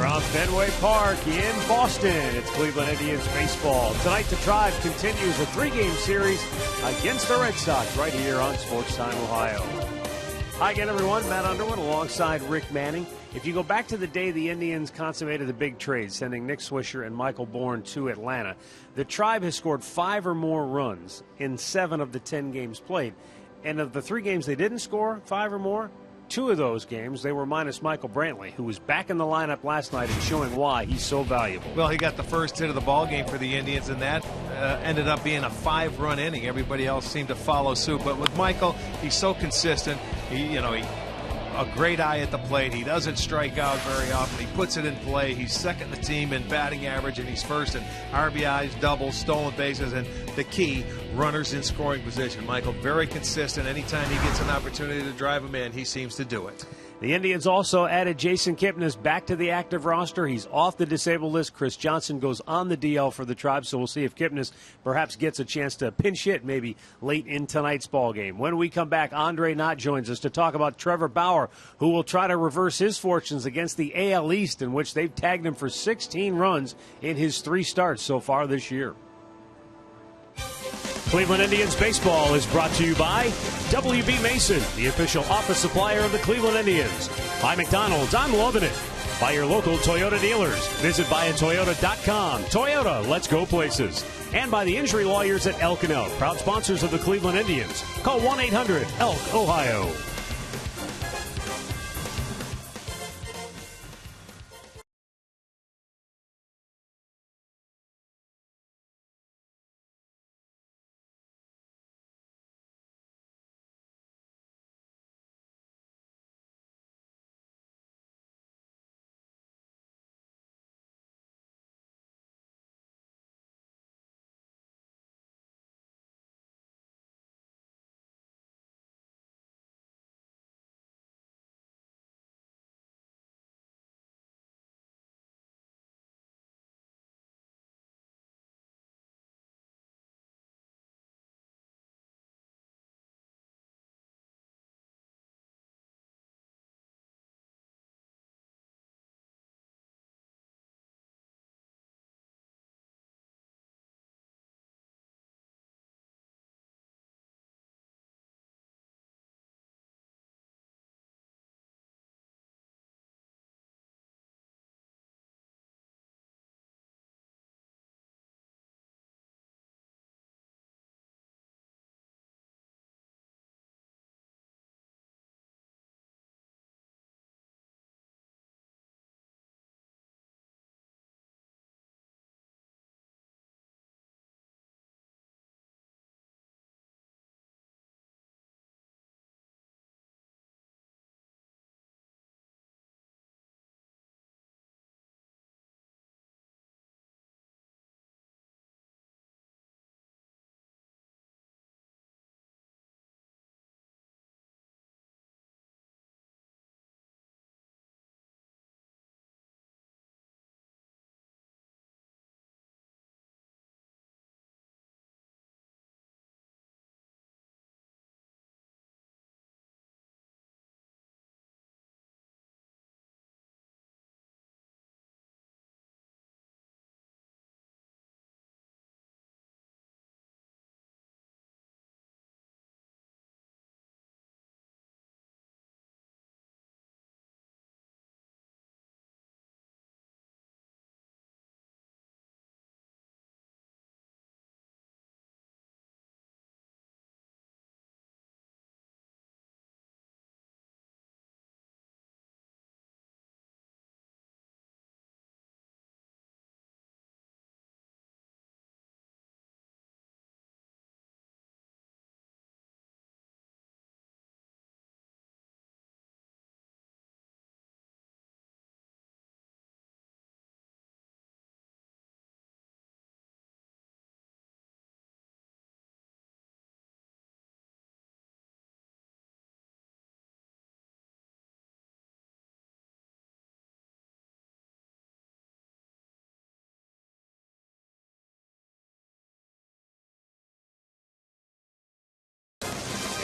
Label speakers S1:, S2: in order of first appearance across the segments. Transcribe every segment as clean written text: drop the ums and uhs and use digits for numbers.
S1: From Fenway Park in Boston, it's Cleveland Indians baseball. Tonight, the Tribe continues a 3-game series against the Red Sox right here on Sports Time Ohio. Hi again, everyone. Matt Underwood alongside Rick Manning. If you go back to the day the Indians consummated the big trade, sending Nick Swisher and Michael Bourne to Atlanta, the Tribe has scored 5 or more runs in 7 of the 10 games played. And of the 3 games they didn't score 5 or more, 2 of those games, they were minus Michael Brantley, who was back in the lineup last night and showing why he's so valuable.
S2: Well, he got the first hit of the ball game for the Indians, and that ended up being a 5-run inning. Everybody else seemed to follow suit. But with Michael, he's so consistent. He a great eye at the plate. He doesn't strike out very often. He puts it in play. He's second in the team in batting average, and he's first in RBIs, doubles, stolen bases, and the key, runners in scoring position. Michael, very consistent. Anytime he gets an opportunity to drive him in, he seems to do it.
S1: The Indians also added Jason Kipnis back to the active roster. He's off the disabled list. Chris Johnson goes on the DL for the Tribe, so we'll see if Kipnis perhaps gets a chance to pinch hit maybe late in tonight's ball game. When we come back, Andre Knott joins us to talk about Trevor Bauer, who will try to reverse his fortunes against the AL East, in which they've tagged him for 16 runs in his 3 starts so far this year. Cleveland Indians baseball is brought to you by WB Mason, the official office supplier of the Cleveland Indians. By McDonald's, I'm loving it. By your local Toyota dealers. Visit buyatoyota.com. Toyota, let's go places. And by the injury lawyers at Elk & Elk, proud sponsors of the Cleveland Indians. Call 1-800-ELK, Ohio.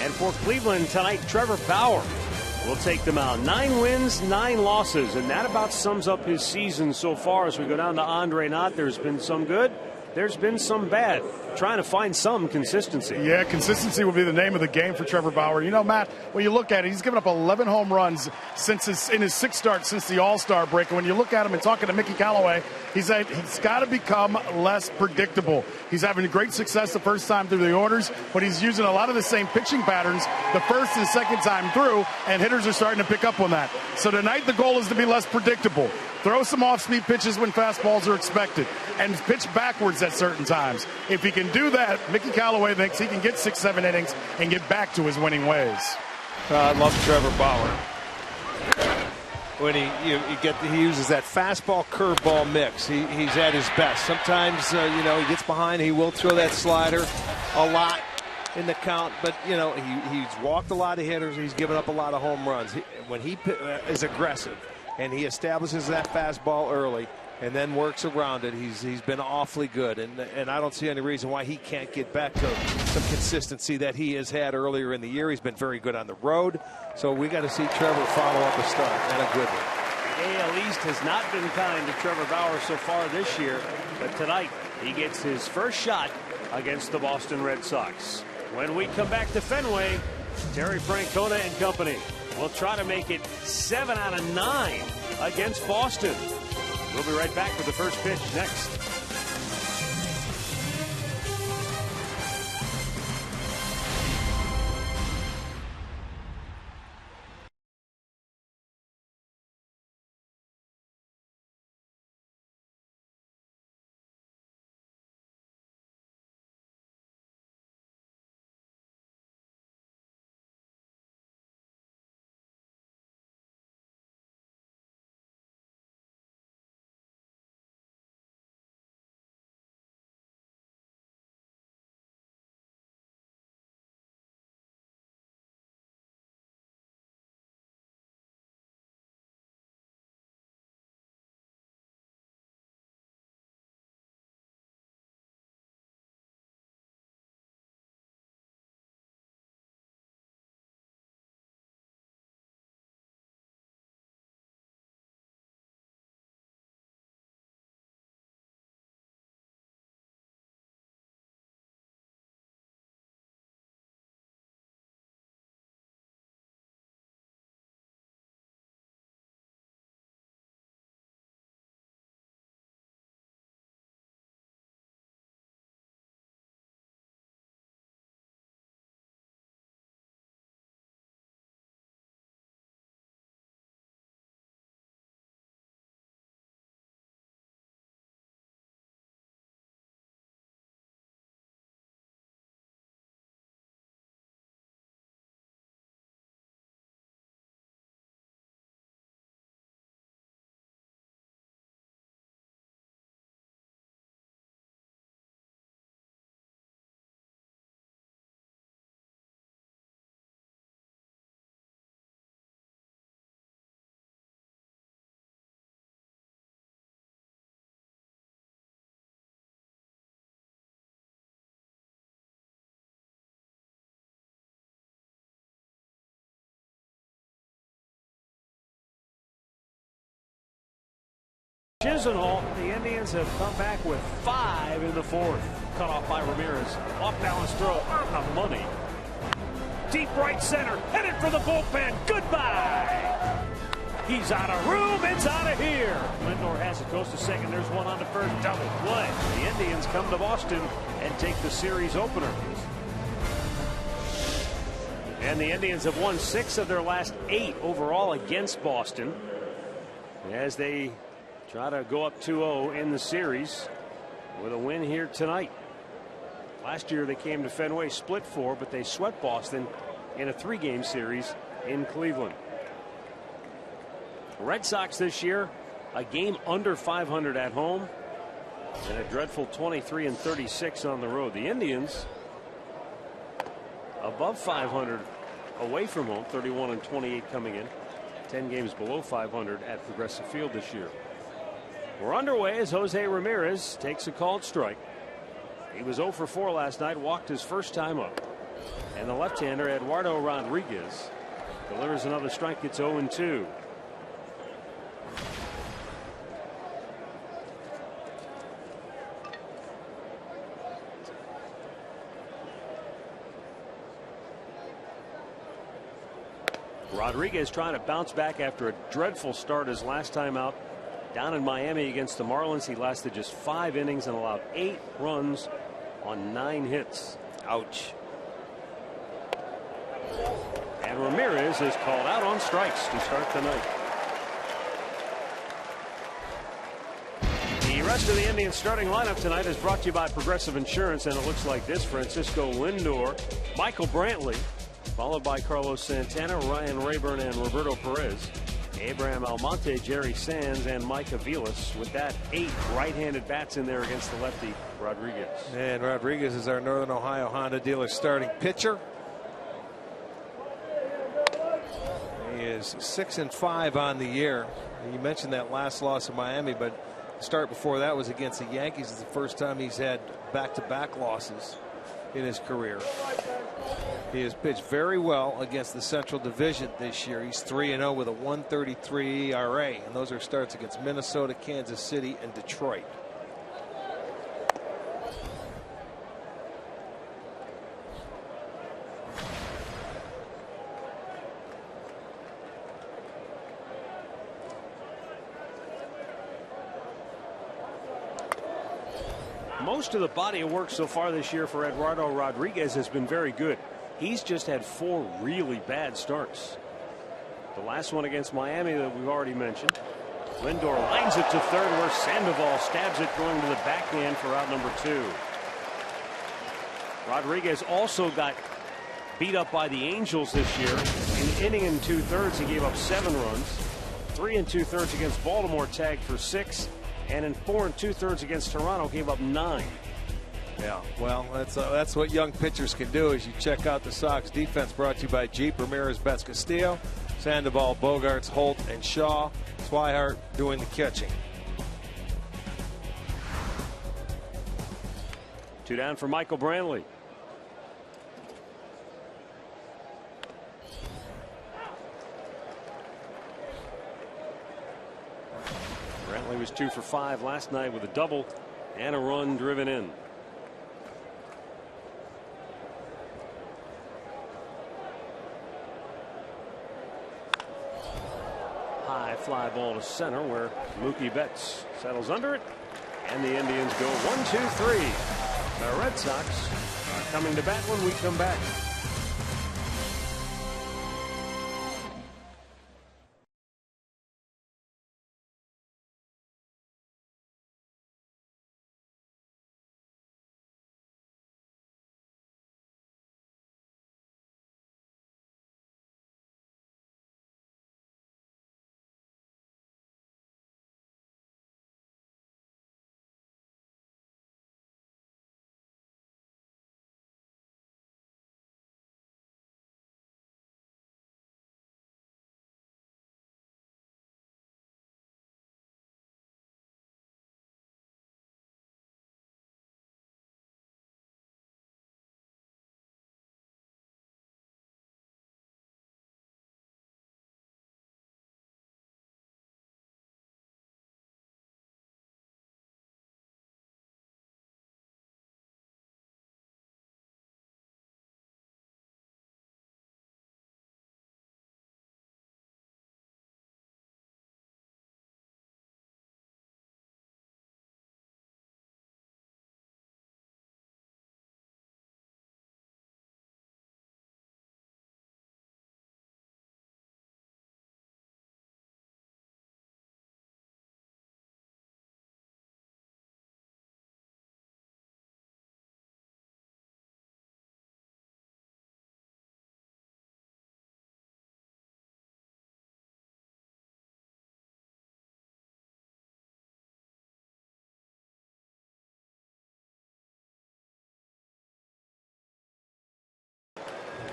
S1: And for Cleveland tonight, Trevor Bauer will take them out. 9 wins, 9 losses, and that about sums up his season so far. As we go down to Andre Knott, there's been some good, there's been some bad. Trying to find some consistency.
S3: Yeah, consistency will be the name of the game for Trevor Bauer. You know, Matt, when you look at it, he's given up 11 home runs in his 6 starts since the All-Star break. And when you look at him and talking to Mickey Callaway, he's got to become less predictable. He's having great success the first time through the orders, but he's using a lot of the same pitching patterns the first and second time through, and hitters are starting to pick up on that. So tonight the goal is to be less predictable. Throw some off-speed pitches when fastballs are expected, and pitch backwards at certain times. If he can do that, Mickey Callaway thinks he can get 6-7 innings and get back to his winning ways.
S2: I love Trevor Bauer. When he uses that fastball curveball mix, he's at his best. Sometimes he gets behind, he will throw that slider a lot in the count, but he's walked a lot of hitters, he's given up a lot of home runs. When he is aggressive and he establishes that fastball early and then works around it, he's been awfully good, and I don't see any reason why he can't get back to some consistency that he has had earlier in the year. He's been very good on the road, so we got to see Trevor follow up a start, and a good one.
S1: AL East has not been kind to Trevor Bauer so far this year, but tonight he gets his first shot against the Boston Red Sox. When we come back to Fenway, Terry Francona and company will try to make it 7 out of 9 against Boston. We'll be right back with the first pitch next. Chisenhall, the Indians have come back with 5 in the 4th. Cut off by Ramirez. Off balance throw on the money. Deep right center. Headed for the bullpen. Goodbye. He's out of room. It's out of here. Lindor has it. Goes to second. There's one on the first. Double play. The Indians come to Boston and take the series opener. And the Indians have won 6 of their last 8 overall against Boston, as they try to go up 2-0 in the series with a win here tonight. Last year they came to Fenway, split 4, but they swept Boston in a 3-game series in Cleveland. Red Sox this year a game under 500 at home and a dreadful 23-36 on the road. The Indians above 500 away from home, 31-28 coming in, 10 games below 500 at Progressive Field this year. We're underway as Jose Ramirez takes a called strike. He was 0 for 4 last night, walked his first time up. And the left-hander Eduardo Rodriguez Delivers another strike. It's 0-2. Rodriguez trying to bounce back after a dreadful start his last time out down in Miami against the Marlins. He lasted just 5 innings and allowed 8 runs on 9 hits.
S2: Ouch.
S1: And Ramirez is called out on strikes to start the night. The rest of the Indians starting lineup tonight is brought to you by Progressive Insurance, and it looks like this: Francisco Lindor, Michael Brantley, followed by Carlos Santana, Ryan Rayburn, and Roberto Perez, Abraham Almonte, Jerry Sands, and Mike Aviles. With that, 8 right-handed bats in there against the lefty Rodriguez.
S2: And Rodriguez is our Northern Ohio Honda dealer starting pitcher. He is 6-5 on the year. You mentioned that last loss in Miami, but the start before that was against the Yankees. It's the first time he's had back-to-back losses in his career. He has pitched very well against the Central Division this year. He's 3-0 with a 1.33 ERA, and those are starts against Minnesota, Kansas City, and Detroit.
S1: Most of the body of work so far this year for Eduardo Rodriguez has been very good. He's just had 4 really bad starts. The last one against Miami that we've already mentioned. Lindor lines it to third where Sandoval stabs it going to the backhand for out number 2. Rodriguez also got beat up by the Angels this year. In an inning and 2/3 he gave up 7 runs. 3 2/3 against Baltimore, tagged for 6. And in 4 2/3 against Toronto gave up 9.
S2: Yeah, well, that's what young pitchers can do. As you check out the Sox defense, brought to you by Jeep, Ramirez, Betts, Castillo, Sandoval, Bogarts, Holt, and Shaw. Swihart doing the catching.
S1: 2 down for Michael Brantley. Brantley was 2 for 5 last night with a double and a run driven in. High fly ball to center where Mookie Betts settles under it, and the Indians go 1-2-3. The Red Sox are coming to bat when we come back.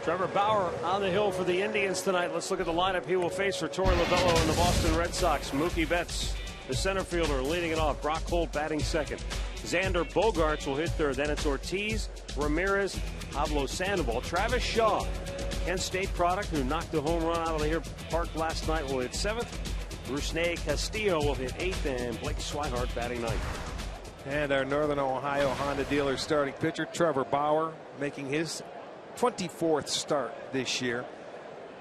S1: Trevor Bauer on the hill for the Indians tonight. Let's look at the lineup he will face for Torey Lovullo and the Boston Red Sox. Mookie Betts, the center fielder, leading it off. Brock Holt batting second. Xander Bogaerts will hit third. Then it's Ortiz, Ramirez, Pablo Sandoval, Travis Shaw, Kent State product who knocked a home run out of the park last night will hit 7th. Rusney Castillo will hit 8th, and Blake Swihart batting 9th.
S2: And our Northern Ohio Honda dealer starting pitcher Trevor Bauer making his 24th start this year.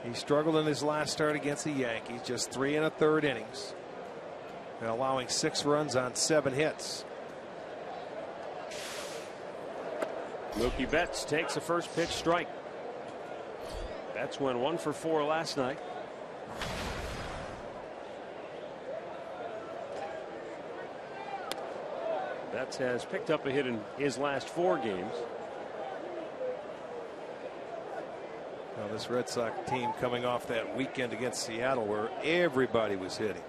S2: He struggled in his last start against the Yankees, just 3 1/3 innings, and allowing 6 runs on 7 hits.
S1: Mookie Betts takes a first pitch strike. Betts went 1 for 4 last night. Betts has picked up a hit in his last 4 games.
S2: Now this Red Sox team coming off that weekend against Seattle where everybody was hitting.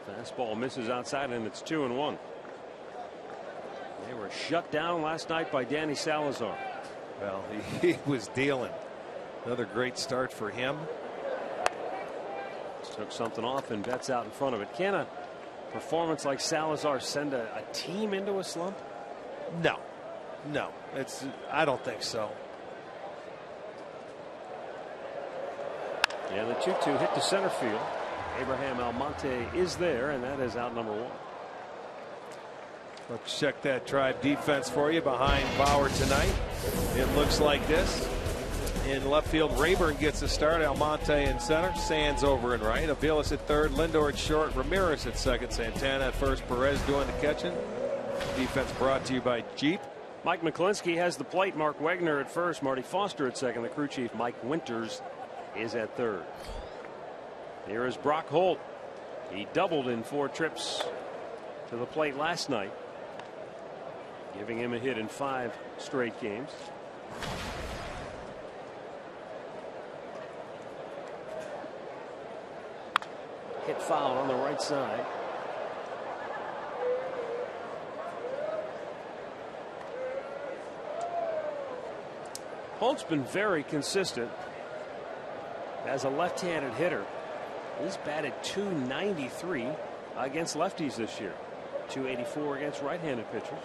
S1: Fastball misses outside, and it's 2-1. They were shut down last night by Danny Salazar.
S2: Well, he was dealing. Another great start for him.
S1: Took something off, and Betts out in front of it. Can a performance like Salazar send a team into a slump?
S2: No. I don't think so.
S1: Yeah, the 2-2 hit to center field. Abraham Almonte is there, and that is out number 1.
S2: Let's check that Tribe defense for you behind Bauer tonight. It looks like this. In left field, Rayburn gets a start. Almonte in center. Sands over and right. Aviles at third. Lindor at short. Ramirez at second. Santana at first. Perez doing the catching. Defense brought to you by Jeep.
S1: Mike McClinsky has the plate. Mark Wegner at first. Marty Foster at second. The crew chief Mike Winters is at third. Here is Brock Holt. He doubled in 4 trips to the plate last night, giving him a hit in 5 straight games. Hit foul on the right side. Holt's been very consistent as a left-handed hitter. He's batted .293 against lefties this year. .284 against right-handed pitchers.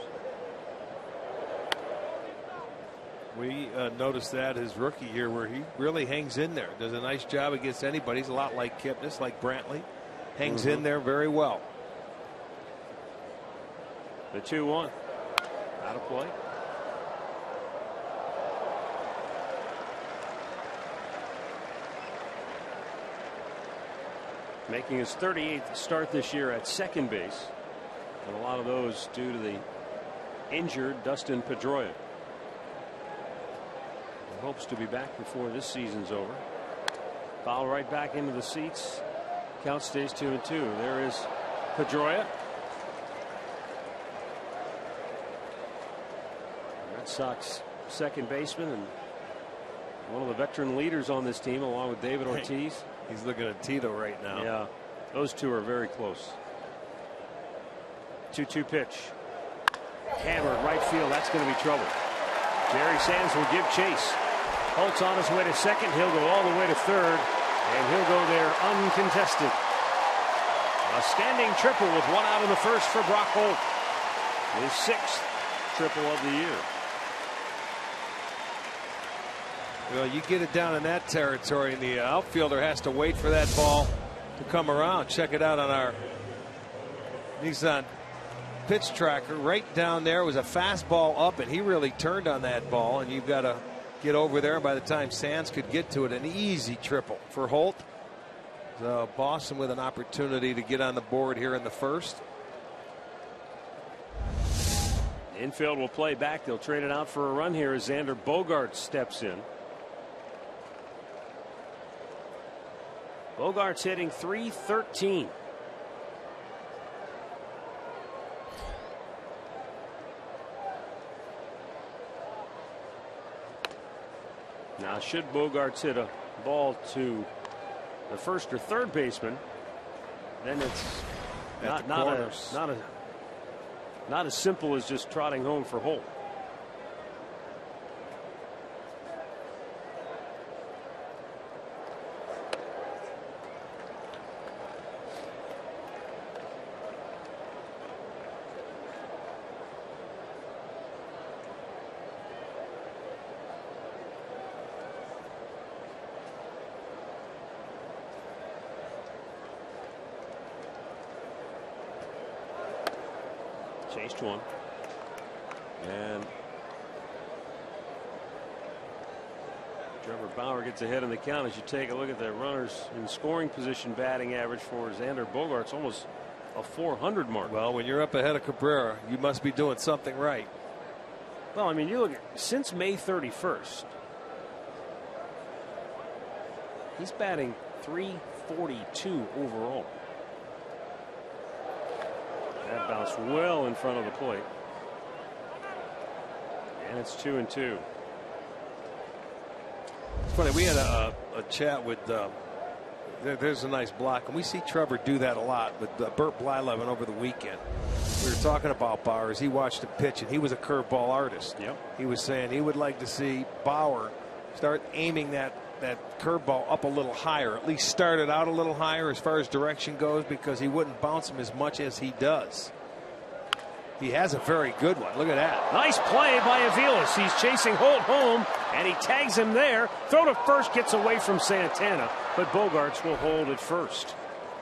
S2: We noticed that his rookie year where he really hangs in there. Does a nice job against anybody. He's a lot like Kipnis, like Brantley. Hangs in there very well.
S1: The 2-1 out of play. Making his 38th start this year at second base, and a lot of those due to the injured Dustin Pedroia. He hopes to be back before this season's over. Foul right back into the seats. Count stays 2-2. There is Pedroia. Red Sox second baseman and one of the veteran leaders on this team, along with David Ortiz.
S2: He's looking at Tito right now.
S1: Yeah, those two are very close. 2-2 pitch. Hammered right field. That's going to be trouble. Jerry Sands will give chase. Holt's on his way to second. He'll go all the way to third, and he'll go there uncontested. A standing triple with 1 out in the first for Brock Holt. His 6th triple of the year.
S2: Well, you get it down in that territory, and the outfielder has to wait for that ball to come around. Check it out on our Nissan pitch tracker. Right down there was a fastball up, and he really turned on that ball, and you've got to get over there. By the time Sands could get to it, an easy triple for Holt. So Boston with an opportunity to get on the board here in the first.
S1: Infield will play back. They'll trade it out for a run here as Xander Bogaerts steps in. Bogaerts hitting .313. Now, should Bogaerts hit a ball to the first or third baseman, then it's not as simple as just trotting home for Holt. Chased one. And Trevor Bauer gets ahead in the count. As you take a look at the runners in scoring position batting average for Xander Bogaerts, almost a 400 mark.
S2: Well, when you're up ahead of Cabrera, you must be doing something right.
S1: Well, I mean, you look at since May 31st, he's batting .342 overall. That bounced well in front of the plate. And it's 2-2.
S2: It's funny, we had a chat with there's a nice block, and we see Trevor do that a lot with Bert Blyleven over the weekend. We were talking about Bauer as he watched him pitch, and he was a curveball artist.
S1: Yep.
S2: He was saying he would like to see Bauer start aiming that curveball up a little higher, at least start it out a little higher as far as direction goes, because he wouldn't bounce him as much as he does. He has a very good one. Look at that.
S1: Nice play by Aviles. He's chasing Holt home, and he tags him there. Throw to first, gets away from Santana, but Bogaerts will hold at first.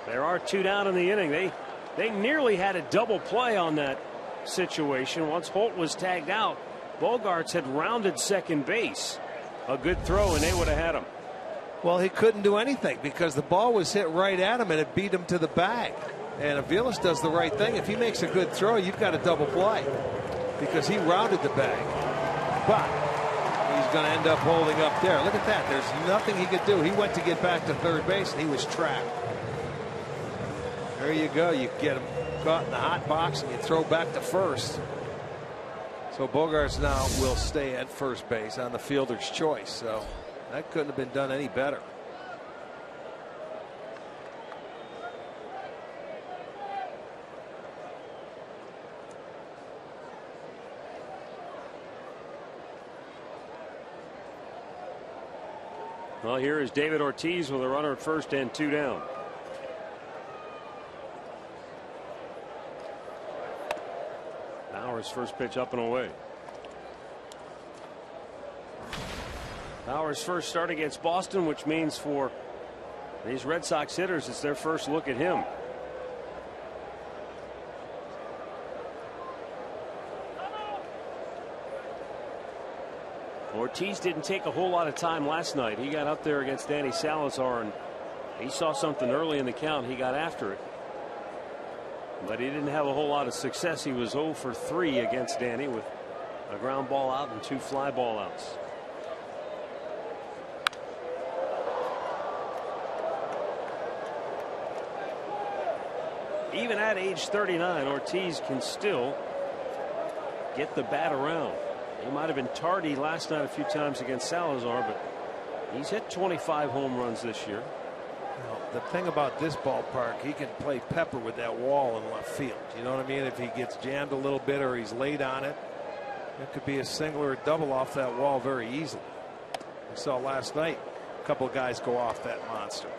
S1: There are 2 down in the inning. They nearly had a double play on that situation. Once Holt was tagged out, Bogaerts had rounded second base. A good throw, and they would have had him.
S2: Well, he couldn't do anything because the ball was hit right at him, and it beat him to the bag. And Aviles does the right thing. If he makes a good throw, you've got a double play because he rounded the bag. But he's going to end up holding up there. Look at that. There's nothing he could do. He went to get back to third base, and he was trapped. There you go. You get him caught in the hot box, and you throw back to first. So Bogaerts now will stay at first base on the fielder's choice. So that couldn't have been done any better.
S1: Well, here is David Ortiz with a runner at first and 2 down. Bauer's first pitch up and away. Bauer's first start against Boston, which means for these Red Sox hitters, it's their first look at him. Ortiz didn't take a whole lot of time last night. He got up there against Danny Salazar, and he saw something early in the count. He got after it, but he didn't have a whole lot of success. He was 0 for 3 against Danny with a ground ball out and 2 fly ball outs. Even at age 39, Ortiz can still get the bat around. He might have been tardy last night a few times against Salazar, but he's hit 25 home runs this year.
S2: Well, the thing about this ballpark, he can play pepper with that wall in left field. You know what I mean? If he gets jammed a little bit or he's late on it, it could be a single or a double off that wall very easily. We saw last night a couple of guys go off that monster.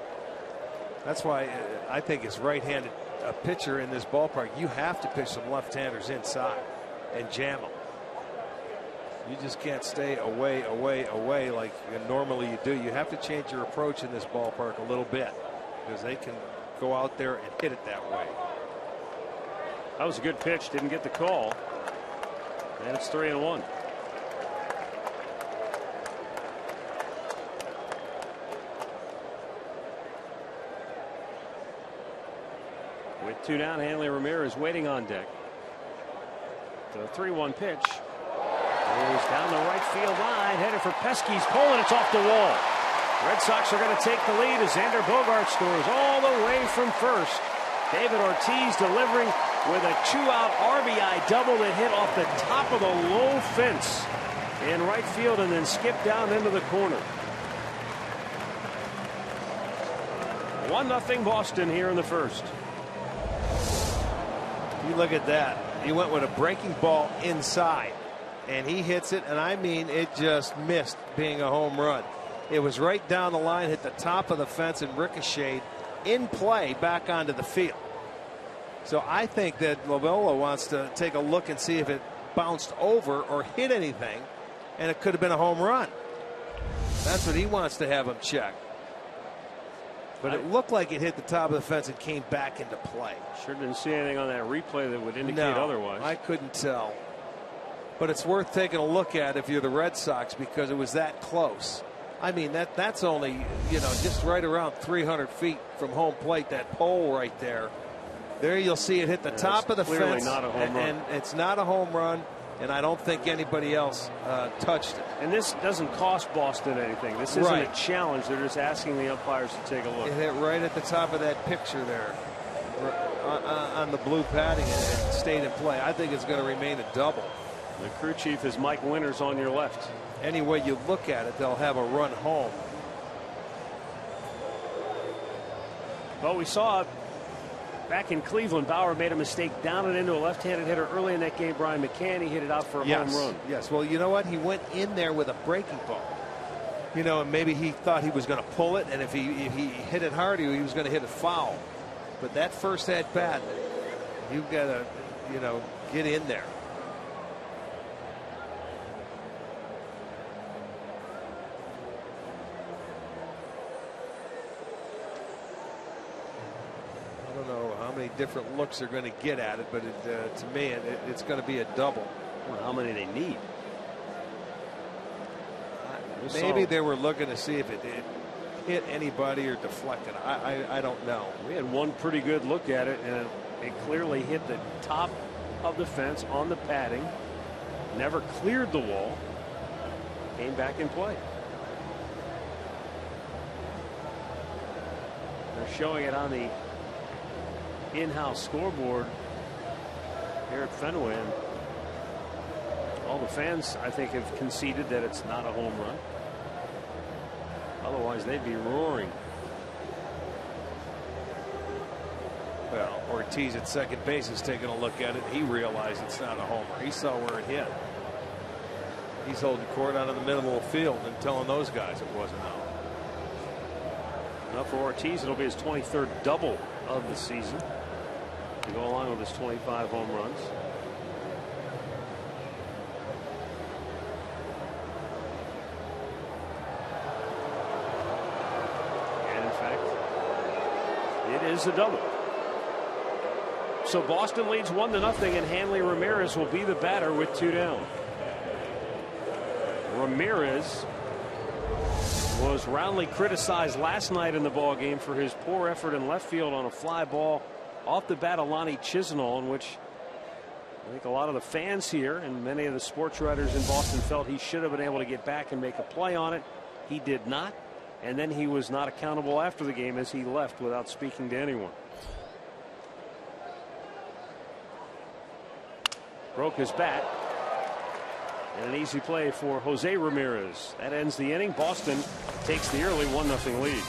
S2: That's why I think as right-handed a pitcher in this ballpark, you have to pitch some left-handers inside and jam them. You just can't stay away like normally you do. You have to change your approach in this ballpark a little bit because they can go out there and hit it that way.
S1: That was a good pitch. Didn't get the call. And it's 3-1. With 2 down, Hanley Ramirez waiting on deck. The 3-1 pitch. Goes down the right field line, headed for Pesky's pole, and it's off the wall. Red Sox are going to take the lead as Xander Bogaerts scores all the way from first. David Ortiz delivering with a 2-out RBI double that hit off the top of the low fence in right field and then skipped down into the corner. 1-0 Boston here in the first.
S2: You look at that. He went with a breaking ball inside, and he hits it, and I mean it just missed being a home run. It was right down the line, hit the top of the fence, and ricocheted in play back onto the field. So I think that Loyola wants to take a look and see if it bounced over or hit anything, and it could have been a home run. That's what he wants to have him check. But it looked like it hit the top of the fence and came back into play.
S1: Sure didn't see anything on that replay that would indicate otherwise.
S2: I couldn't tell. But it's worth taking a look at if you're the Red Sox because it was that close. I mean, that's only, just right around 300 feet from home plate, that pole right there. There you'll see it hit the top of the fence.
S1: Not a home run.
S2: And it's not a home run. And I don't think anybody else touched it.
S1: And this doesn't cost Boston anything. This isn't a challenge. They're just asking the umpires to take a look.
S2: It hit right at the top of that picture there on the blue padding and stayed in play. I think it's going to remain a double.
S1: The crew chief is Mike Winters on your left.
S2: Any way you look at it, they'll have a run home.
S1: Well, we saw back in Cleveland, Bauer made a mistake down and into a left-handed hitter early in that game. Brian McCann, he hit it out for a home run.
S2: Yes. Well, you know what? He went in there with a breaking ball. And maybe he thought he was going to pull it, and if he hit it hard, he was going to hit it foul. But that first at bat, you've got to, get in there. I don't know how many different looks they're going to get at it, but to me, it's going to be a double.
S1: Well, how many they need?
S2: Maybe they were looking to see if it hit anybody or deflected. I don't know.
S1: We had one pretty good look at it, and it clearly hit the top of the fence on the padding. Never cleared the wall. Came back in play. They're showing it on the in-house scoreboard here at Fenway, and all the fans, I think, have conceded that it's not a home run. Otherwise, they'd be roaring.
S2: Well, Ortiz at second base is taking a look at it. He realized it's not a homer. He saw where it hit. He's holding court out in the middle of the field and telling those guys it wasn't out.
S1: Now for Ortiz, it'll be his 23rd double of the season to go along with his 25 home runs. And in fact, it is a double. So Boston leads 1-0, and Hanley Ramirez will be the batter with 2 down. Ramirez was roundly criticized last night in the ball game for his poor effort in left field on a fly ball off the bat of Lonnie Chisenhall, in which I think a lot of the fans here and many of the sports writers in Boston felt he should have been able to get back and make a play on it. He did not, and then he was not accountable after the game as he left without speaking to anyone. Broke his bat. And an easy play for Jose Ramirez. That ends the inning. Boston takes the early 1-0 lead.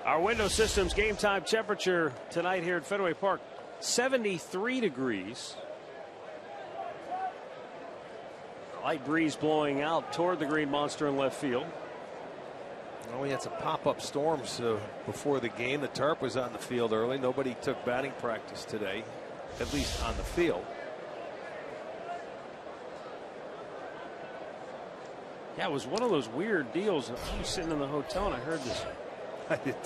S1: Our window systems game time temperature tonight here at Fenway Park, 73 degrees. Light breeze blowing out toward the Green Monster in left field.
S2: Well, we had some pop-up storms before the game. The tarp was on the field early. Nobody took batting practice today, at least on the field.
S1: Yeah, it was one of those weird deals. I was sitting in the hotel and I heard this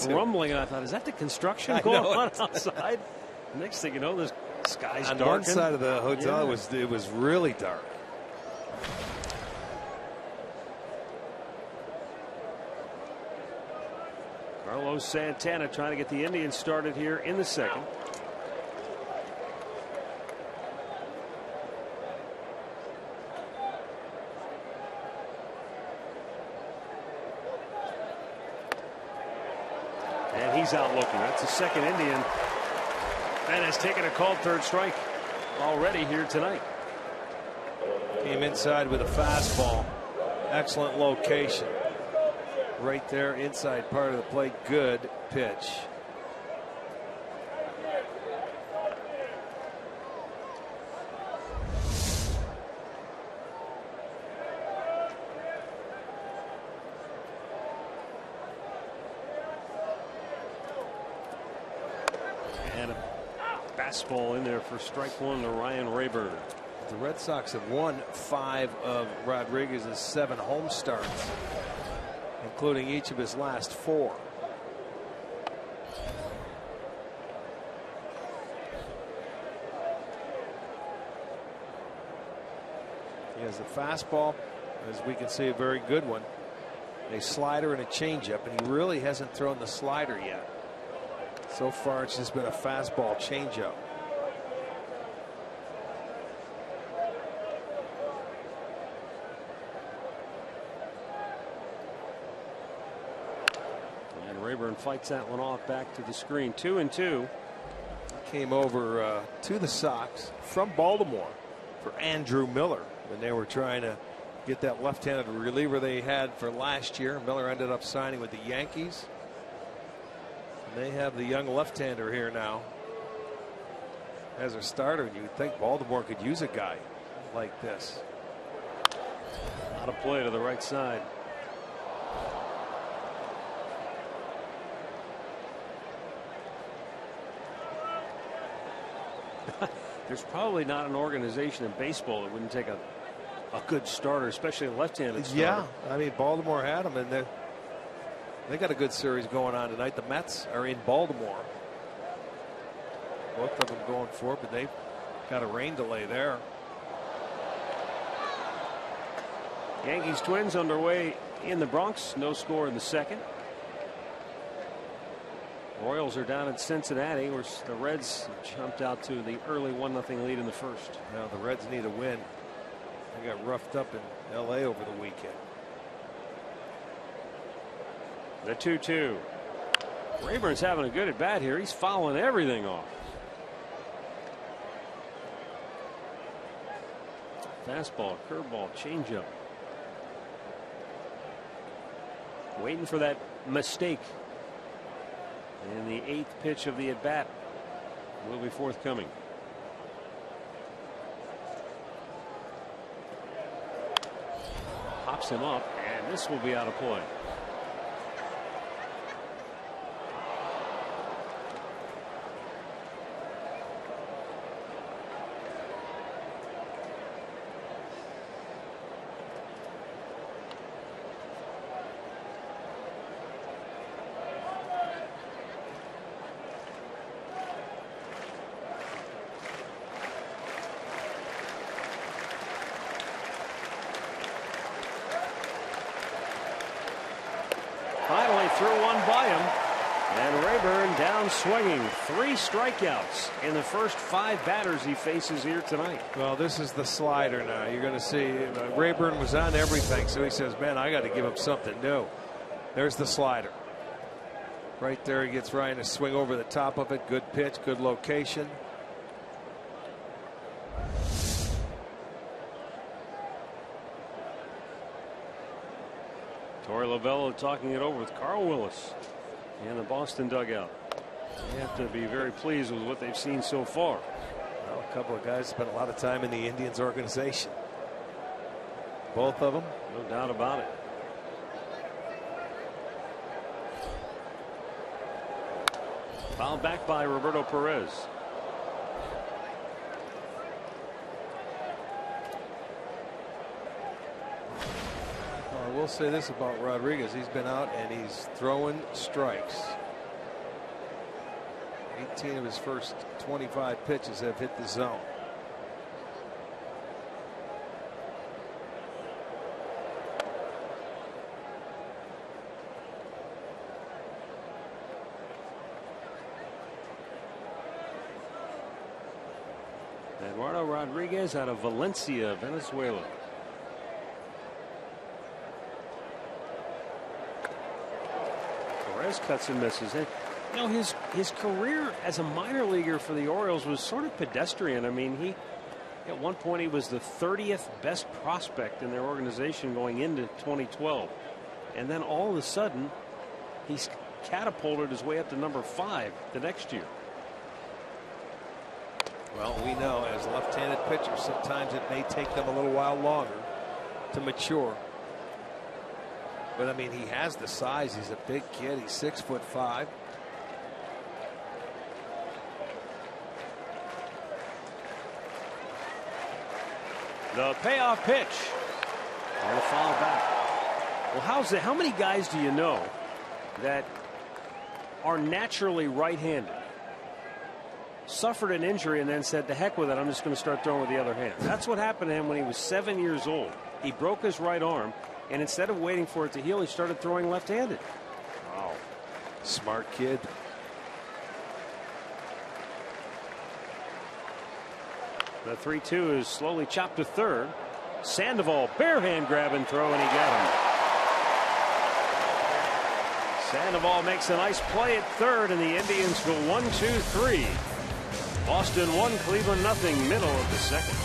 S1: rumbling, and I thought, is that the construction going on outside? Next thing you know, the sky's dark.
S2: On one side of the hotel, it was really dark.
S1: Carlos Santana trying to get the Indians started here in the second. And he's out looking. That's the second Indian that has taken a called third strike already here tonight.
S2: Came inside with a fastball. Excellent location. Right there inside part of the plate. Good pitch.
S1: And a fastball in there for strike one to Ryan Rayburn.
S2: The Red Sox have won 5 of Rodriguez's 7 home starts, including each of his last 4. He has the fastball, as we can see, a very good one, a slider and a changeup, and he really hasn't thrown the slider yet. So far, it's just been a fastball changeup.
S1: Rayburn fights that one off back to the screen. 2-2.
S2: Came over to the Sox from Baltimore for Andrew Miller when they were trying to get that left-handed reliever they had for last year. Miller ended up signing with the Yankees. And they have the young left-hander here now as a starter. And you would think Baltimore could use a guy like this.
S1: Out of play to the right side. There's probably not an organization in baseball that wouldn't take a good starter, especially a left-handed starter.
S2: Yeah, I mean, Baltimore had them, and they got a good series going on tonight. The Mets are in Baltimore. Both of them going for it, but they've got a rain delay there.
S1: Yankees Twins underway in the Bronx. No score in the second. Royals are down at Cincinnati, where the Reds jumped out to the early 1-0 lead in the first.
S2: Now the Reds need a win. They got roughed up in L.A. over the weekend.
S1: The 2-2. Rayburn's having a good at bat here. He's fouling everything off. Fastball, curveball, changeup. Waiting for that mistake. And the 8th pitch of the at bat will be forthcoming. Pops him up, and this will be out of play. Finally threw one by him, and Rayburn down swinging. 3 strikeouts in the first 5 batters he faces here tonight.
S2: Well, this is the slider now. You're going to see Rayburn was on everything, so he says, man, I got to give him something new. There's the slider. Right there, he gets Ryan to swing over the top of it. Good pitch, good location.
S1: Torey Lovullo talking it over with Carl Willis. And the Boston dugout. They have to be very pleased with what they've seen so far.
S2: Well, a couple of guys spent a lot of time in the Indians organization. Both of them.
S1: No doubt about it. Fouled back by Roberto Perez.
S2: I will say this about Rodriguez. He's been out and he's throwing strikes. 18 of his first 25 pitches have hit the zone.
S1: Eduardo Rodriguez out of Valencia, Venezuela. Perez cuts and misses. And, you know, his career as a minor leaguer for the Orioles was sort of pedestrian. I mean, he at one point he was the 30th best prospect in their organization going into 2012, and then all of a sudden he's catapulted his way up to number 5 the next year.
S2: Well, we know as left-handed pitchers, sometimes it may take them a little while longer to mature. But I mean, he has the size. He's a big kid. He's 6'5".
S1: The payoff pitch. And a foul back. Well, how many guys do you know that are naturally right-handed? Suffered an injury and then said, "To heck with it, I'm just going to start throwing with the other hand." That's what happened to him when he was 7 years old. He broke his right arm, and instead of waiting for it to heal, he started throwing left-handed.
S2: Wow. Smart kid.
S1: The 3-2 is slowly chopped to third. Sandoval, bare hand grab and throw, and he got him. Sandoval makes a nice play at third, and the Indians go 1-2-3. Boston 1, Cleveland nothing, middle of the second.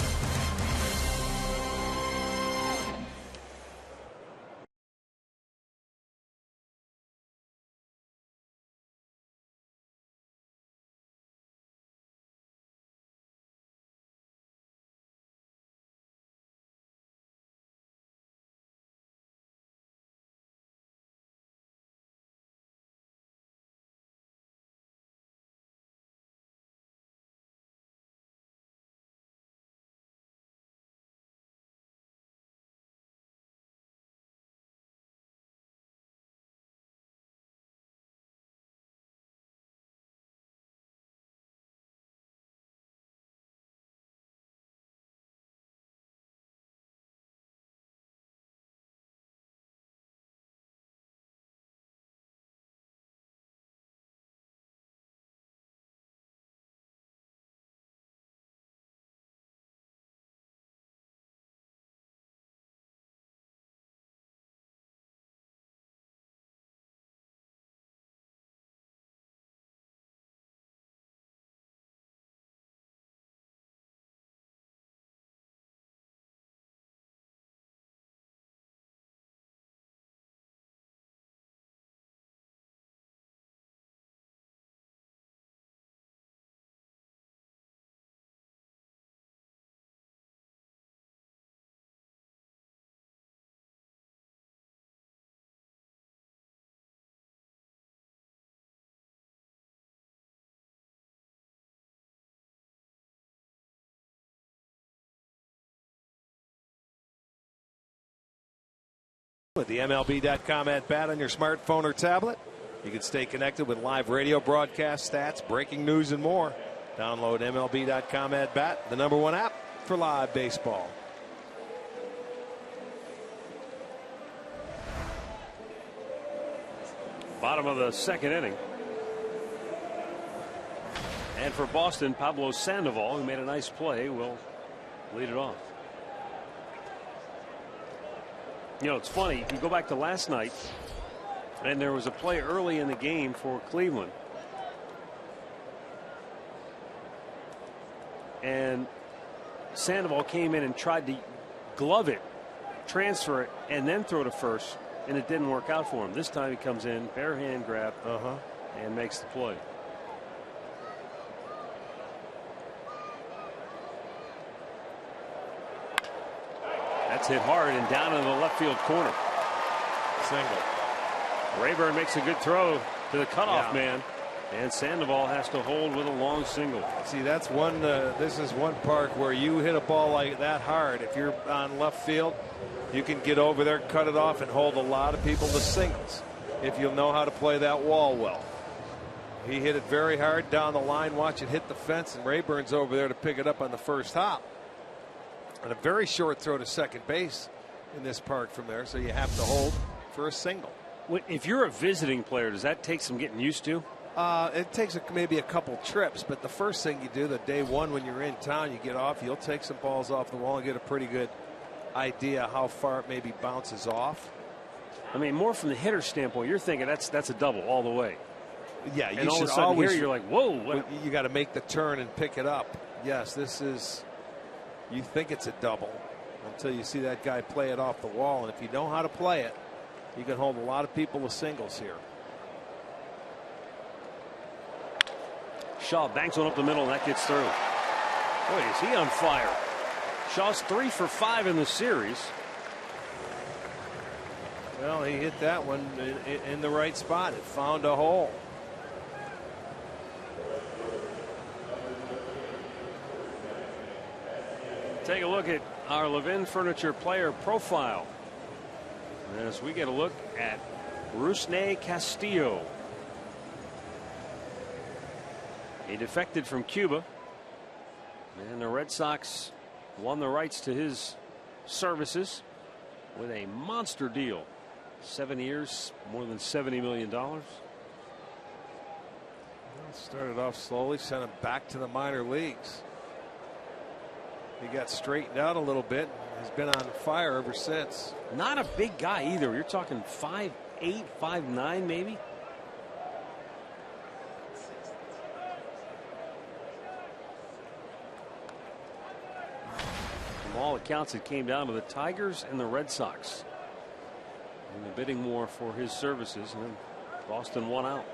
S2: With the MLB.com at bat on your smartphone or tablet, you can stay connected with live radio broadcast stats, breaking news, and more. Download MLB.com at bat, the #1 app for live baseball.
S1: Bottom of the second inning. And for Boston, Pablo Sandoval, who made a nice play, will lead it off. You know, it's funny. You go back to last night, and there was a play early in the game for Cleveland. And Sandoval came in and tried to glove it, transfer it, and then throw to first and it didn't work out for him. This time he comes in, bare hand grab, and makes the play. That's hit hard and down in the left field corner.
S2: Single.
S1: Rayburn makes a good throw to the cutoff man, and Sandoval has to hold with a long single.
S2: See, that's one. This is one park where you hit a ball like that hard. If you're on left field, you can get over there, cut it off, and hold a lot of people to singles if you'll know how to play that wall well. He hit it very hard down the line. Watch it hit the fence, and Rayburn's over there to pick it up on the first hop. And a very short throw to second base in this park from there, so you have to hold for a single.
S1: If you're a visiting player, does that take some getting used to?
S2: It takes maybe a couple trips, but the first thing you do, the day one when you're in town, you get off, you'll take some balls off the wall and get a pretty good idea how far it maybe bounces off.
S1: I mean, more from the hitter standpoint, you're thinking that's a double all the way.
S2: Yeah, you
S1: and all
S2: should
S1: of a sudden
S2: always.
S1: Here you're like, whoa!
S2: You got to make the turn and pick it up. Yes, this is. You think it's a double until you see that guy play it off the wall, and if you know how to play it, you can hold a lot of people with singles here.
S1: Shaw banks one up the middle, and that gets through. Boy, is he on fire. Shaw's 3 for 5 in the series.
S2: Well, he hit that one in the right spot. It found a hole.
S1: Take a look at our Levin Furniture player profile as we get a look at Rusney Castillo. He defected from Cuba, and the Red Sox won the rights to his services with a monster deal. 7 years, more than $70 million.
S2: Started off slowly, sent him back to the minor leagues. He got straightened out a little bit. Has been on fire ever since.
S1: Not a big guy either. You're talking 5'8", 5'9", maybe. From all accounts, it came down to the Tigers and the Red Sox in the bidding war for his services, and then Boston won out.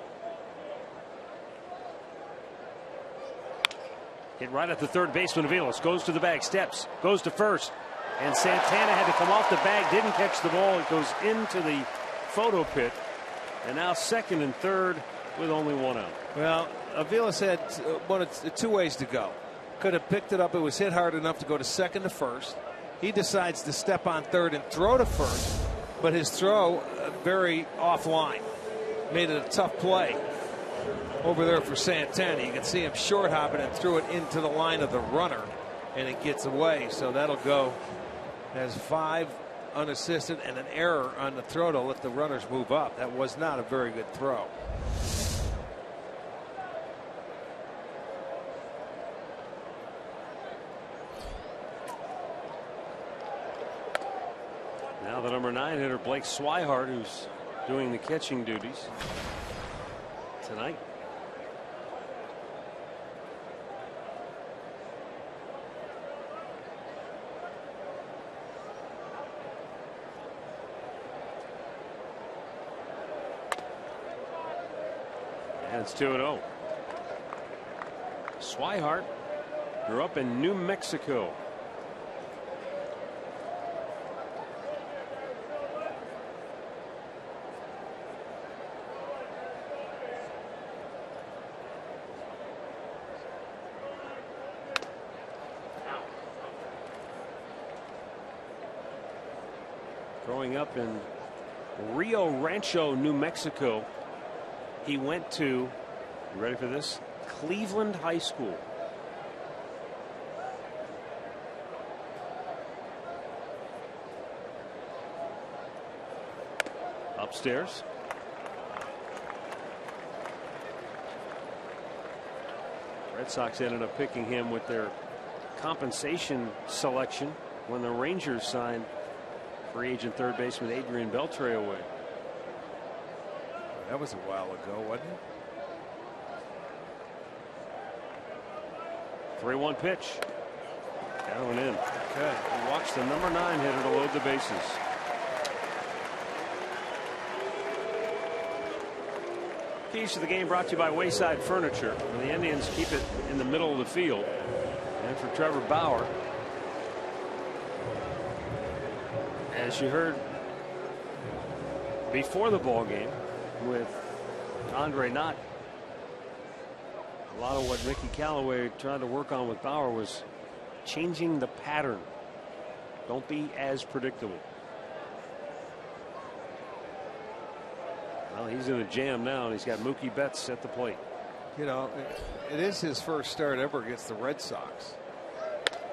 S1: Hit right at the third baseman. Aviles goes to the bag, steps, goes to first, and Santana had to come off the bag, didn't catch the ball. It goes into the photo pit, and now second and third with only one out.
S2: Well, Aviles had two ways to go. Could have picked it up. It was hit hard enough to go to second to first. He decides to step on third and throw to first, but his throw very offline. Made it a tough play over there for Santana. You can see him short hopping and threw it into the line of the runner, and it gets away. So that'll go as 5 unassisted and an error on the throw to let the runners move up. That was not a very good throw.
S1: Now the number 9 hitter, Blake Swihart, who's doing the catching duties tonight. And it's 2-0. Swihart grew up in New Mexico. Growing up in Rio Rancho, New Mexico, he went to, you ready for this? Cleveland High School. Upstairs. Red Sox ended up picking him with their compensation selection when the Rangers signed free agent third baseman Adrian Beltre away.
S2: That was a while ago, wasn't it?
S1: 3-1 pitch. Down and in.
S2: Okay.
S1: Watch the number 9 hitter to load the bases. piece of the game brought to you by Wayside Furniture. The Indians keep it in the middle of the field. And for Trevor Bauer, as you heard before the ball game with Andre Knott, a lot of what Mickey Callaway tried to work on with Bauer was changing the pattern. Don't be as predictable. Well, he's in a jam now, and he's got Mookie Betts at the plate.
S2: You know, it is his first start ever against the Red Sox.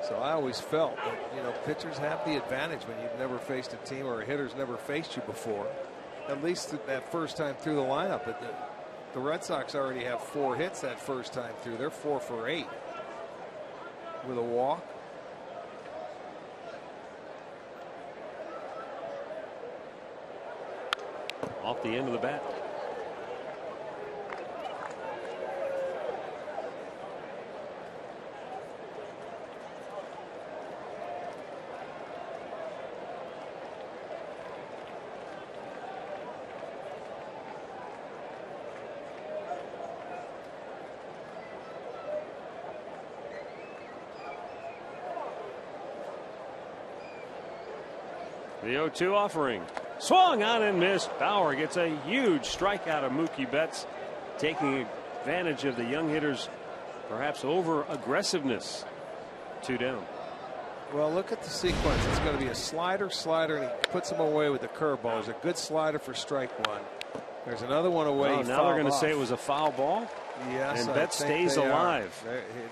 S2: So I always felt that, you know, pitchers have the advantage when you've never faced a team or a hitter's never faced you before. At least that first time through the lineup. But the Red Sox already have 4 hits that first time through. They're 4 for 8 with a walk.
S1: Off the end of the bat. The 0-2 offering. Swung on and missed. Bauer gets a huge strikeout of Mookie Betts, taking advantage of the young hitter's perhaps over aggressiveness. 2 down.
S2: Well, look at the sequence. It's going to be a slider, and he puts him away with the curveball. There's a good slider for strike 1. There's another one away.
S1: Oh, now they're going to say it was a foul ball.
S2: Yes,
S1: and Betts stays alive.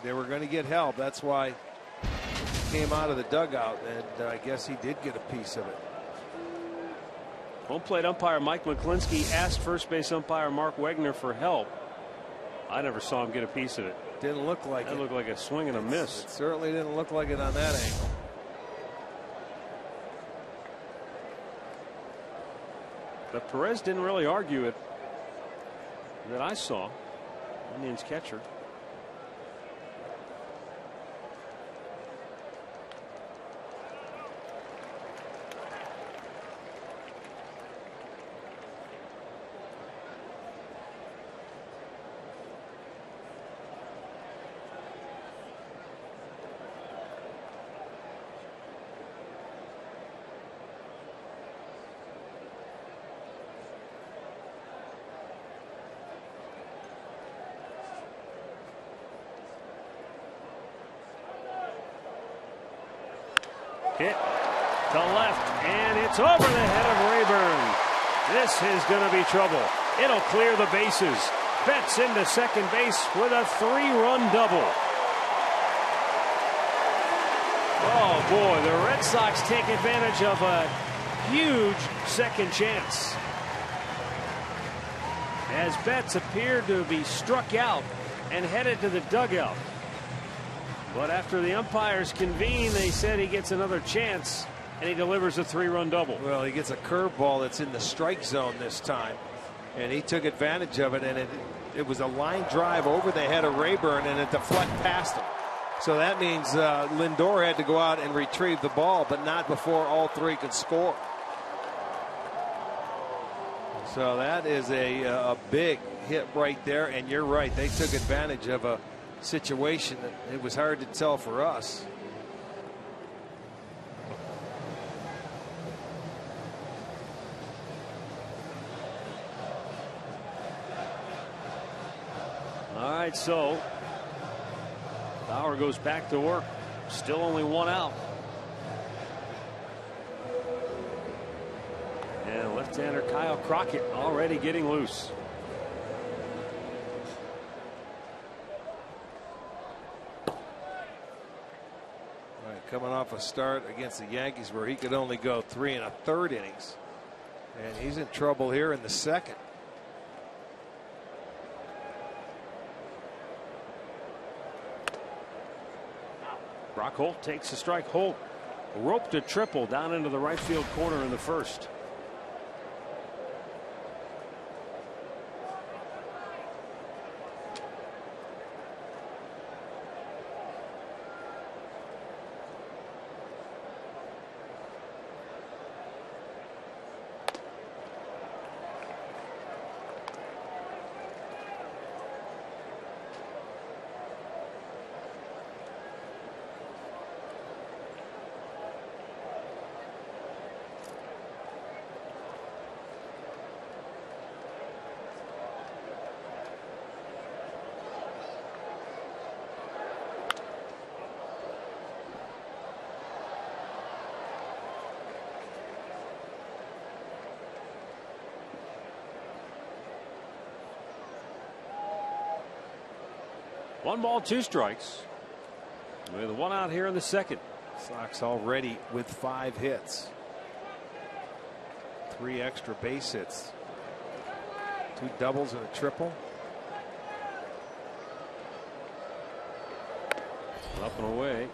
S2: They were going to get help. That's why he came out of the dugout, and I guess he did get a piece of it.
S1: Home plate umpire Mike McClinsky asked first base umpire Mark Wegner for help. I never saw him get a piece of it.
S2: Didn't look like it.
S1: That looked like a swing and a miss.
S2: It certainly didn't look like it on that angle.
S1: But Perez didn't really argue it that I saw. Indians catcher. Hit to left, and it's over the head of Rayburn. This is going to be trouble. It'll clear the bases. Betts into second base with a 3-run double. Oh boy, the Red Sox take advantage of a huge second chance, as Betts appeared to be struck out and headed to the dugout. But after the umpires convene, they said he gets another chance, and he delivers a 3-run double.
S2: Well, he gets a curveball that's in the strike zone this time, and he took advantage of it, and it was a line drive over the head of Rayburn, and it deflected past him. So that means Lindor had to go out and retrieve the ball, but not before all 3 could score. So that is a big hit right there, and you're right. They took advantage of a situation that it was hard to tell for us.
S1: All right, so Bauer goes back to work. Still only 1 out. And left-hander Kyle Crockett already getting loose.
S2: Coming off a start against the Yankees where he could only go 3 1/3 innings, and he's in trouble here in the second.
S1: Brock Holt takes a strike. Holt roped a triple down into the right field corner in the first. 1 ball, 2 strikes. With 1 out here in the second.
S2: Sox already with 5 hits. 3 extra base hits. 2 doubles and a triple.
S1: Up and away.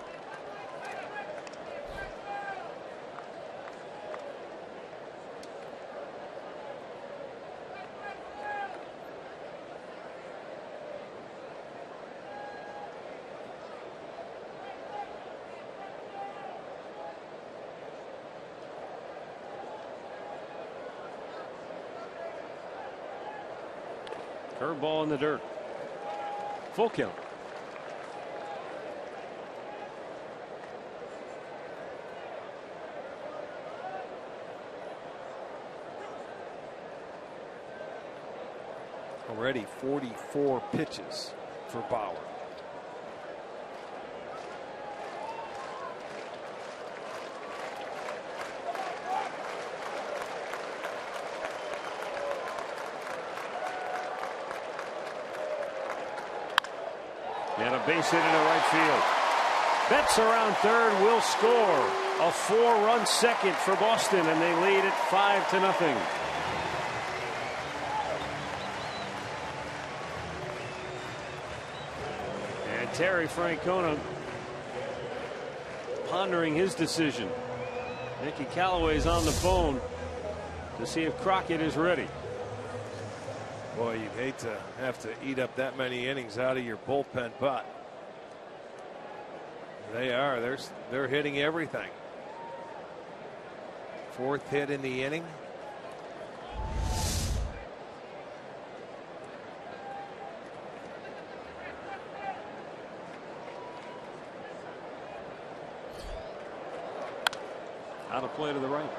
S1: Curveball in the dirt. Full count.
S2: Already 44 pitches for Bauer.
S1: And a base hit into right field. Betts around third will score. A 4-run second for Boston, and they lead it 5-0. And Terry Francona pondering his decision. Mickey Callaway's on the phone to see if Crockett is ready.
S2: Boy, you'd hate to have to eat up that many innings out of your bullpen, but they are. They're hitting everything. 4th hit in the inning.
S1: Out of play to the right.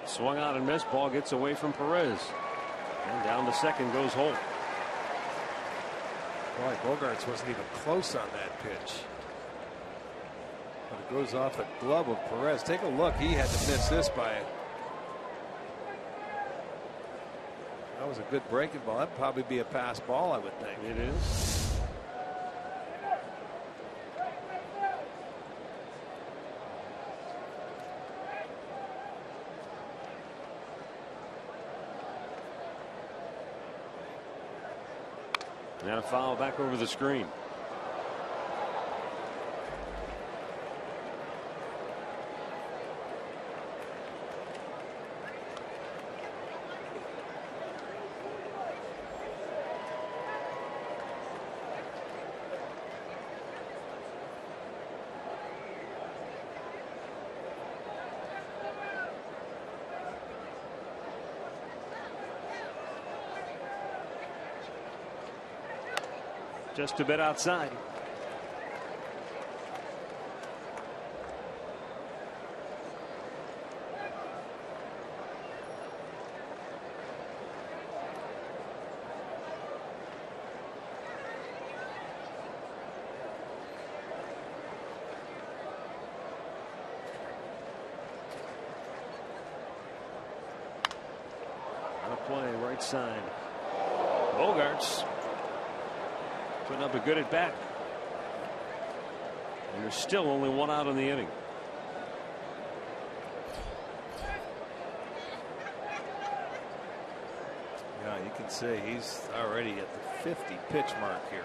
S1: Swung out and missed. Ball gets away from Perez. And down to second goes Holt.
S2: Boy, Bogarts wasn't even close on that pitch. But it goes off the glove of Perez. Take a look. He had to miss this by. That was a good breaking ball. That'd probably be a pass ball, I would think.
S1: It is. And a foul back over the screen. Just a bit outside. On a play right side. Bogarts putting up a good at bat. And there's still only 1 out in the inning.
S2: Yeah, you can see he's already at the 50 pitch mark here.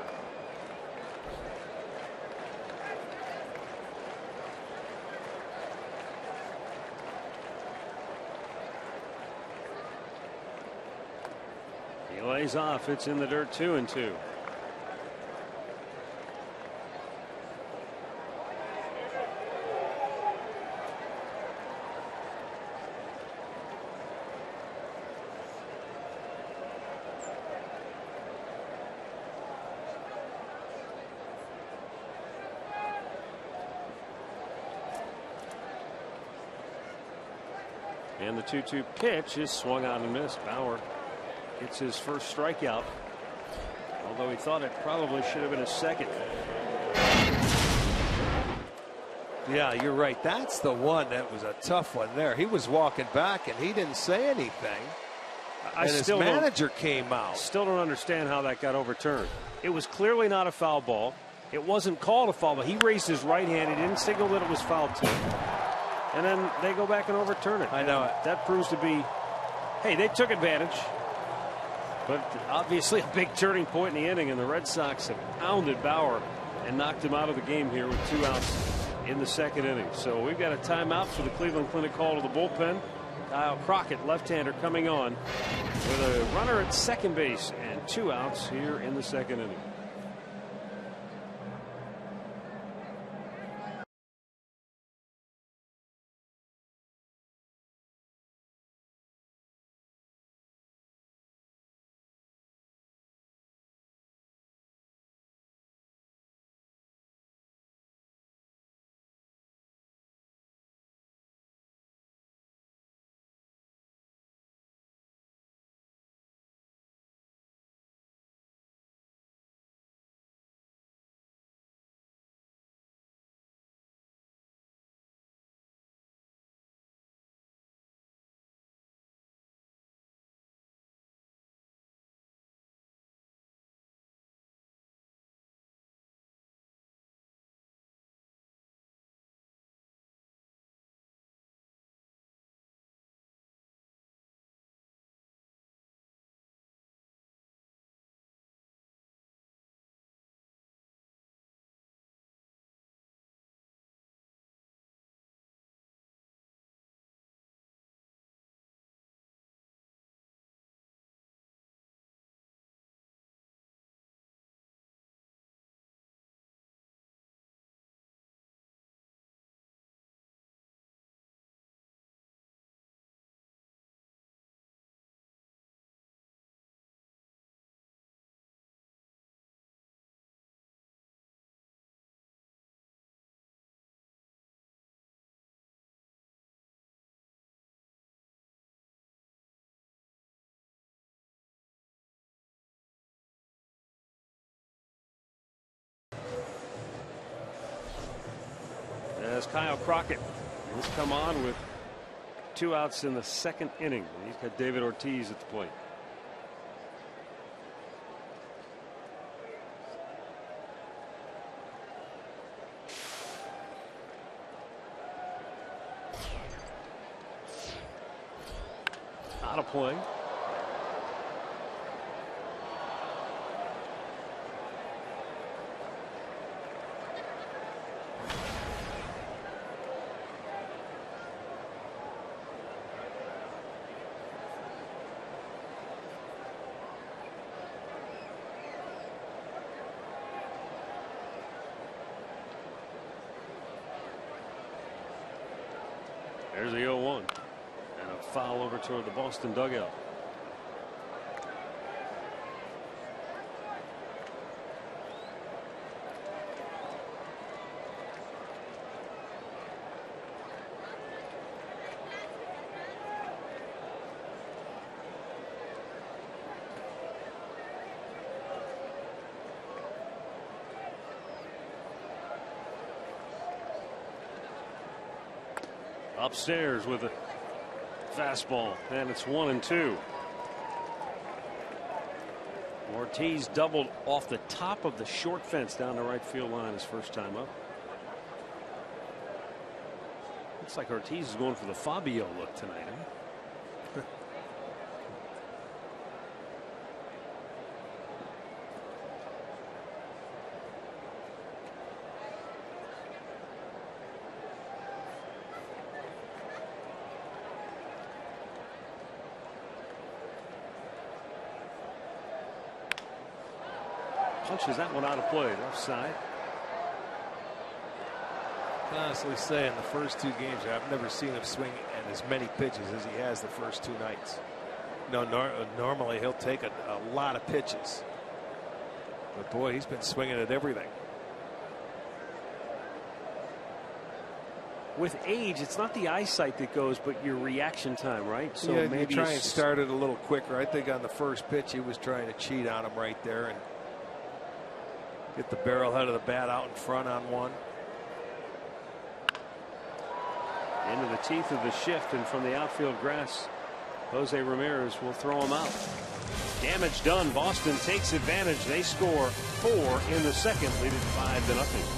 S1: He lays off. It's in the dirt. 2-2. And the 2-2 pitch is swung out and missed. Bauer gets his first strikeout, although he thought it probably should have been his second.
S2: Yeah, you're right. That's the one that was a tough one there. He was walking back and he didn't say anything. And his manager came out.
S1: Still don't understand how that got overturned. It was clearly not a foul ball. It wasn't called a foul ball. He raised his right hand. He didn't signal that it was foul tip. And then they go back and overturn it.
S2: I know it.
S1: That proves to be, hey, they took advantage. But obviously a big turning point in the inning, and the Red Sox have pounded Bauer and knocked him out of the game here with 2 outs in the second inning. So we've got a timeout for the Cleveland Clinic call to the bullpen. Kyle Crockett, left-hander, coming on with a runner at second base and 2 outs here in the second inning. As Kyle Crockett has come on with 2 outs in the second inning. He's got David Ortiz at the plate. Out of play. There's the 0-1 and a foul over toward the Boston dugout. Upstairs with a fastball, and it's 1-2. Ortiz doubled off the top of the short fence down the right field line his first time up. Looks like Ortiz is going for the Fabio look tonight, huh? Punches that one out of play, left side.
S2: I honestly say in the first 2 games I've never seen him swing at as many pitches as he has the first 2 nights. No, normally he'll take a lot of pitches, but boy, he's been swinging at everything.
S1: with age, it's not the eyesight that goes, but your reaction time, right? So
S2: yeah,
S1: maybe
S2: you try and start it a little quicker. I think on the first pitch he was trying to cheat on him right there and get the barrel head of the bat out in front on one.
S1: Into the teeth of the shift, and from the outfield grass, Jose Ramirez will throw him out. Damage done. Boston takes advantage. They score 4 in the second, lead it 5-0.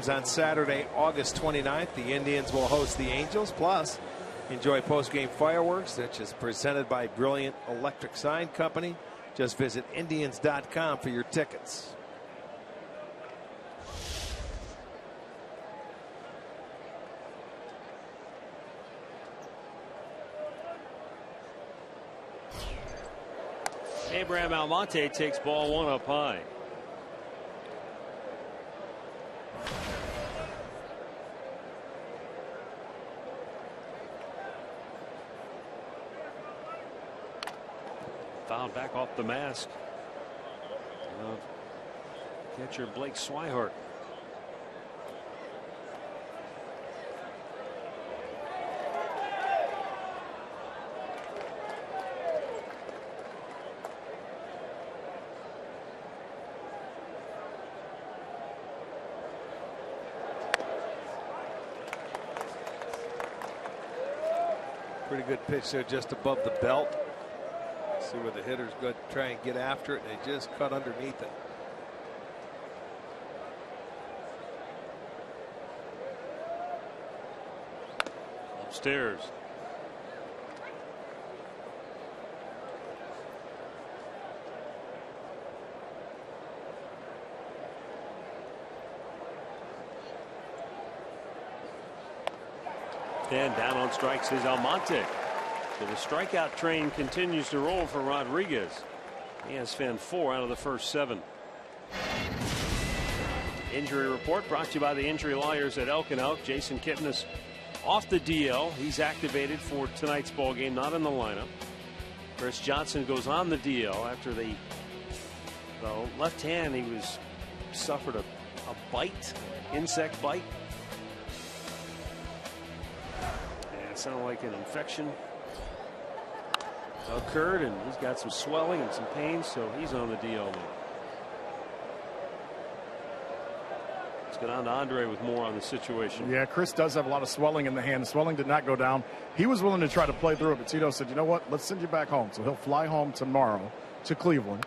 S2: On Saturday, August 29th, the Indians will host the Angels. Plus, enjoy post-game fireworks, which is presented by Brilliant Electric Sign Company. Just visit Indians.com for your tickets.
S1: Abraham Almonte takes ball 1 up high. Fouled back off the mask. Catcher Blake Swihart.
S2: Pretty good pitch there just above the belt. See where the hitter's going to try and get after it, and they just cut underneath it.
S1: Upstairs. And down on strikes is Almonte. So the strikeout train continues to roll for Rodriguez. He has fanned 4 out of the first 7. Injury report brought to you by the injury lawyers at Elk & Elk. Jason Kipnis off the DL. He's activated for tonight's ball game, not in the lineup. Chris Johnson goes on the DL after the left hand. He suffered a bite, insect bite. And it sounded like an infection occurred, and he's got some swelling and some pain, so he's on the DL now. Let's get on to Andre with more on the situation.
S3: Yeah, Chris does have a lot of swelling in the hand. The swelling did not go down. He was willing to try to play through it, but Tito said, you know what, let's send you back home. So he'll fly home tomorrow to Cleveland.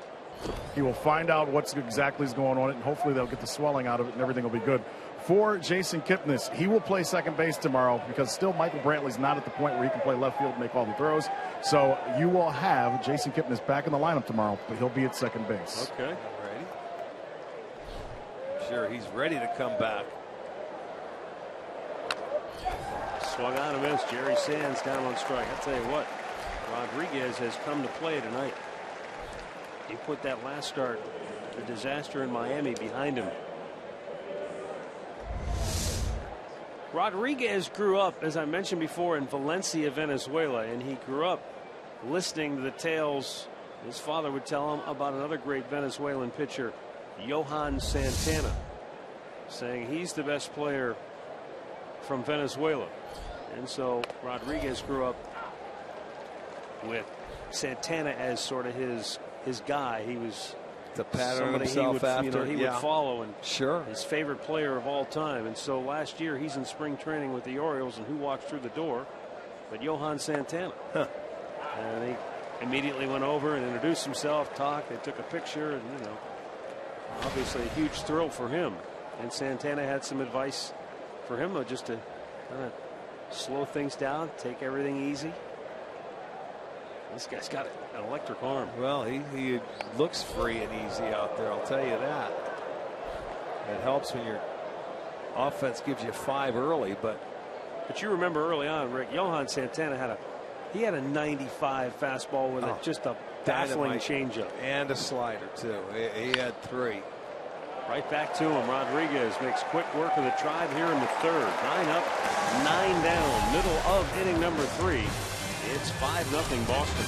S3: He will find out what's exactly is going on, and hopefully they'll get the swelling out of it and everything will be good. For Jason Kipnis, he will play second base tomorrow because still Michael Brantley's not at the point where he can play left field and make all the throws. So you will have Jason Kipnis back in the lineup tomorrow, but he'll be at second base.
S1: Okay.
S2: sure he's ready to come back.
S1: Swung on a miss. Jerry Sands down on strike. I'll tell you what, Rodriguez has come to play tonight. He put that last start, the disaster in Miami, behind him. Rodriguez grew up, as I mentioned before, in Valencia, Venezuela, and he grew up listening to the tales his father would tell him about another great Venezuelan pitcher, Johan Santana, saying he's the best player from Venezuela. And so Rodriguez grew up with Santana as sort of his guy. He was
S2: the pattern
S1: somebody
S2: himself
S1: he would follow, and
S2: sure,
S1: his favorite player of all time. And so last year he's in spring training with the Orioles, and who walked through the door but Johan Santana?
S2: Huh.
S1: And he immediately went over and introduced himself, talked, they took a picture, and obviously a huge thrill for him. And Santana had some advice for him, though, just to kind of slow things down, take everything easy. This guy's got an electric arm.
S2: Well, he looks free and easy out there, I'll tell you that. It helps when your offense gives you 5 early, but
S1: you remember early on, Rick, Johan Santana had a 95 fastball with just a baffling changeup.
S2: And a slider, too. He had 3.
S1: Right back to him. Rodriguez makes quick work of the Tribe here in the 3rd. 9 up, 9 down. Middle of inning number 3. It's 5-0 Boston.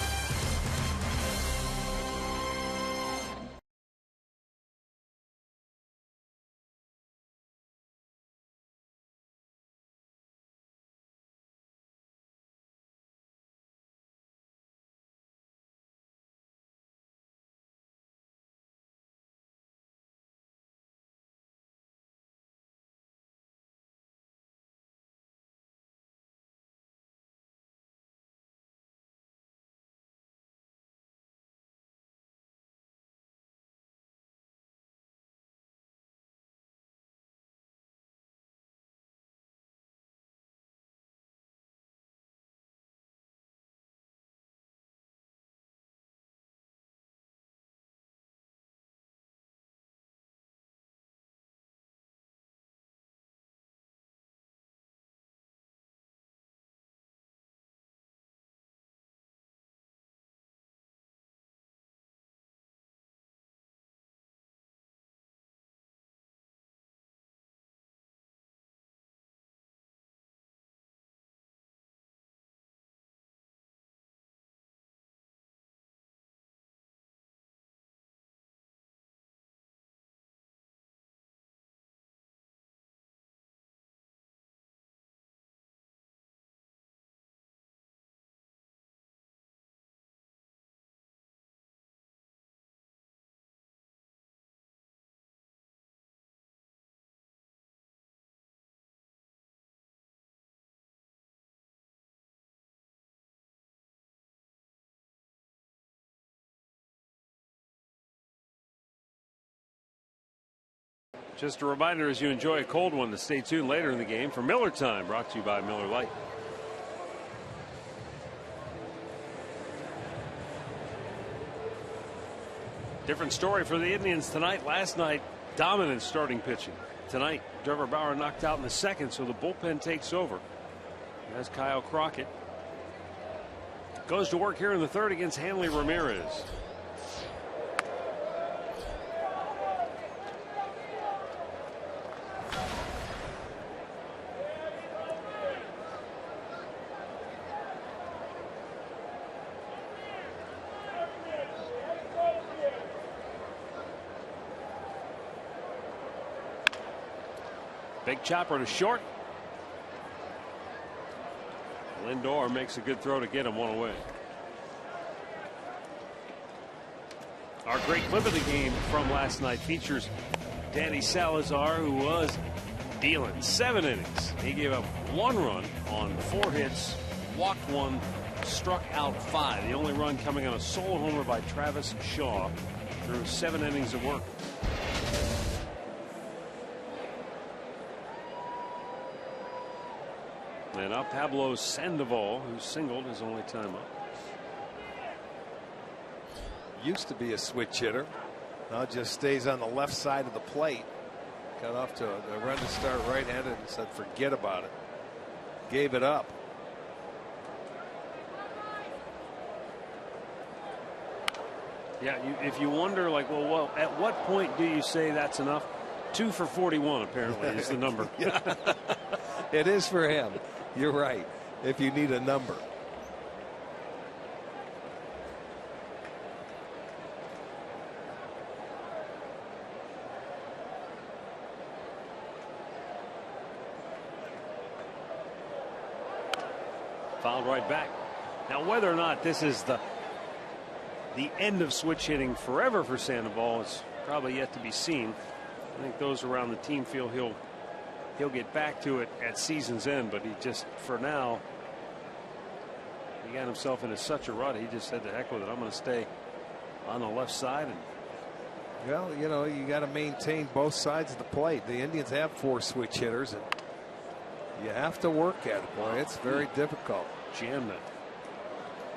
S1: Just a reminder, as you enjoy a cold one, to stay tuned later in the game for Miller Time, brought to you by Miller Lite. Different story for the Indians tonight. Last night, dominant starting pitching. Tonight, Trevor Bauer knocked out in the 2nd, so the bullpen takes over. As Kyle Crockett goes to work here in the 3rd against Hanley Ramirez. Big chopper to short. Lindor makes a good throw to get him one away. Our great clip of the game from last night features Danny Salazar, who was dealing 7 innings. He gave up 1 run on 4 hits, walked 1, struck out 5. The only run coming on a solo homer by Travis Shaw through 7 innings of work. And up Pablo Sandoval, who singled his only time up.
S2: Used to be a switch hitter. Now just stays on the left side of the plate. Got off to a run to start right-handed and said forget about it. Gave it up.
S1: Yeah, if you wonder, like, well, at what point do you say that's enough? 2 for 41 apparently is the number.
S2: It is for him. You're right. If you need a number.
S1: Fouled right back. Now, whether or not this is the end of switch hitting forever for Sandoval is probably yet to be seen. I think those around the team feel he'll get back to it at season's end, but he just, for now, he got himself into such a rut. He just said, to heck with it, I'm going to stay on the left side. And
S2: well, you know, you got to maintain both sides of the plate. The Indians have 4 switch hitters, and you have to work at it, boy. It's very difficult.
S1: Jammed the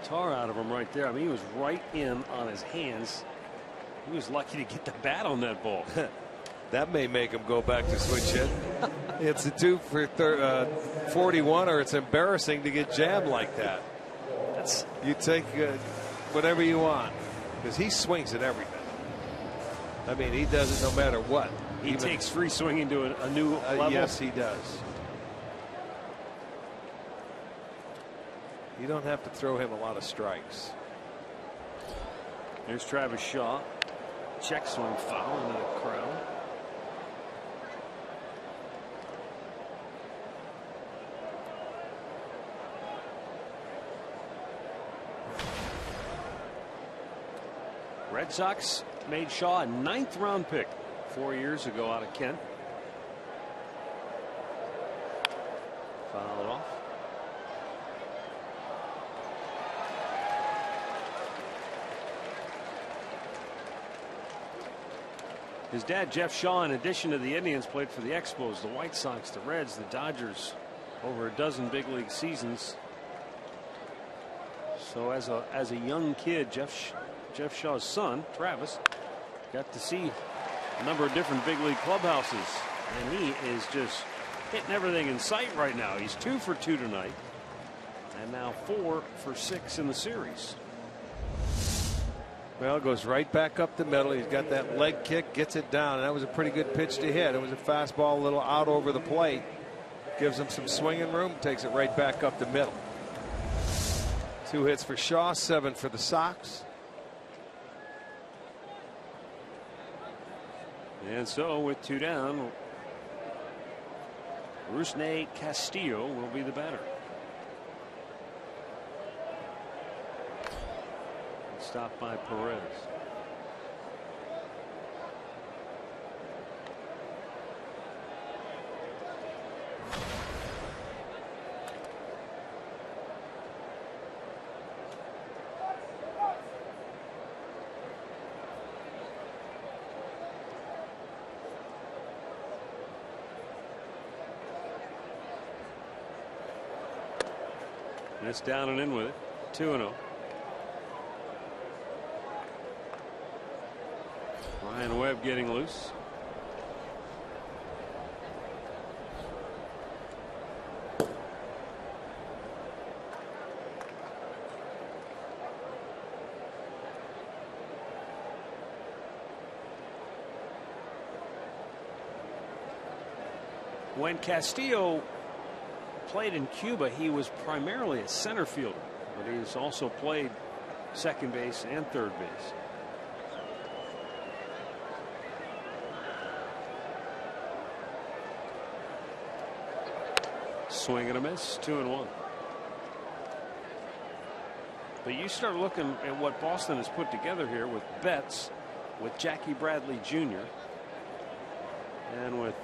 S1: tar out of him right there. I mean, he was right in on his hands. He was lucky to get the bat on that ball.
S2: That may make him go back to switch hit. It's a 2 for 41, or it's embarrassing to get jammed like that. You take whatever you want, because he swings at everything. I mean, he does it no matter what.
S1: He takes free swinging to a new level.
S2: Yes, he does. You don't have to throw him a lot of strikes.
S1: There's Travis Shaw. Check swing foul into the crowd. Red Sox made Shaw a 9th round pick 4 years ago out of Kent. Fouled off. His dad, Jeff Shaw, in addition to the Indians, played for the Expos, the White Sox, the Reds, the Dodgers, over a dozen big league seasons. So as a young kid, Jeff Shaw's son, Travis, got to see a number of different big league clubhouses, and he is just hitting everything in sight right now. He's 2 for 2 tonight, and now 4 for 6 in the series.
S2: Well, it goes right back up the middle. He's got that leg kick, gets it down, and that was a pretty good pitch to hit. It was a fastball, a little out over the plate. Gives him some swinging room, takes it right back up the middle. 2 hits for Shaw, 7 for the Sox.
S1: And so with 2 down, Rusney Castillo will be the batter. Stopped by Perez. And it's down and in with it. 2-0. Ryan Webb getting loose. When Castillo played in Cuba, he was primarily a center fielder, but he's also played second base and third base. Swing and a miss, 2-1. But you start looking at what Boston has put together here with Betts, with Jackie Bradley Jr., and with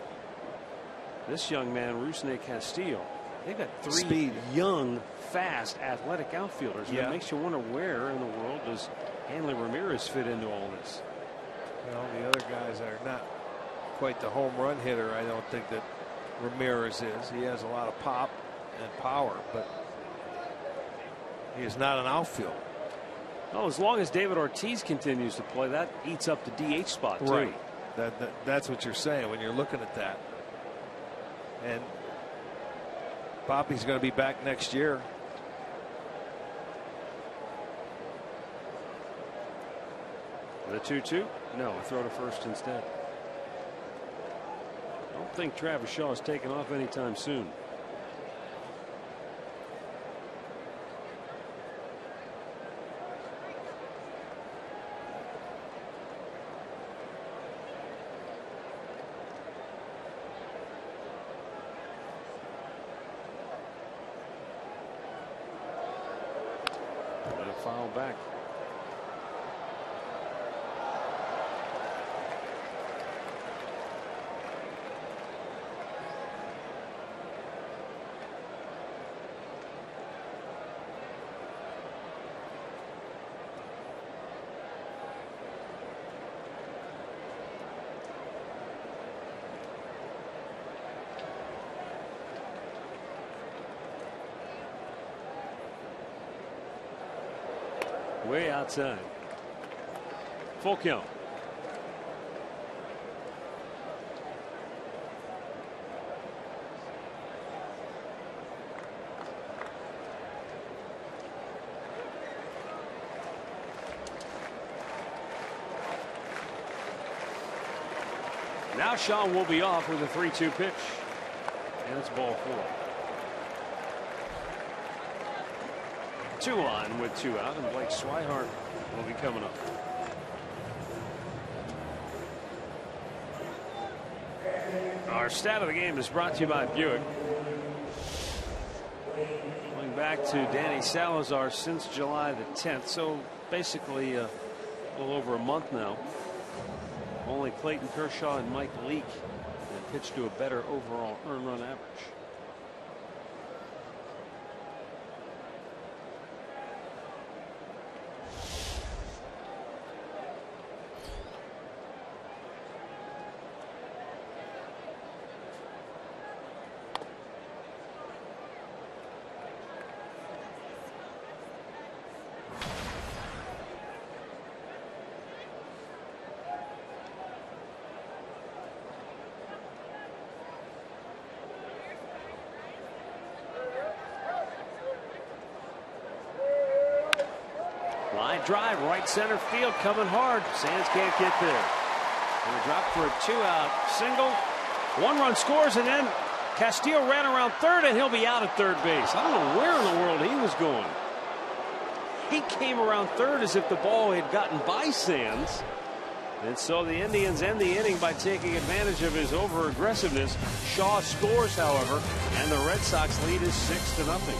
S1: this young man, Rusney Castillo. They've got 3 young, fast, athletic outfielders. And it makes you wonder, where in the world does Hanley Ramirez fit into all this?
S2: Well, the other guys are not quite the home run hitter, I don't think, that Ramirez is. He has a lot of pop and power, but he is not an outfielder.
S1: Well, as long as David Ortiz continues to play, that eats up the DH spot too.
S2: Right. That's what you're saying when you're looking at that. And Poppy's going to be back next year.
S1: The 2-2? No, a throw to first instead. I don't think Travis Shaw is taking off anytime soon. Foul back. Way outside. Full count. Now Shaw will be off with a 3-2 pitch. And it's ball 4. 2 on with 2 out, and Blake Swihart will be coming up. Our stat of the game is brought to you by Buick. Going back to Danny Salazar since July the 10th, so basically a little over a month now. Only Clayton Kershaw and Mike Leake have pitched to a better overall earned run average. Line drive, right center field, coming hard. Sands can't get there. Going to drop for a 2-out single. 1 run scores, and then Castillo ran around third, and he'll be out at third base. I don't know where in the world he was going. He came around third as if the ball had gotten by Sands. And so the Indians end the inning by taking advantage of his over-aggressiveness. Shaw scores, however, and the Red Sox lead is 6-0.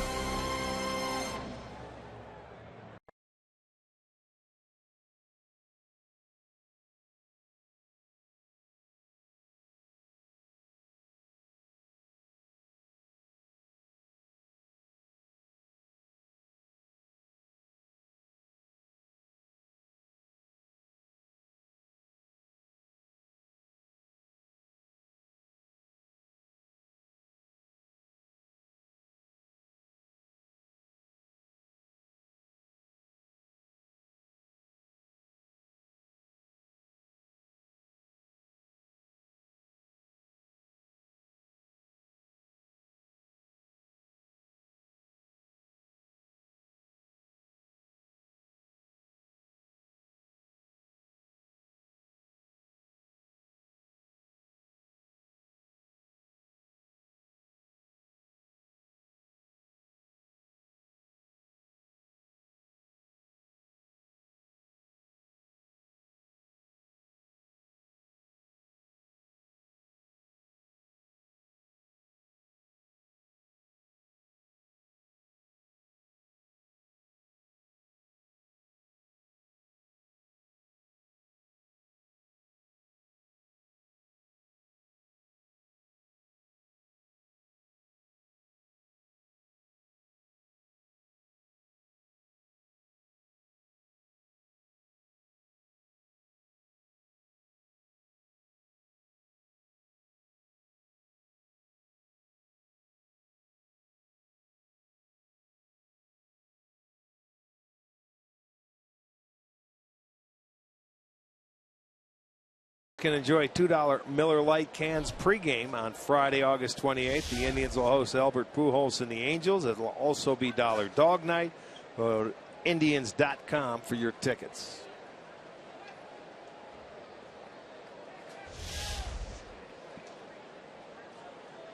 S2: Can enjoy $2 Miller Lite cans pregame on Friday, August 28th. The Indians will host Albert Pujols and the Angels. It will also be Dollar Dog Night. Go to Indians.com for your tickets.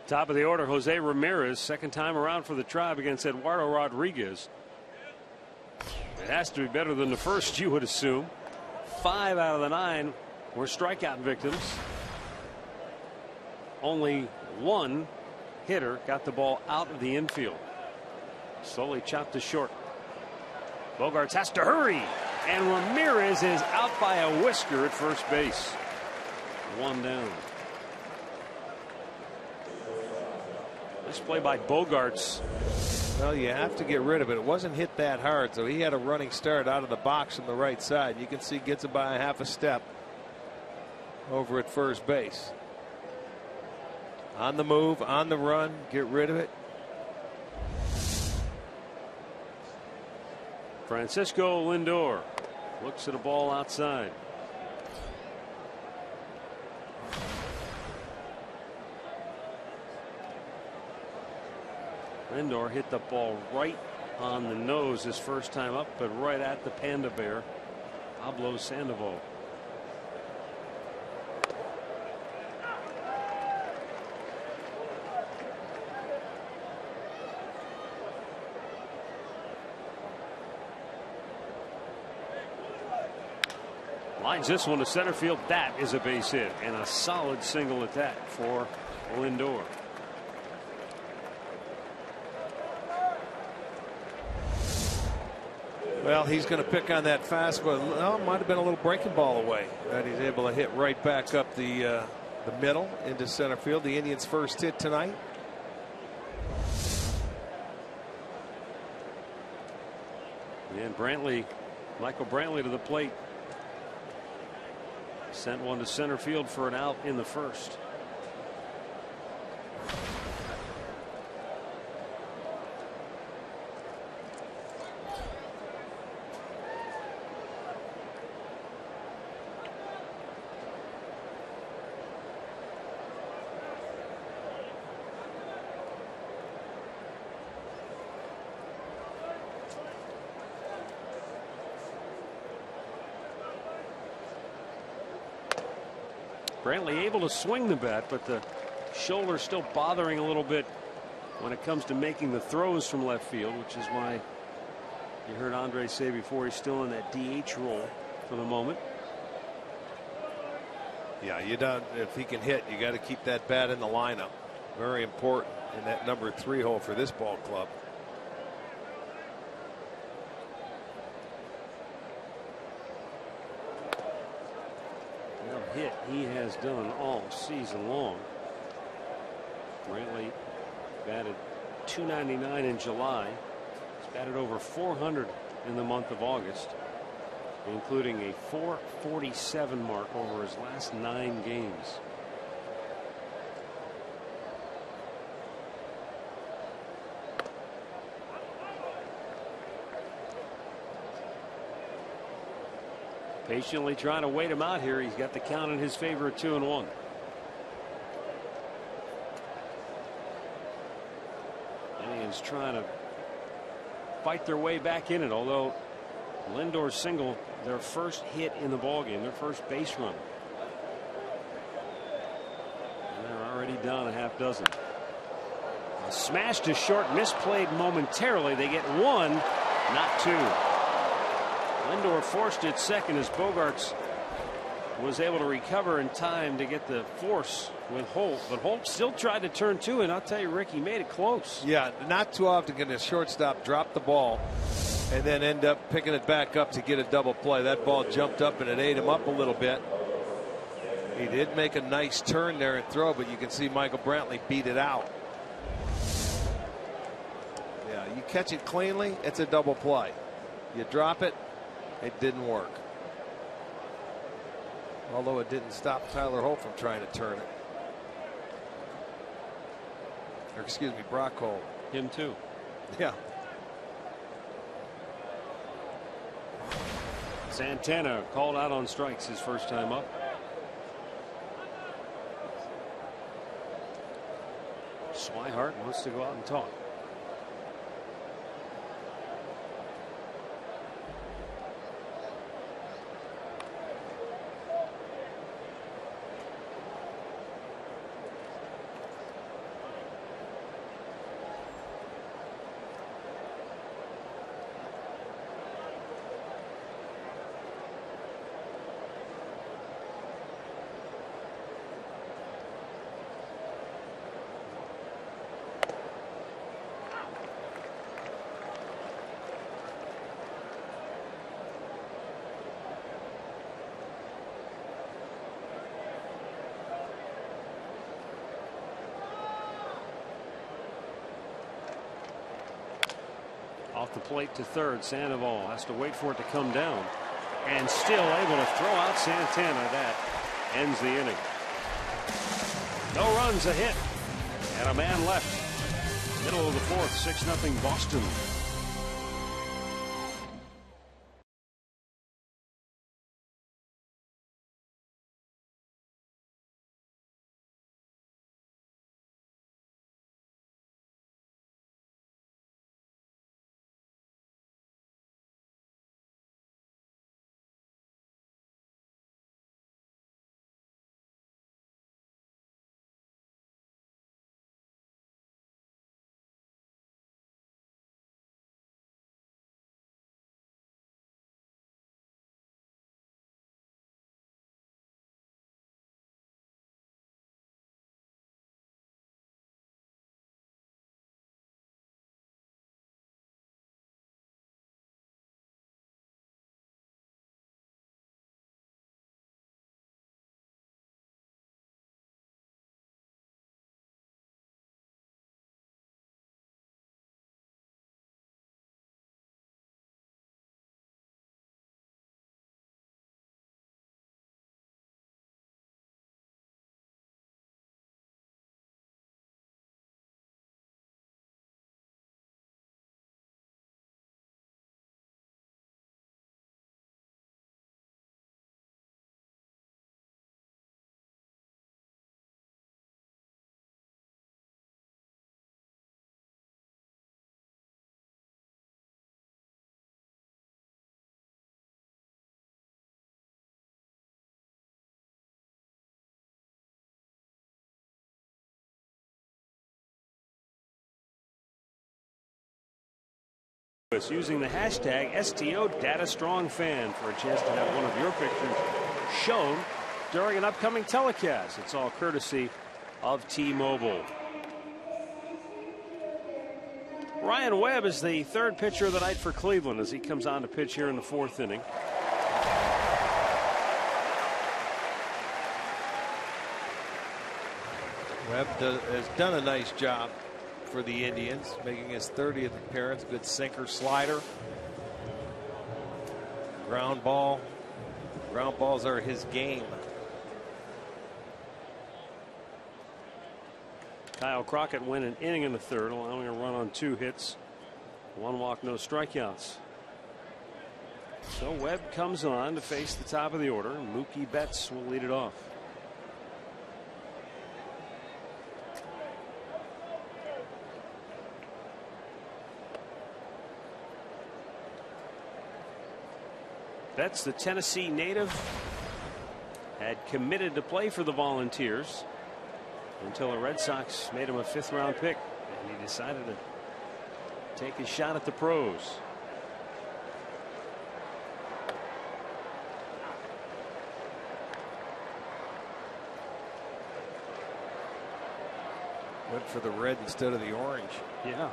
S1: Top of the order, Jose Ramirez, second time around for the Tribe against Eduardo Rodriguez. It has to be better than the first, you would assume. 5 out of the 9 were strikeout victims. Only one hitter got the ball out of the infield. Slowly chopped to short. Bogaerts has to hurry, and Ramirez is out by a whisker at first base. 1 down. Nice play by Bogaerts.
S2: Well, you have to get rid of it. It wasn't hit that hard, so he had a running start out of the box on the right side. You can see gets it by a half a step over at first base. On the move, on the run, get rid of it.
S1: Francisco Lindor looks at a ball outside. Lindor hit the ball right on the nose his first time up, but right at the Panda Bear, Pablo Sandoval. Lines this one to center field. That is a base hit and a solid single at that for Lindor.
S2: Well, he's going to pick on that fastball. Well, might have been a little breaking ball away that he's able to hit right back up the middle into center field. The Indians' first hit tonight.
S1: And Michael Brantley to the plate. Sent one to center field for an out in the first. Brantley able to swing the bat, but the shoulder still bothering a little bit when it comes to making the throws from left field, which is why you heard Andre say before he's still in that DH role for the moment.
S2: Yeah, you don't. If he can hit, you got to keep that bat in the lineup. Very important in that number 3 hole for this ball club.
S1: Hit he has done all season long. Brantley batted .299 in July. He's batted over .400 in the month of August, including a .447 mark over his last 9 games. Patiently trying to wait him out here. He's got the count in his favor at 2-1. Indians trying to fight their way back in it, although Lindor's single, their first hit in the ballgame, their first base run. And they're already down a half dozen. A smash to short, misplayed momentarily. They get 1, not 2. Lindor forced it second as Bogaerts was able to recover in time to get the force with Holt, but Holt still tried to turn 2, and I'll tell you, Rick, he made it close.
S2: Yeah, not too often can a shortstop drop the ball and then end up picking it back up to get a double play. That ball jumped up and it ate him up a little bit. He did make a nice turn there and throw, but you can see Michael Brantley beat it out. Yeah, you catch it cleanly, it's a double play. You drop it, it didn't work. Although it didn't stop Tyler Holt from trying to turn it. Or excuse me, Brock Holt.
S1: Him too.
S2: Yeah.
S1: Santana called out on strikes his first time up. wants to go out and talk. Off the plate to third. Sandoval has to wait for it to come down, and still able to throw out Santana. That ends the inning. No runs, a hit, and a man left. Middle of the fourth, 6-0 Boston. Using the hashtag STO Data Strong Fan for a chance to have one of your pictures shown during an upcoming telecast. It's all courtesy of T-Mobile. Ryan Webb is the third pitcher of the night for Cleveland as he comes on to pitch here in the fourth inning.
S2: Webb has done a nice job for the Indians, making his 30th appearance. Good sinker, slider, ground ball. Ground balls are his game.
S1: Kyle Crockett went an inning in the third, allowing a run on 2 hits, 1 walk, no strikeouts. So Webb comes on to face the top of the order. Mookie Betts will lead it off. Betts, the Tennessee native, had committed to play for the Volunteers until the Red Sox made him a 5th-round pick, and he decided to take a shot at the pros.
S2: Went for the red instead of the orange.
S1: Yeah.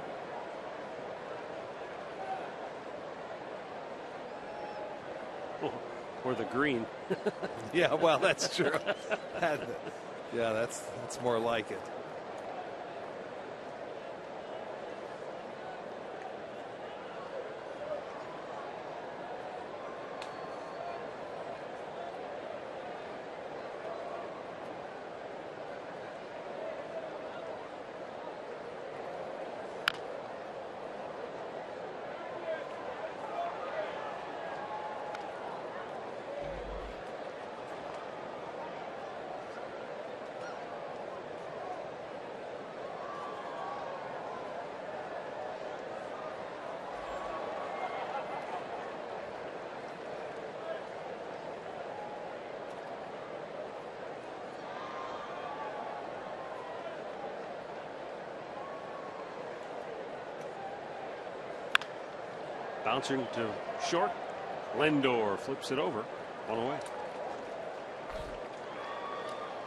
S1: Or the green.
S2: Yeah, well, that's true. Yeah, that's more like it.
S1: Bouncing to short. Lindor flips it over. One away.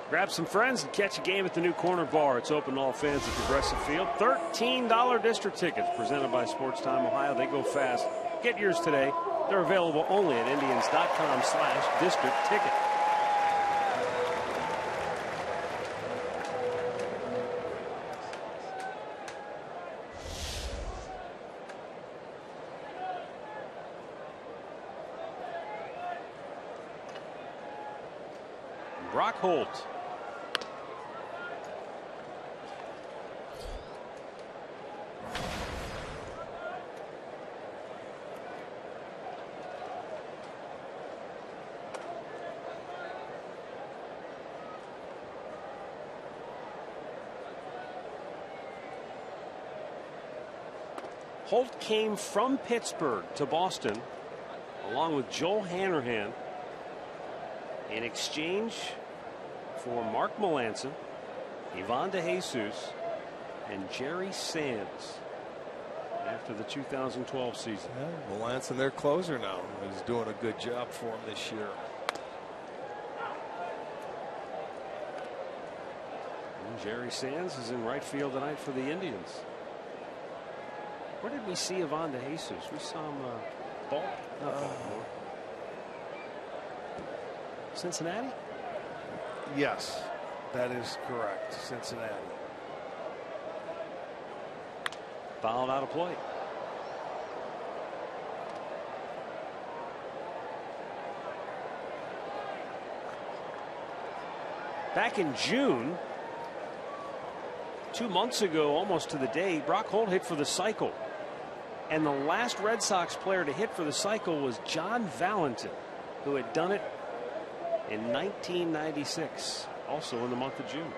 S1: Grab some friends and catch a game at the new Corner Bar. It's open to all fans at Progressive Field. $13 district tickets presented by Sports Time Ohio. They go fast. Get yours today. They're available only at Indians.com/district ticket. Brock Holt. Holt came from Pittsburgh to Boston along with Joel Hanrahan in exchange for Mark Melancon, Ivan DeJesus, and Jerry Sands after the 2012 season.
S2: Yeah, Melancon, their closer now, is doing a good job for him this year.
S1: And Jerry Sands is in right field tonight for the Indians. Where did we see Ivan DeJesus? We saw him Baltimore. Cincinnati?
S2: Yes, that is correct. Cincinnati.
S1: Fouled out of play. Back in June, 2 months ago, almost to the day, Brock Holt hit for the cycle. And the last Red Sox player to hit for the cycle was John Valentin, who had done it in 1996, also in the month of June.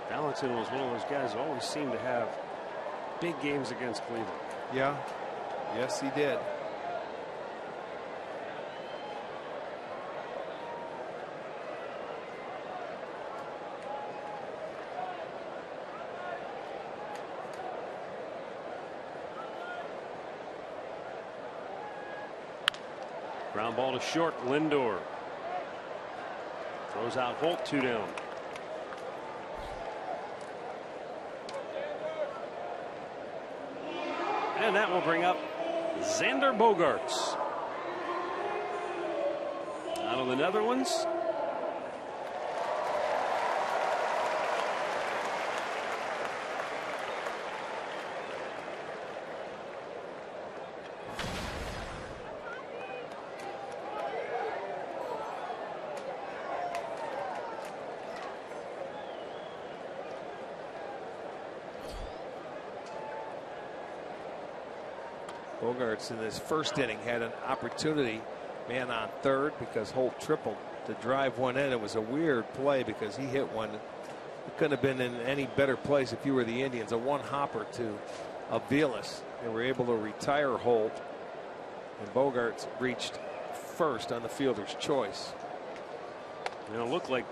S1: Valentin was one of those guys who always seemed to have big games against Cleveland.
S2: Yeah. Yes, he did.
S1: Ground ball to short. Lindor throws out Holt, 2 down. And that will bring up Xander Bogaerts out of the Netherlands.
S2: Bogaerts in his first inning had an opportunity, man on third, because Holt tripled to drive one in. It was a weird play because he hit one. It couldn't have been in any better place if you were the Indians. A one hopper to Aviles. They were able to retire Holt, and Bogaerts reached first on the fielder's choice.
S1: It looked like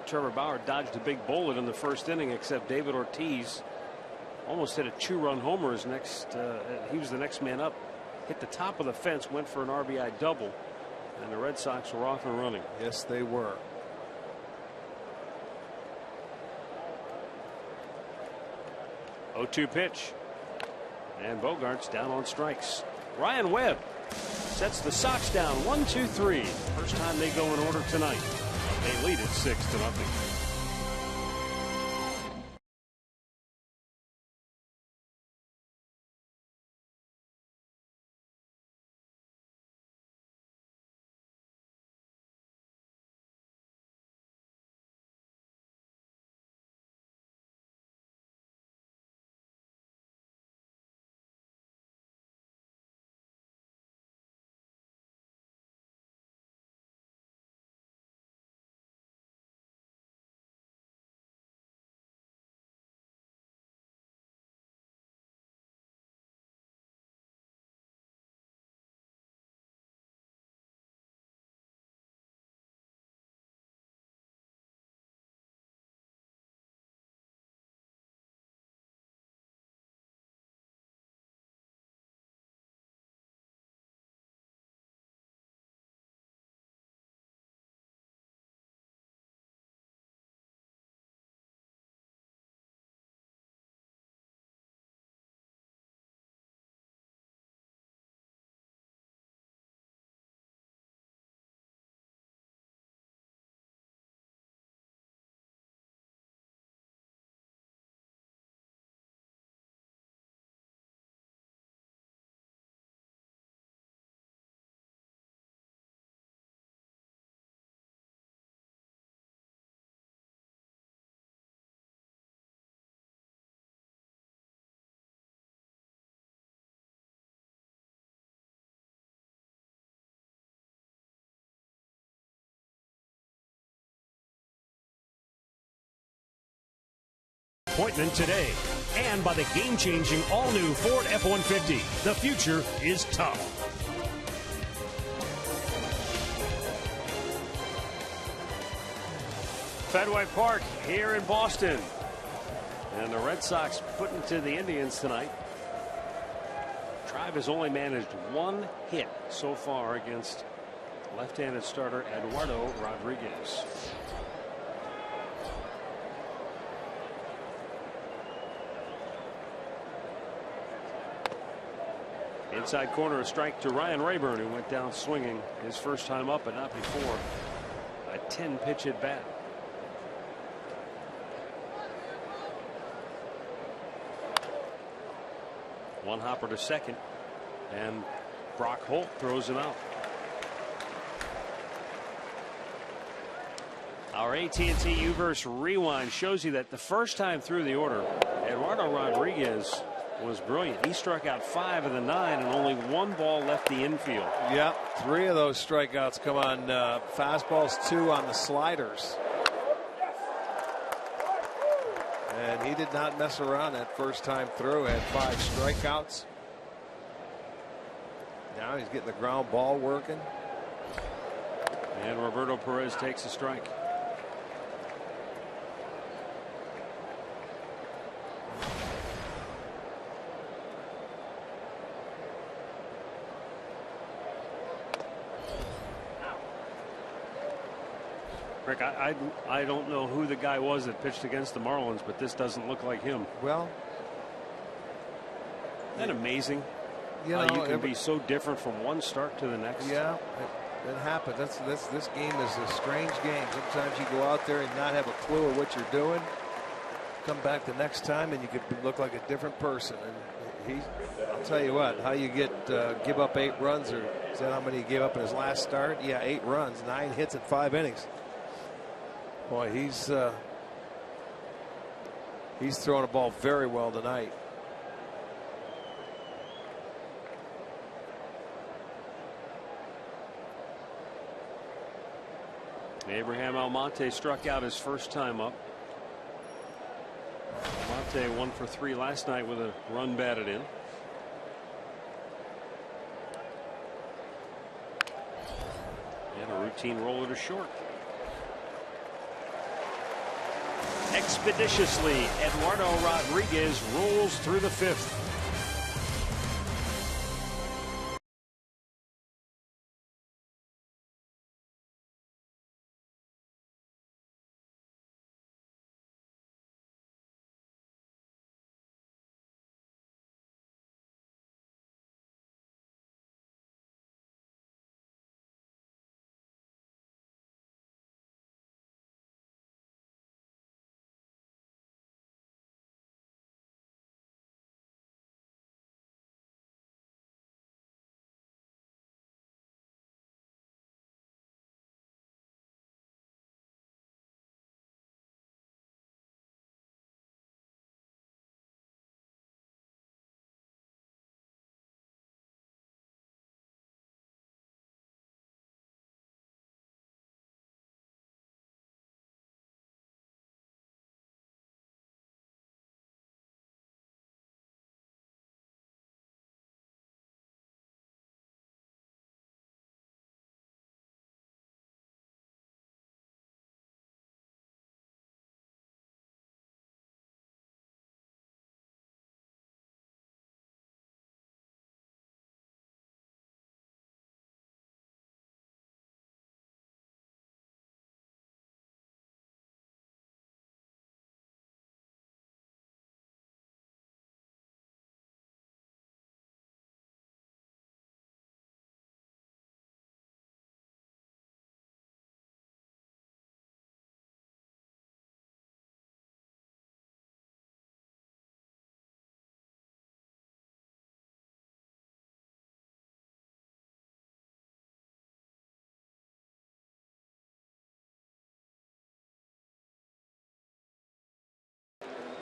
S1: Trevor Bauer dodged a big bullet in the first inning, except David Ortiz almost hit a 2-run homer. His next, he was the next man up, hit the top of the fence, went for an RBI double, and the Red Sox were off and running.
S2: Yes, they were.
S1: Oh, 2 pitch, and Bogaerts down on strikes. Ryan Webb sets the Sox down 1-2-3. First time they go in order tonight. They lead it 6-0. appointment today. And by the game-changing all-new Ford F-150. The future is tough. Fenway Park here in Boston. And the Red Sox putting to the Indians tonight. Tribe has only managed one hit so far against left-handed starter Eduardo Rodriguez. Inside corner, a strike to Ryan Rayburn, who went down swinging his first time up, but not before a 10-pitch at bat. One hopper to second, and Brock Holt throws him out. Our AT&T Uverse rewind shows you that the first time through the order, Eduardo Rodriguez was brilliant. He struck out 5 of the 9 and only one ball left the infield.
S2: Yeah, 3 of those strikeouts come on fastballs, 2 on the sliders. And he did not mess around that first time through. Had 5 strikeouts. Now he's getting the ground ball working.
S1: And Roberto Perez takes a strike. Rick, I don't know who the guy was that pitched against the Marlins, but this doesn't look like him.
S2: Well,
S1: isn't that amazing?
S2: You
S1: how
S2: know,
S1: you can be so different from one start to the next.
S2: Yeah, it happens. This game is a strange game. Sometimes you go out there and not have a clue of what you're doing. Come back the next time and you could look like a different person. And I'll tell you what, how you give up 8 runs, or is that how many he gave up in his last start? Yeah, 8 runs, 9 hits in 5 innings. Boy, he's throwing a ball very well tonight.
S1: Abraham Almonte struck out his first time up. Almonte 1 for 3 last night with a run batted in. And a routine roller to short. Expeditiously, Eduardo Rodriguez rolls through the 5th.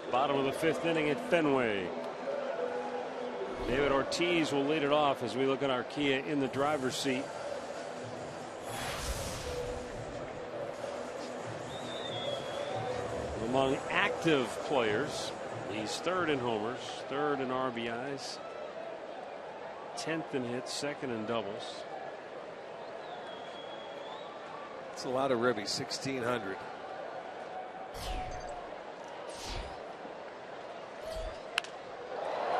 S1: Bottom of the 5th inning at Fenway. David Ortiz will lead it off as we look at Arcia in the driver's seat. Among active players, he's third in homers, third in RBIs, 10th in hits, second in doubles.
S4: It's a lot of ribbies, 1,600.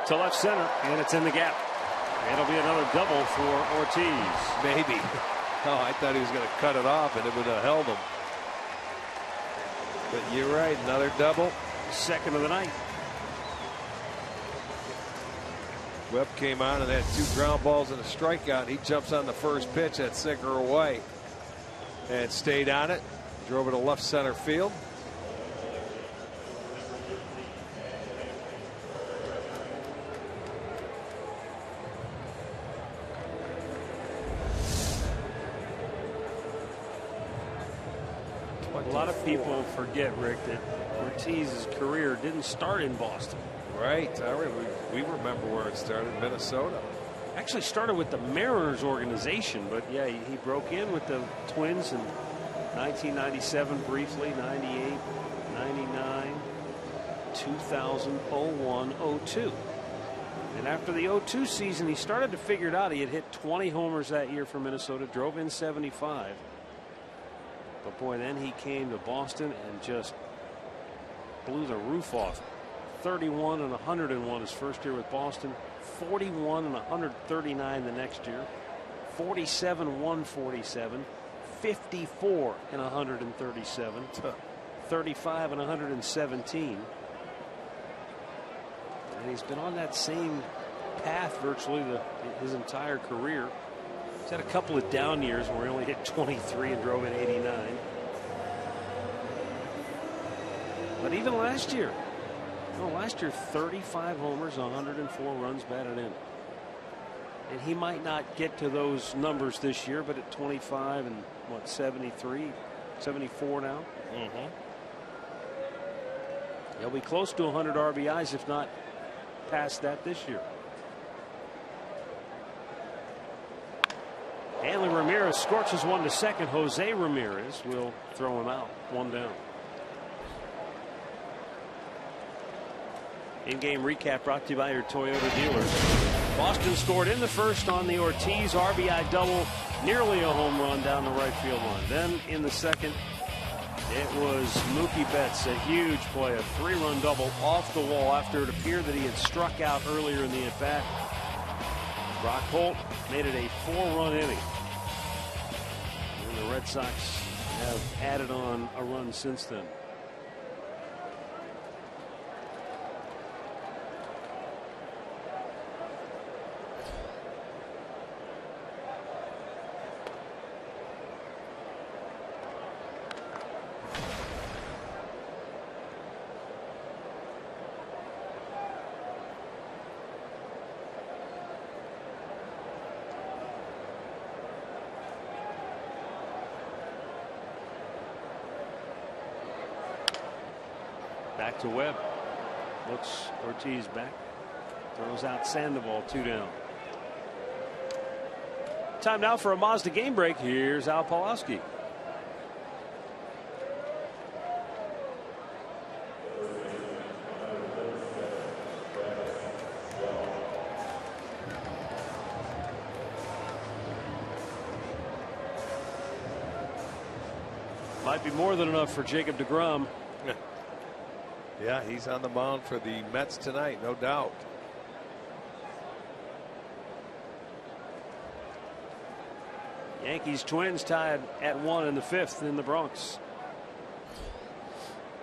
S1: To left center, and it's in the gap. It'll be another double for Ortiz.
S4: Maybe. Oh, I thought he was going to cut it off, and it would have held him. But you're right, another double.
S1: Second of the night.
S4: Webb came on and had 2 ground balls and a strikeout. He jumps on the first pitch at sinker away and stayed on it. Drove it to left center field.
S1: A lot of people forget, Rick, that Ortiz's career didn't start in Boston.
S4: Right. We remember where it started, Minnesota.
S1: Actually started with the Mariners organization, but yeah, he broke in with the Twins in 1997 briefly, 98, 99, 2000, 01, 02. And after the 02 season, he started to figure it out. He had hit 20 homers that year for Minnesota, drove in 75. But boy, then he came to Boston and just blew the roof off. 31 and 101 his first year with Boston, 41 and 139 the next year, 47, 147, 54 and 137, 35 and 117. And he's been on that same path virtually his entire career. He's had a couple of down years where he only hit 23 and drove in 89. But even last year, 35 homers, 104 runs batted in. And he might not get to those numbers this year, but at 25 and what, 73, 74 now. He'll be close to 100 RBIs, if not past that this year. Hanley Ramirez scorches one to second. Jose Ramirez will throw him out. One down. In-game recap brought to you by your Toyota dealers. Boston scored in the first on the Ortiz RBI double, nearly a home run down the right field line. Then in the second, it was Mookie Betts, a huge play, a 3-run double off the wall after it appeared that he had struck out earlier in the at-bat. Brock Holt made it a 4-run inning. And the Red Sox have added on a run since then. Back to Webb. Looks Ortiz back. Throws out Sandoval, 2 down. Time now for a Mazda game break. Here's Al Pawlowski. Might be more than enough for Jacob deGrom.
S4: Yeah, he's on the mound for the Mets tonight, no doubt.
S1: Yankees Twins tied at 1 in the 5th in the Bronx.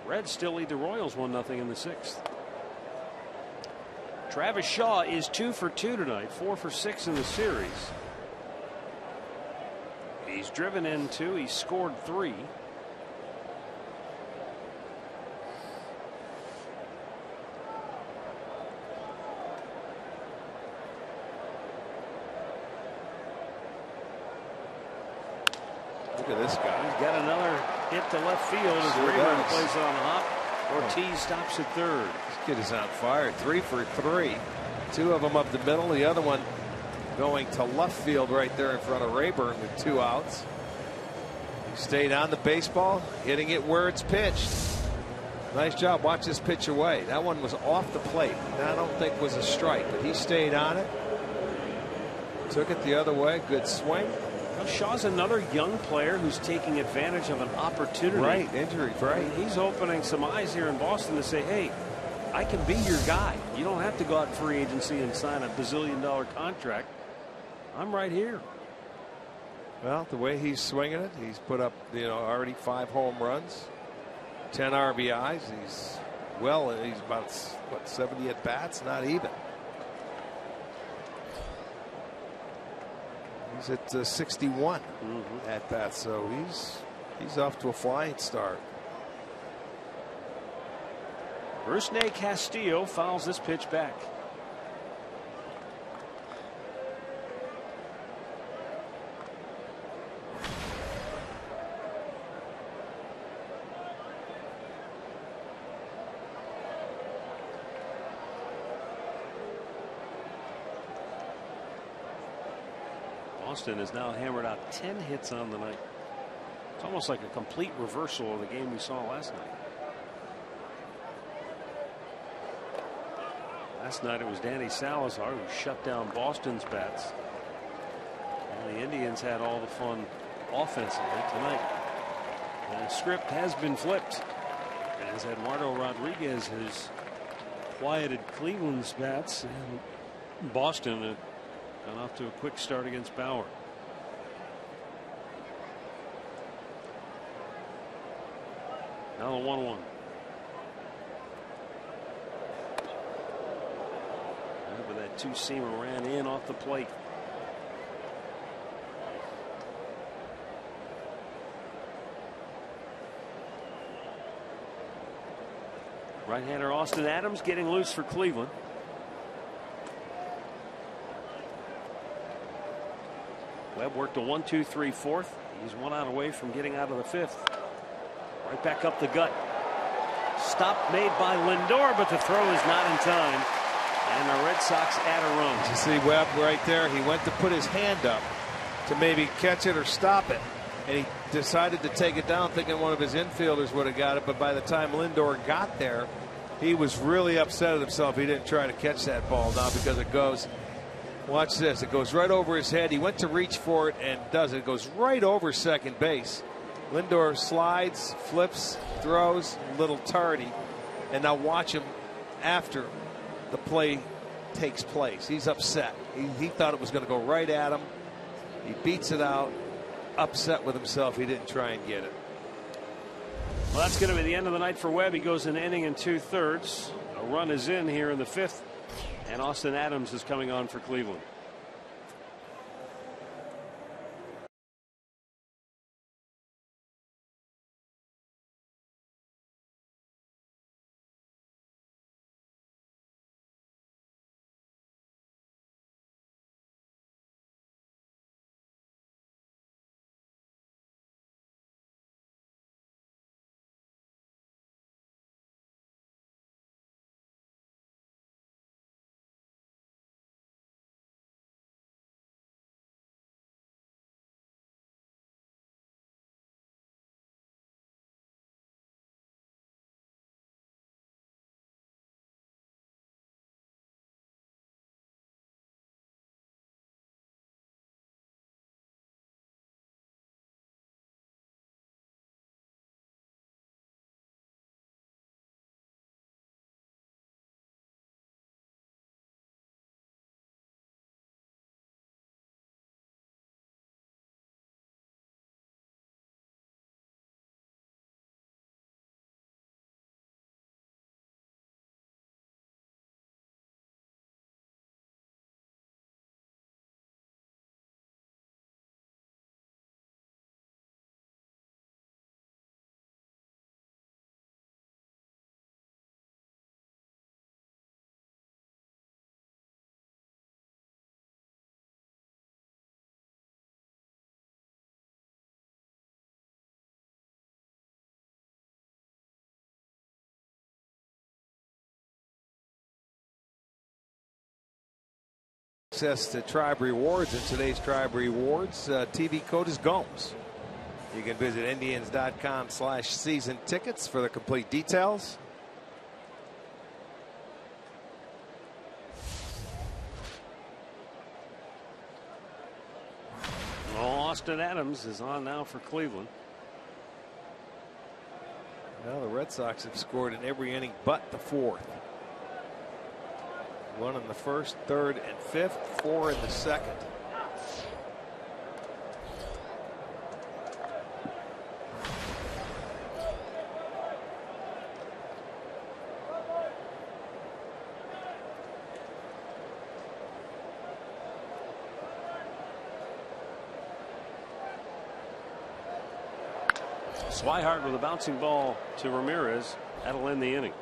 S1: Reds still lead the Royals 1-0 in the 6th. Travis Shaw is 2 for 2 tonight, 4 for 6 in the series. He's driven in 2, he's scored 3.
S4: Look at this guy.
S1: He's got another hit to left field as Rayburn plays it on the hop. Ortiz stops at third.
S4: This kid is on fire. 3 for 3. 2 of them up the middle. The other one going to left field right there in front of Rayburn with 2 outs. He stayed on the baseball, hitting it where it's pitched. Nice job. Watch this pitch away. That one was off the plate. That I don't think was a strike, but he stayed on it. Took it the other way. Good swing.
S1: Well, Shaw's another young player who's taking advantage of an opportunity.
S4: Right, injury, right.
S1: I mean, he's opening some eyes here in Boston to say, hey, I can be your guy. You don't have to go out in free agency and sign a bazillion-dollar contract. I'm right here.
S4: Well, the way he's swinging it, he's put up, already 5 home runs, 10 RBIs. He's about, 70 at bats, not even. He's at 61 at bats, so he's off to a flying start.
S1: Rusney Castillo fouls this pitch back. Boston has now hammered out 10 hits on the night. It's almost like a complete reversal of the game we saw last night. Last night it was Danny Salazar who shut down Boston's bats. And the Indians had all the fun offensively tonight. And the script has been flipped as Eduardo Rodriguez has quieted Cleveland's bats, and Boston got off to a quick start against Bauer. Now the 1-1. But that two-seamer ran in off the plate. Right-hander Austin Adams getting loose for Cleveland. Webb worked a 1-2-3 fourth. He's 1 out away from getting out of the 5th. Right back up the gut. Stop made by Lindor, but the throw is not in time. And the Red Sox add a run.
S4: You see Webb right there. He went to put his hand up to maybe catch it or stop it. And he decided to take it down thinking one of his infielders would have got it. But by the time Lindor got there, he was really upset at himself. He didn't try to catch that ball now because it goes. Watch this. It goes right over his head. He went to reach for it and does it. It goes right over second base. Lindor slides, flips, throws, a little tardy. And now watch him after the play takes place. He's upset. He thought it was going to go right at him. He beats it out. Upset with himself. He didn't try and get it.
S1: Well, that's going to be the end of the night for Webb. He goes an inning and 2/3. A run is in here in the 5th. And Austin Adams is coming on for Cleveland.
S4: Access to Tribe Rewards, and today's Tribe Rewards TV code is Gomes. You can visit Indians.com/season tickets for the complete details.
S1: Austin Adams is on now for Cleveland.
S4: Well, the Red Sox have scored in every inning but the fourth. 1 in the first, third, and fifth, 4 in the second.
S1: Swihart with a bouncing ball to Ramirez. That'll end the inning.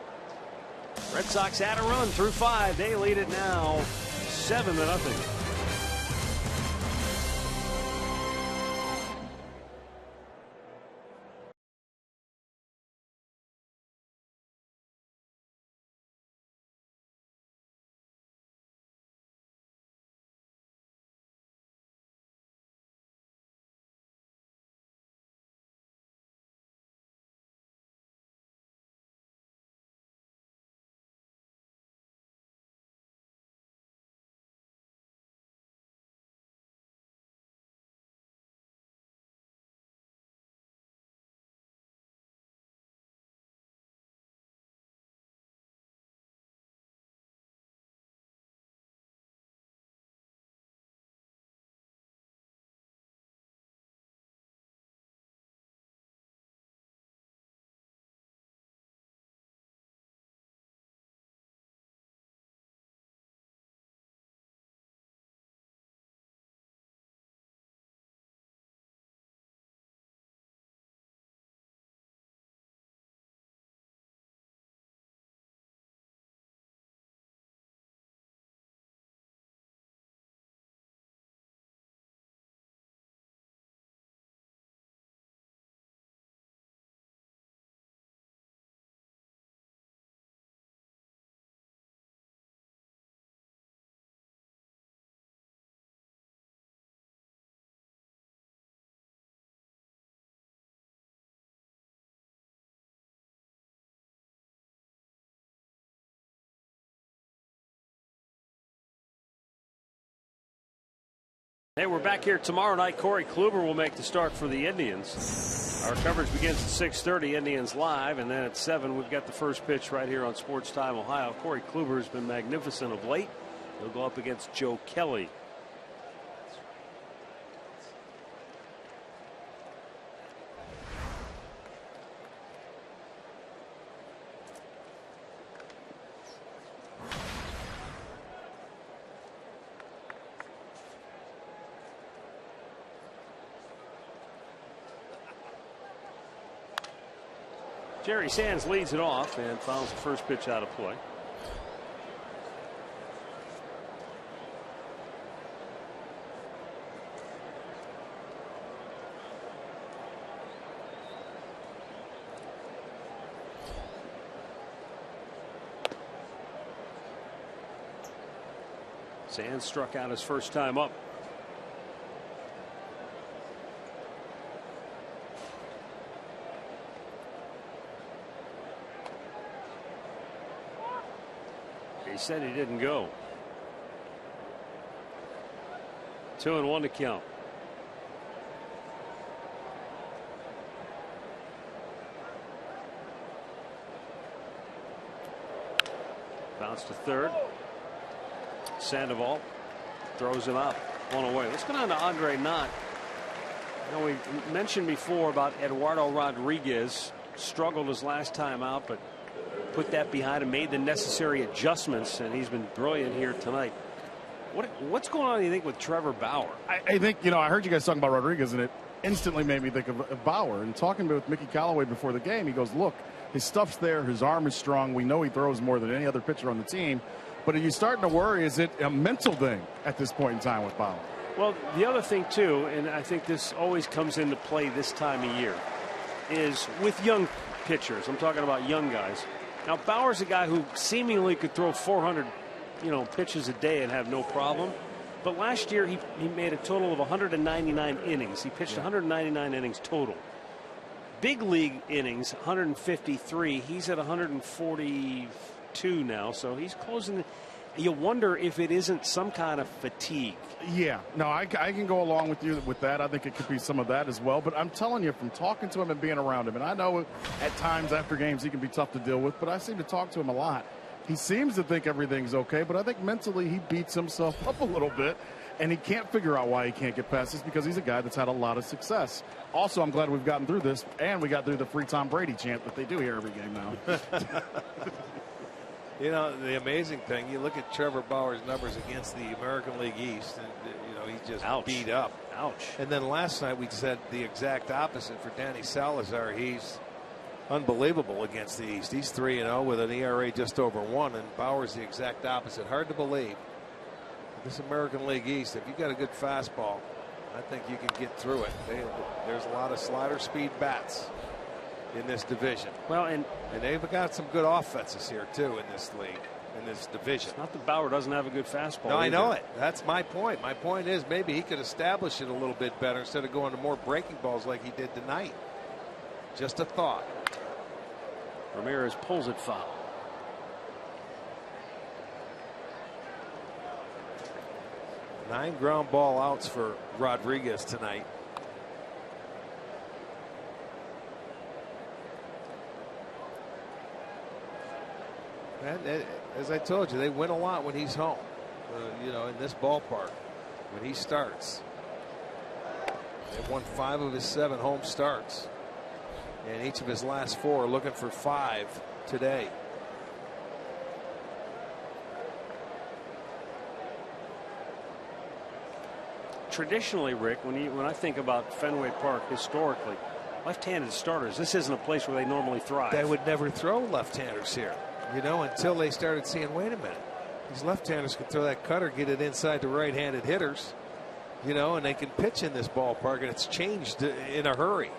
S1: Red Sox had a run through 5. They lead it now 7-0. Hey, we're back here tomorrow night. Corey Kluber will make the start for the Indians. Our coverage begins at 6:30, Indians live, and then at 7 we've got the first pitch right here on Sports Time Ohio. Corey Kluber has been magnificent of late. He'll go up against Joe Kelly. Jerry Sands leads it off and fouls the first pitch out of play. Sands struck out his first time up. He said he didn't go. 2-1 to count. Bounce to third. Sandoval throws him out. 1 away. Let's go on to Andre Knott. You know, we mentioned before about Eduardo Rodriguez. Struggled his last time out, but put that behind him, made the necessary adjustments, and he's been brilliant here tonight. What's going on, do you think, with Trevor Bauer?
S3: I think, you know, I heard you guys talking about Rodriguez, and it instantly made me think of Bauer. And talking with Mickey Callaway before the game, he goes, look, his stuff's there, his arm is strong, we know he throws more than any other pitcher on the team, but are you starting to worry, is it a mental thing at this point in time with Bauer?
S1: Well, the other thing, too, and I think this always comes into play this time of year, is with young pitchers. I'm talking about young guys. Now, Bauer's a guy who seemingly could throw 400, pitches a day and have no problem. But last year, he made a total of 199 innings. He pitched 199 innings total. Big league innings, 153. He's at 142 now, so he's closing. You wonder if it isn't some kind of fatigue.
S3: Yeah, no, I can go along with you with that. I think it could be some of that as well. But I'm telling you, from talking to him and being around him, and I know at times after games he can be tough to deal with, but I seem to talk to him a lot. He seems to think everything's okay, but I think mentally he beats himself up a little bit, and he can't figure out why he can't get past this because he's a guy that's had a lot of success. Also, I'm glad we've gotten through this, and we got through the free Tom Brady chant that they do here every game now.
S4: You know, the amazing thing, you look at Trevor Bauer's numbers against the American League East, and, you know, he's just beat up.
S1: Ouch.
S4: And then last night we said the exact opposite for Danny Salazar. He's unbelievable against the East. He's 3-0 with an ERA just over 1, and Bauer's the exact opposite. Hard to believe. This American League East, if you got a good fastball, I think you can get through it. There's a lot of slider speed bats in this division.
S1: Well, and
S4: they've got some good offenses here too in this league, in this division.
S1: It's not that Bauer doesn't have a good fastball.
S4: No, I know it. That's my point. My point is maybe he could establish it a little bit better instead of going to more breaking balls like he did tonight. Just a thought.
S1: Ramirez pulls it foul.
S4: Nine ground ball outs for Rodriguez tonight. And as I told you, they win a lot when he's home. You know, in this ballpark, when he starts. They've won 5 of his 7 home starts. And each of his last 4 looking for 5 today.
S1: Traditionally, Rick, when I think about Fenway Park historically, left-handed starters, this isn't a place where they normally thrive.
S4: They would never throw left-handers here, you know, until they started seeing, wait a minute, these left-handers can throw that cutter, get it inside the right-handed hitters, you know, and they can pitch in this ballpark, and it's changed in a hurry.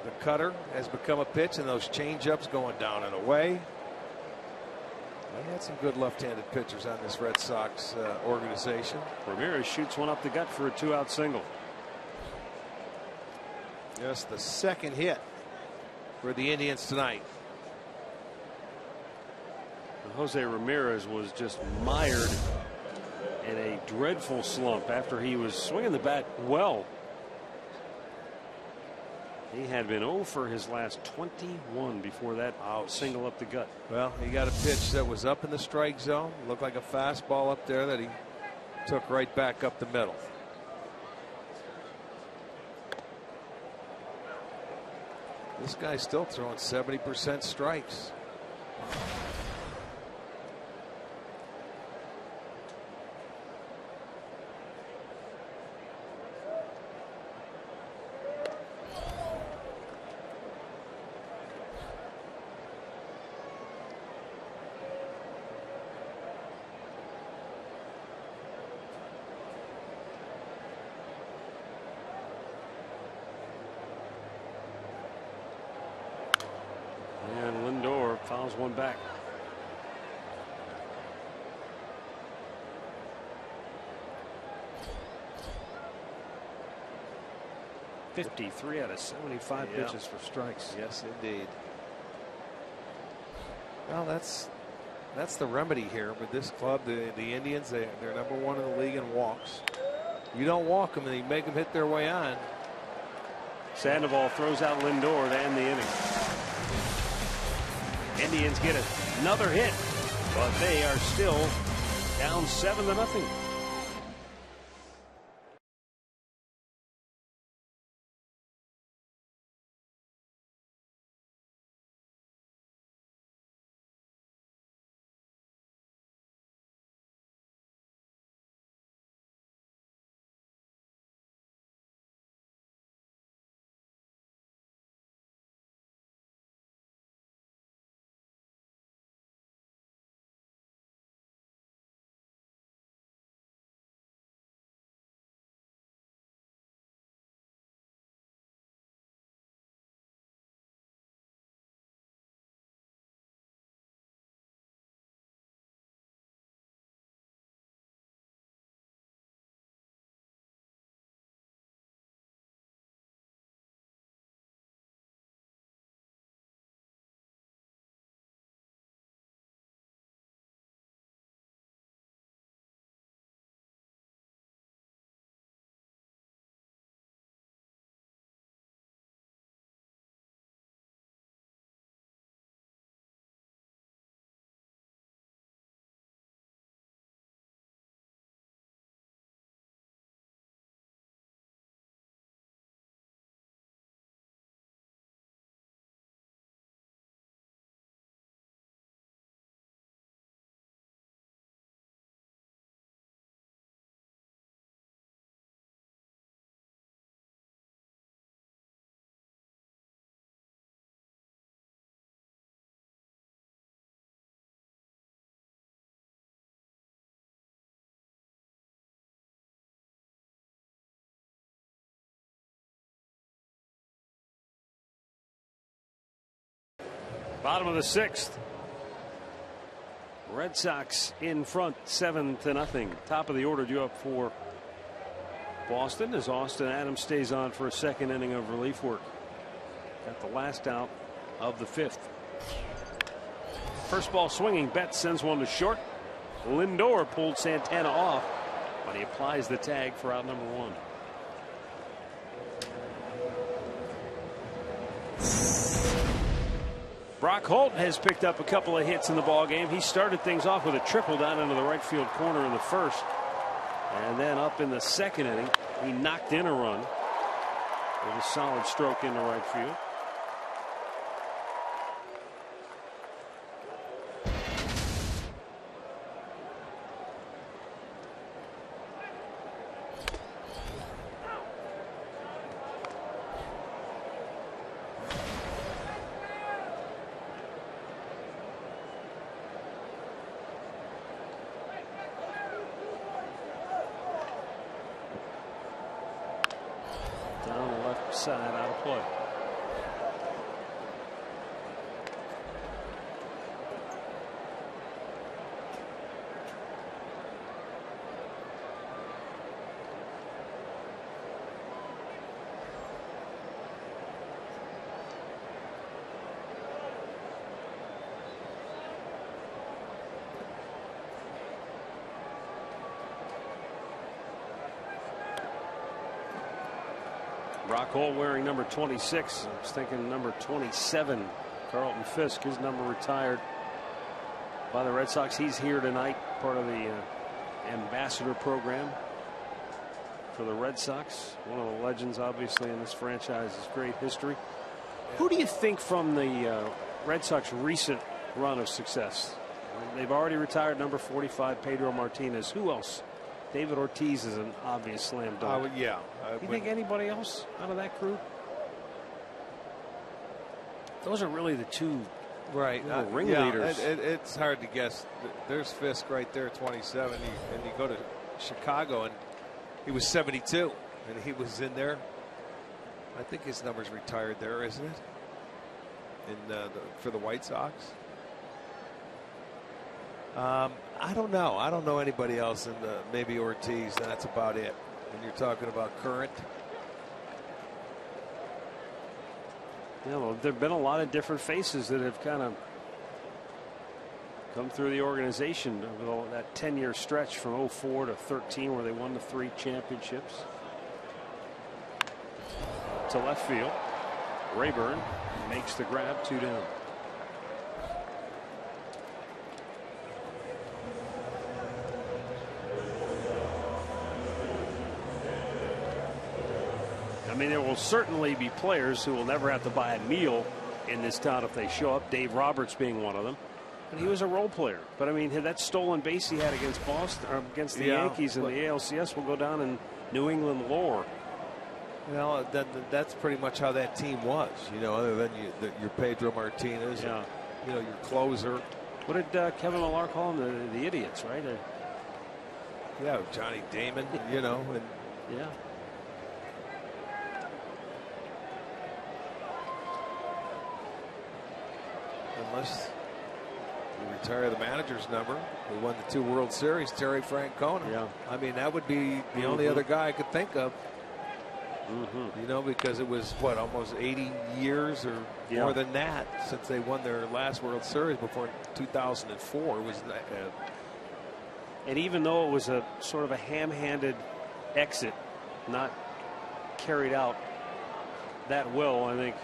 S4: The cutter has become a pitch, and those change-ups going down and away. They had some good left-handed pitchers on this Red Sox organization.
S1: Ramirez shoots one up the gut for a 2-out single.
S4: Just the second hit for the Indians tonight.
S1: And Jose Ramirez was just mired in a dreadful slump after he was swinging the bat well. He had been 0 for his last 21 before that single up the gut.
S4: Well, he got a pitch that was up in the strike zone. Looked like a fastball up there that he took right back up the middle. This guy's still throwing 70% strikes.
S1: Fouls one back. .53 out of 75 pitches for strikes.
S4: Yes, indeed. Well, that's the remedy here with this club. The Indians, they're #1 in the league in walks. You don't walk them, and you make them hit their way on.
S1: Sandoval throws out Lindor to end the inning. Indians get another hit, but they are still down 7-0. Bottom of the 6th. Red Sox in front 7-0. Top of the order due up for Boston as Austin Adams stays on for a second inning of relief work. Got the last out of the 5th. First ball swinging. Betts sends one to short. Lindor pulled Santana off, but he applies the tag for out number 1. Brock Holt has picked up a couple of hits in the ball game. He started things off with a triple down into the right field corner in the 1st, and then up in the 2nd inning he knocked in a run with a solid stroke into right field. Side out of play. Brock Holt wearing number 26. I was thinking number 27. Carlton Fisk, his number retired by the Red Sox. He's here tonight, part of the ambassador program for the Red Sox. One of the legends, obviously, in this franchise's great history. Who do you think from the Red Sox recent run of success? They've already retired number 45, Pedro Martinez. Who else? David Ortiz is an obvious slam dunk.
S4: Yeah.
S1: You think anybody else out of that crew? Those are really the two ringleaders.
S4: Yeah, it's hard to guess. There's Fisk right there, 27. And you go to Chicago, and he was 72, and he was in there. I think his number's retired there, isn't it? For the White Sox. I don't know. I don't know anybody else, maybe Ortiz. That's about it. When you're talking about current.
S1: Yeah, well, there have been a lot of different faces that have kind of come through the organization over that 10-year stretch from 04 to 13, where they won the 3 championships. To left field, Rayburn makes the grab, 2 down. I mean, there will certainly be players who will never have to buy a meal in this town if they show up. Dave Roberts being one of them. And he was a role player. But I mean, that stolen base he had against Boston, or against the Yankees in the ALCS, will go down in New England lore.
S4: Well, that's pretty much how that team was. Other than your Pedro Martinez, and, your closer.
S1: What did Kevin Millar call them? The idiots, right?
S4: Yeah, Johnny Damon. And
S1: yeah.
S4: Unless you retire the manager's number, who won the 2 World Series, Terry Francona.
S1: Yeah.
S4: I mean, that would be the only other guy I could think of. Because it was almost 80 years or more than that since they won their last World Series before 2004. It was,
S1: and even though it was a sort of a ham-handed exit, not carried out that well, I think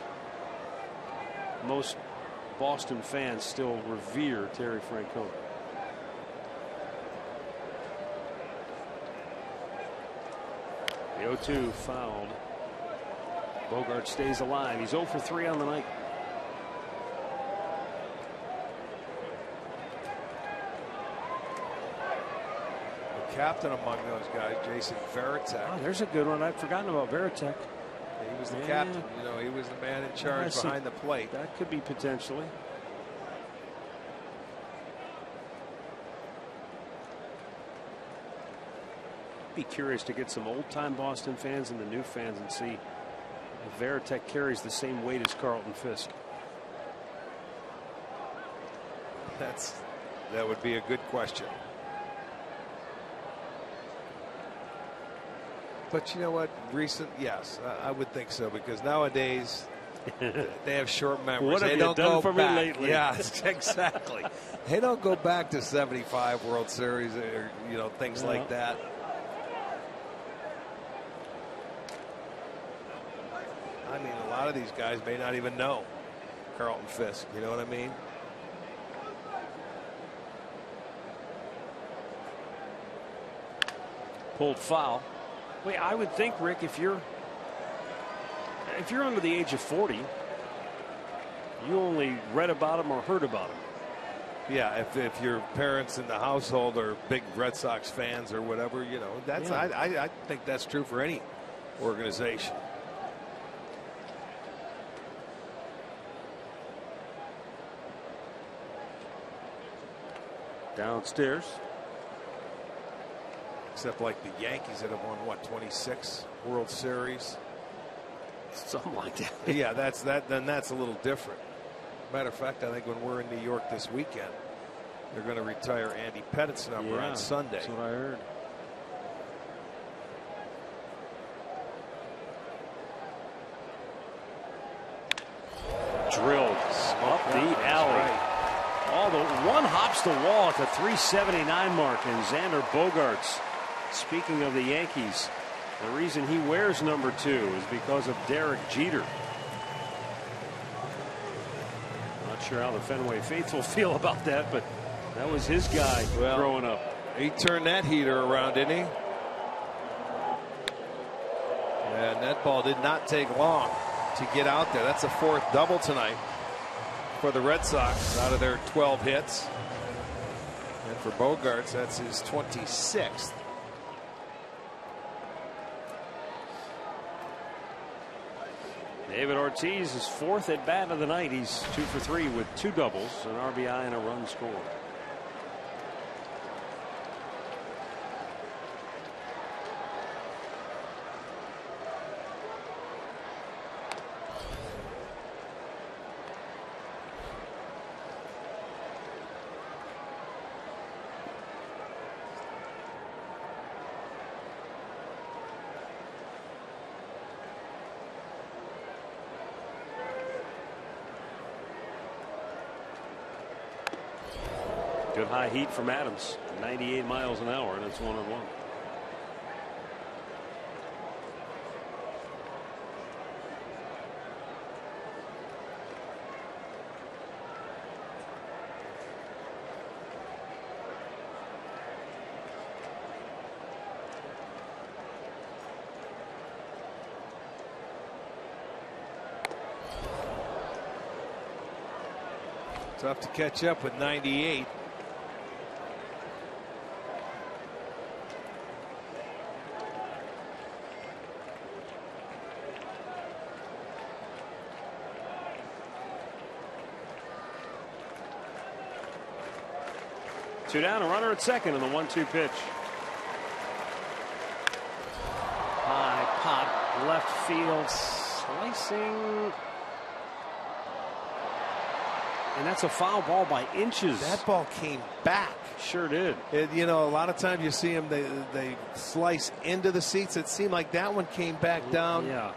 S1: most Boston fans still revere Terry Francona. The 0-2 fouled. Bogart stays alive. He's 0 for 3 on the night.
S4: The captain among those guys, Jason Varitek.
S1: Oh, there's a good one. I'd forgotten about Varitek.
S4: He was the captain. He was the man in charge behind the plate.
S1: That could be potentially. Be curious to get some old-time Boston fans and the new fans and see if Varitek carries the same weight as Carlton Fisk.
S4: That would be a good question. But you know what? Yes, I would think so, because nowadays they have short memories.
S1: What have
S4: they
S1: you
S4: don't
S1: done
S4: go
S1: for
S4: back.
S1: me lately?
S4: Yeah, exactly. They don't go back to 75 World Series or things like that. I mean, a lot of these guys may not even know Carlton Fisk. You know what I mean?
S1: Pulled foul. Wait, I would think, Rick, if you're under the age of 40, you only read about him or heard about him.
S4: Yeah, if your parents in the household are big Red Sox fans or whatever, that's I think that's true for any organization.
S1: Downstairs.
S4: Except like the Yankees that have won, what, 26 World Series?
S1: Something like that.
S4: Yeah, then that's a little different. Matter of fact, I think when we're in New York this weekend, they're going to retire Andy Pettit's number on Sunday.
S1: That's what I heard. Drilled up the alley.
S4: Right.
S1: The one hops the wall at the 379 mark, and Xander Bogaerts, speaking of the Yankees, the reason he wears number 2 is because of Derek Jeter. Not sure how the Fenway faithful feel about that, but that was his guy growing up.
S4: He turned that heater around, didn't he? And that ball did not take long to get out there. That's a 4th double tonight for the Red Sox out of their 12 hits. And for Bogaerts, that's his 26th.
S1: David Ortiz is 4th at bat of the night. He's 2 for 3 with 2 doubles, an RBI, and a run scored. Good high heat from Adams, 98 miles an hour, and it's 1-1.
S4: Tough to catch up with 98.
S1: Two down, a runner at second, and the 1-2 pitch. High pop, left field, slicing. And that's a foul ball by inches.
S4: That ball came back.
S1: Sure did.
S4: A lot of times you see them, they slice into the seats. It seemed like that one came back down.
S1: Yeah.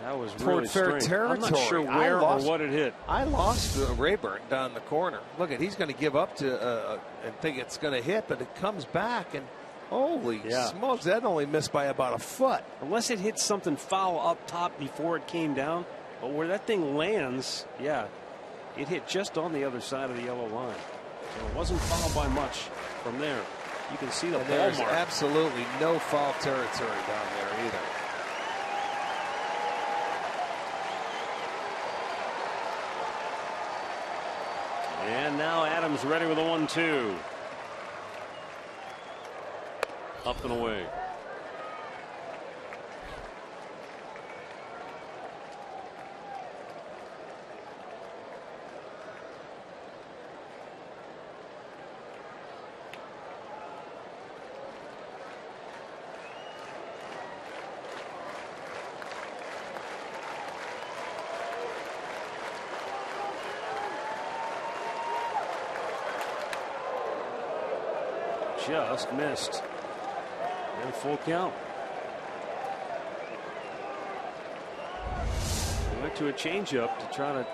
S1: That was
S4: toward
S1: really
S4: fair
S1: strange.
S4: territory.
S1: I'm not sure where or what it hit.
S4: I lost Rayburn down the corner. Look, he's going to give up to and think it's going to hit, but it comes back, and holy smokes, that only missed by about a foot.
S1: Unless it hit something foul up top before it came down, but where that thing lands, it hit just on the other side of the yellow line. So it wasn't fouled by much from there. You can see the ball
S4: There's
S1: mark.
S4: absolutely no foul territory down there either.
S1: And now Adams ready with a 1-2. Up and away. just missed. And full count. He went to a changeup to try to.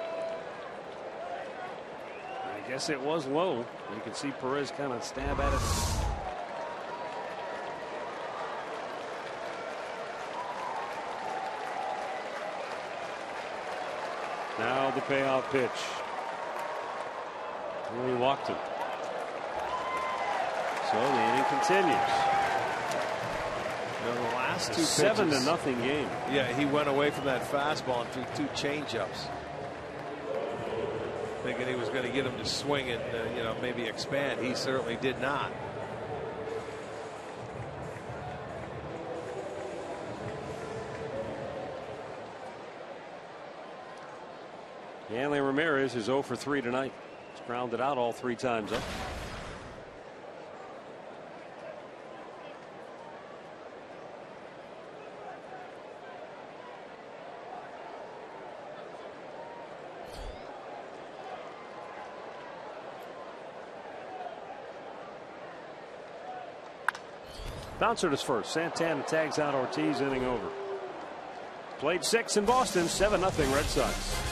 S1: I guess it was low. You can see Perez kind of stab at it. Now the payoff pitch. And he walked him. So the inning continues.
S4: You know, the last two
S1: 7-0 game.
S4: Yeah, he went away from that fastball and threw 2 changeups, thinking he was going to get him to swing and you know, maybe expand. He certainly did not.
S1: Hanley Ramirez is 0 for 3 tonight. He's grounded out all 3 times up. Bouncer is first. Santana tags out Ortiz, inning over. Played 6 in Boston, 7-0 Red Sox.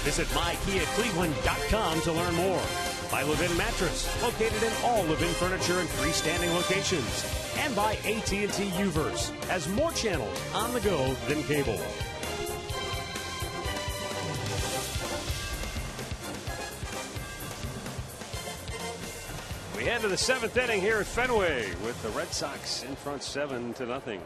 S1: Visit mykiacleveland.com to learn more. By Levin Mattress, located in all Levin furniture and freestanding locations. And by AT&T Uverse, has more channels on the go than cable. We head to the 7th inning here at Fenway with the Red Sox in front 7-0.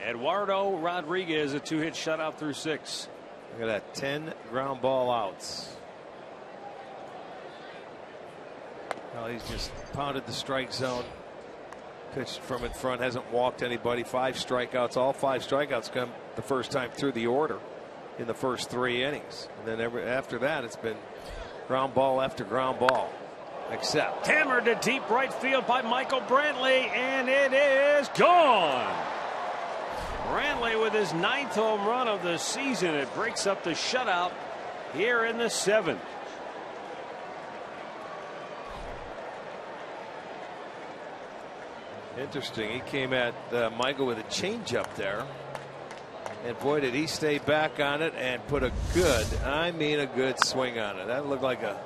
S1: Eduardo Rodriguez, a 2-hit shutout through 6.
S4: Look at that, 10 ground ball outs. Well, he's just pounded the strike zone. Pitched from in front, hasn't walked anybody. 5 strikeouts. All 5 strikeouts come the first time through the order in the first 3 innings. And then after that, it's been ground ball after ground ball. Except
S1: hammered to deep right field by Michael Brantley, and it is gone. Brantley with his 9th home run of the season. It breaks up the shutout here in the 7th.
S4: Interesting. He came at Michael with a changeup there. And boy, did he stay back on it and put a good, I mean a good swing on it. That looked like a,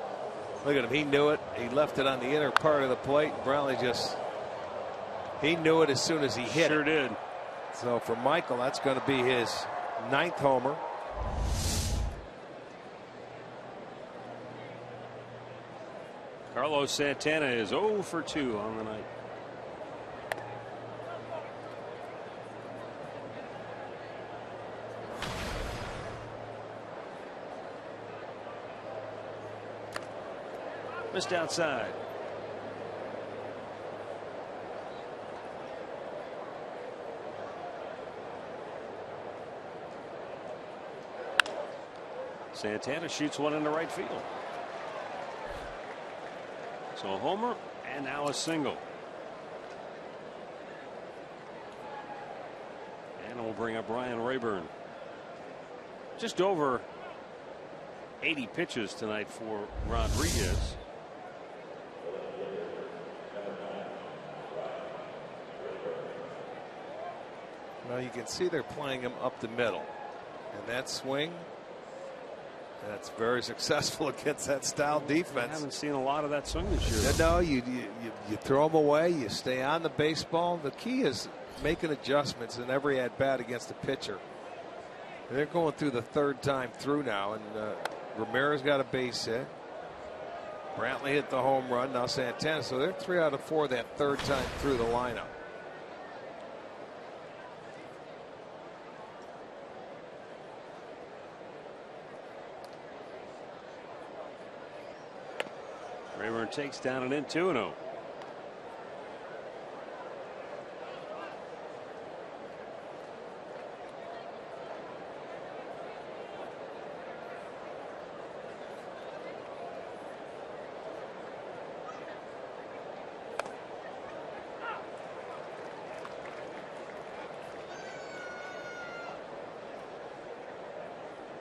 S4: look at him. He knew it. He left it on the inner part of the plate. Brantley just, he knew it as soon as he hit it.
S1: Sure did.
S4: So for Michael, that's going to be his 9th homer.
S1: Carlos Santana is 0 for 2 on the night. Missed outside. Santana shoots one into right field. So a homer and now a single. And we'll bring up Ryan Rayburn. Just over 80 pitches tonight for Rodriguez.
S4: Well, you can see they're playing him up the middle. And that swing, that's very successful against that style defense.
S1: I haven't seen a lot of that swing this year.
S4: No, you throw them away. You stay on the baseball. The key is making adjustments in every at bat against the pitcher. They're going through the third time through now, and Ramirez got a base hit. Brantley hit the home run. Now Santana. So they're 3 out of 4 that third time through the lineup.
S1: Rayburn takes down and in 2-0.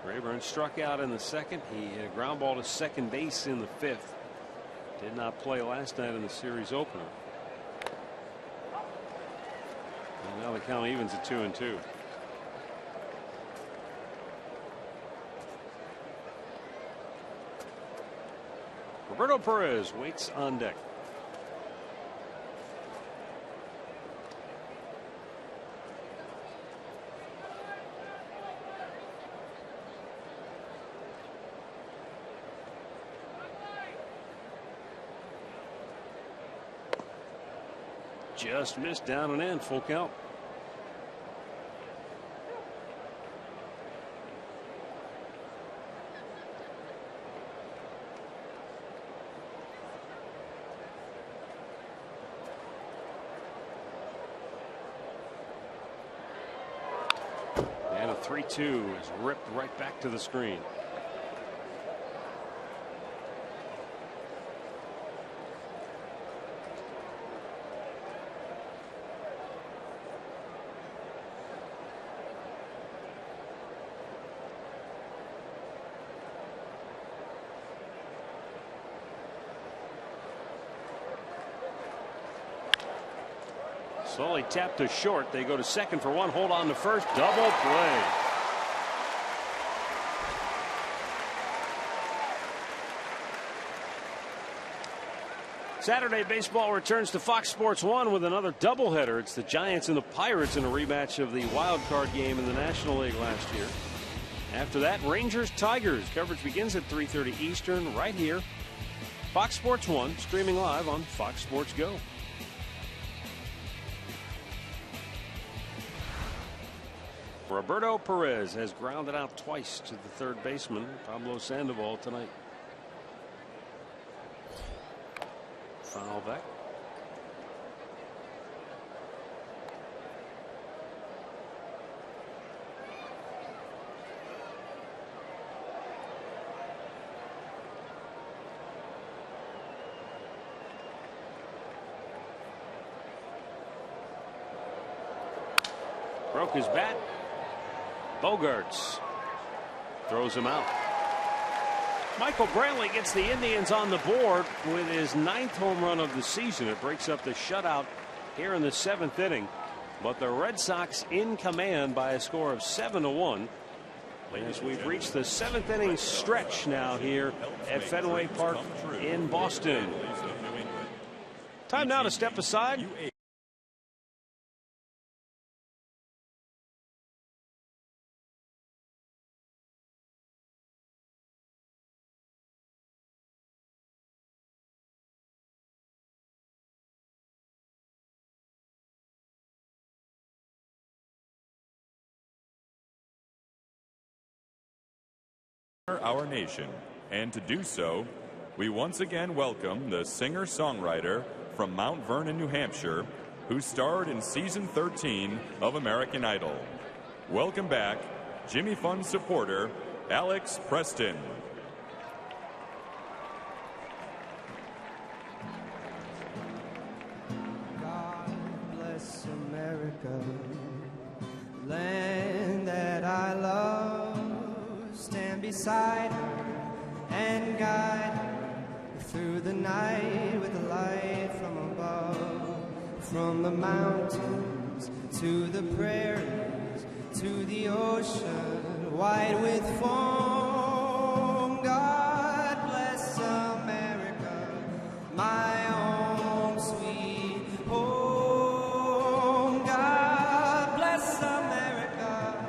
S1: Rayburn struck out in the second. He ground ball to second base in the fifth. Did not play last night in the series opener. And now the count evens at 2-2. Roberto Perez waits on deck. Just missed down and in, full count. And a 3-2 is ripped right back to the screen. Slowly tapped to short. They go to second for one. Hold on to first. Double play. Saturday baseball returns to Fox Sports 1 with another doubleheader. It's the Giants and the Pirates in a rematch of the wild card game in the National League last year. After that, Rangers Tigers. Coverage begins at 3:30 Eastern right here. Fox Sports 1 streaming live on Fox Sports Go. Roberto Perez has grounded out twice to the third baseman, Pablo Sandoval, tonight. Foul back. Broke his bat. Bogarts throws him out. Michael Brantley gets the Indians on the board with his 9th home run of the season. It breaks up the shutout here in the 7th inning. But the Red Sox in command by a score of 7-1. As we've reached the 7th inning stretch now here at Fenway Park in Boston. Time now to step aside.
S5: Our nation, and to do so, we once again welcome the singer-songwriter from Mount Vernon, New Hampshire, who starred in season 13 of American Idol. Welcome back, Jimmy Fund supporter, Alex Preston.
S6: God bless America, land that I love. Stand beside her and guide her through the night with the light from above. From the mountains to the prairies to the ocean white with foam. God bless America, my own sweet home. God bless America,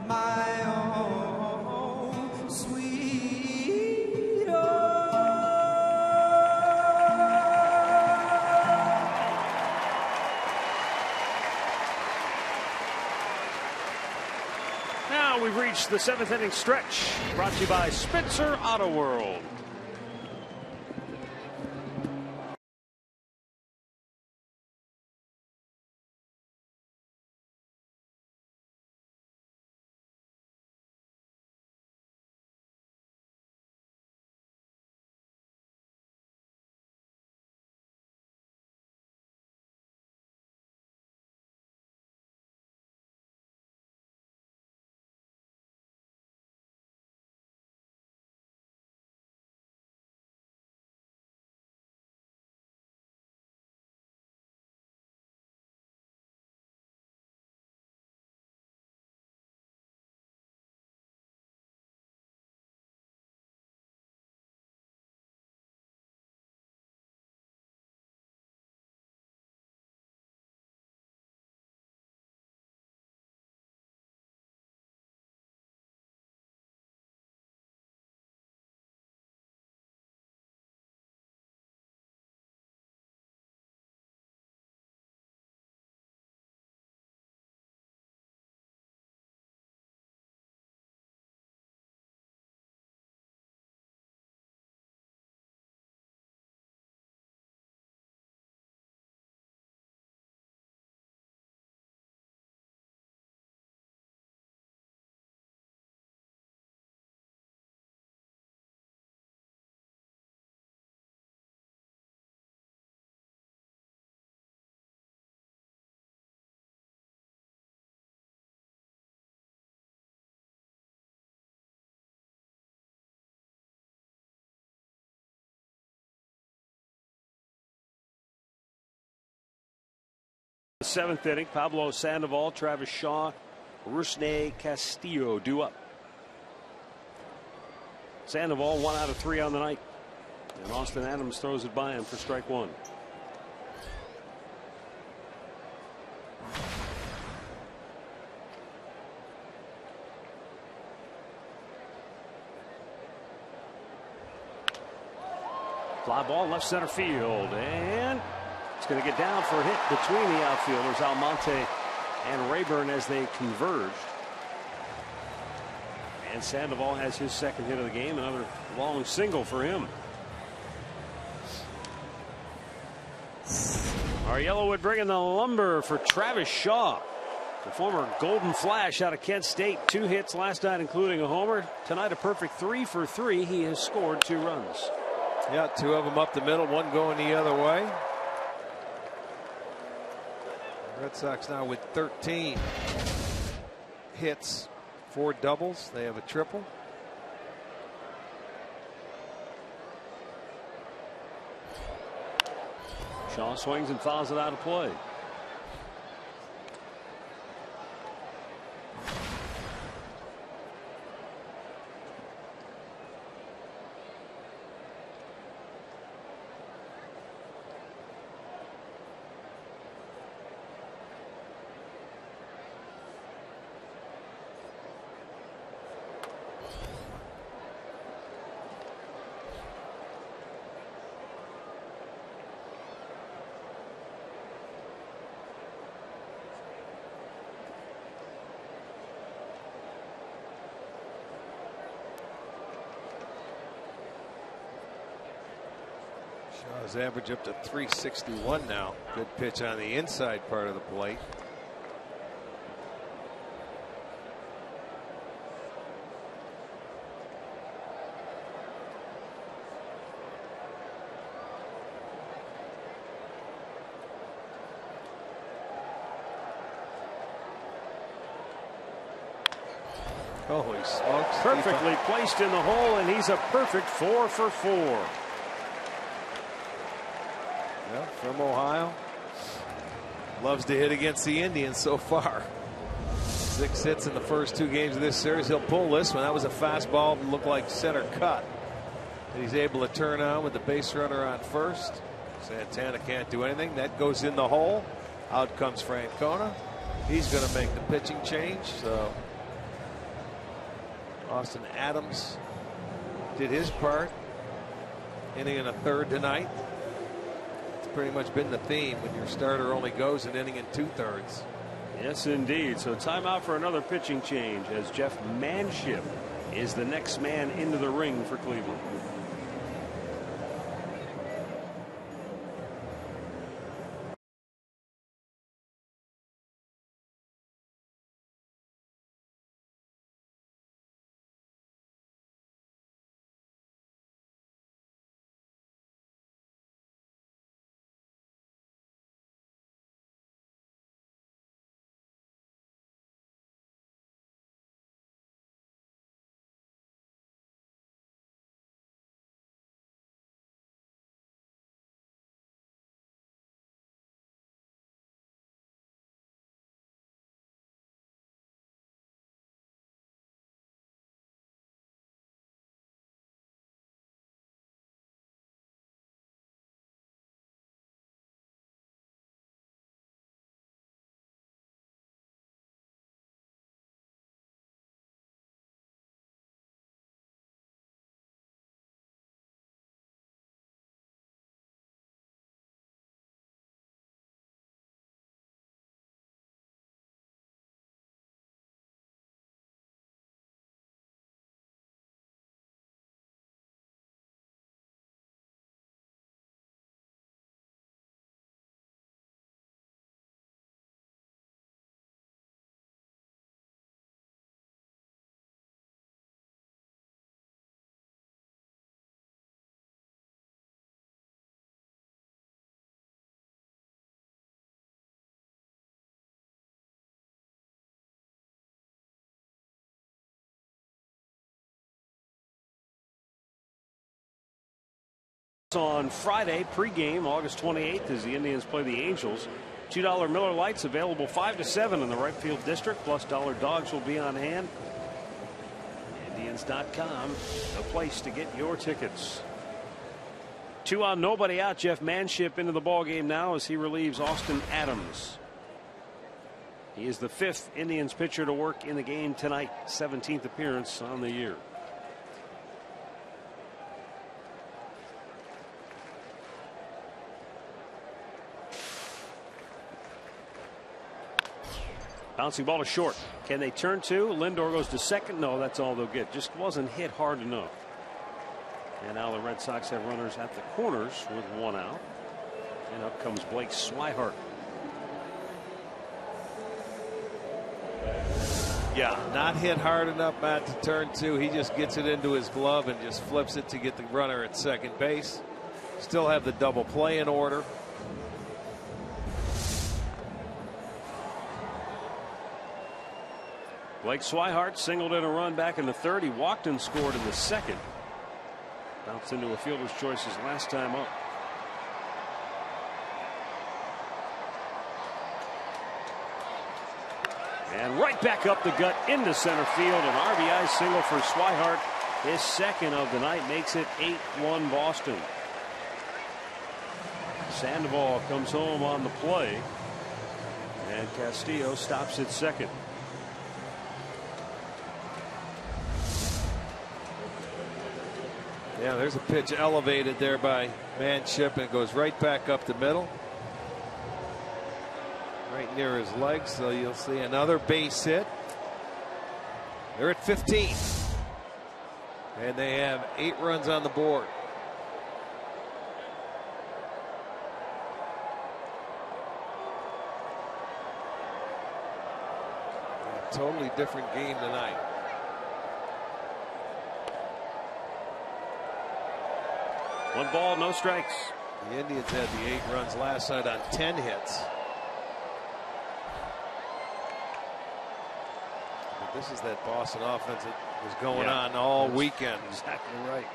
S6: my own sweet home.
S1: Now we've reached the 7th inning stretch, brought to you by Spencer Auto World. Seventh inning, Pablo Sandoval, Travis Shaw, Rusney Castillo due up. Sandoval 1 out of 3 on the night, and Austin Adams throws it by him for strike 1. Fly ball left center field, and it's going to get down for a hit between the outfielders, Almonte and Rayburn, as they converged. And Sandoval has his second hit of the game, another long single for him. Our Yellowwood bringing the lumber for Travis Shaw, the former Golden Flash out of Kent State. 2 hits last night, including a homer. Tonight, a perfect 3 for 3. He has scored 2 runs.
S4: Yeah, 2 of them up the middle, 1 going the other way. Red Sox now with 13 hits, 4 doubles. They have a triple.
S1: Shaw swings and fouls it out of play.
S4: Shaw's average up to 361 now. Good pitch on the inside part of the plate. Holy smokes.
S1: Perfectly placed in the hole, and he's a perfect 4 for 4.
S4: Yeah, from Ohio. Loves to hit against the Indians so far. 6 hits in the first 2 games of this series. He'll pull this one. That was a fastball that looked like center cut. And he's able to turn on with the base runner on first. Santana can't do anything. That goes in the hole. Out comes Francona. He's going to make the pitching change. So Austin Adams did his part. Inning and a third tonight. It's pretty much been the theme when your starter only goes an inning and 2/3.
S1: Yes, indeed. So timeout for another pitching change as Jeff Manship is the next man into the ring for Cleveland. On Friday pregame August 28th as the Indians play the Angels. $2 Miller Lights available 5 to 7 in the right field district, plus dollar dogs will be on hand. Indians.com, the place to get your tickets. 2 on, nobody out. Jeff Manship into the ball game now as he relieves Austin Adams. He is the 5th Indians pitcher to work in the game tonight, 17th appearance on the year. Bouncing ball to short. Can they turn 2? Lindor goes to second. No, that's all they'll get. Just wasn't hit hard enough. And now the Red Sox have runners at the corners with 1 out. And up comes Blake Swihart.
S4: Yeah, not hit hard enough, Matt, to turn 2. He just gets it into his glove and just flips it to get the runner at second base. Still have the double play in order.
S1: Blake Swihart singled in a run back in the 3rd. He walked and scored in the 2nd. Bounced into a fielder's choice his last time up. And right back up the gut into center field. An RBI single for Swihart. His 2nd of the night makes it 8-1 Boston. Sandoval comes home on the play. And Castillo stops at second.
S4: Yeah, there's a pitch elevated there by Manship, and it goes right back up the middle. Right near his legs, so you'll see another base hit. They're at 15. And they have 8 runs on the board. totally different game tonight.
S1: One ball, no strikes.
S4: The Indians had the 8 runs last night on 10 hits. But this is that Boston offense that was going on all weekend.
S1: Exactly right.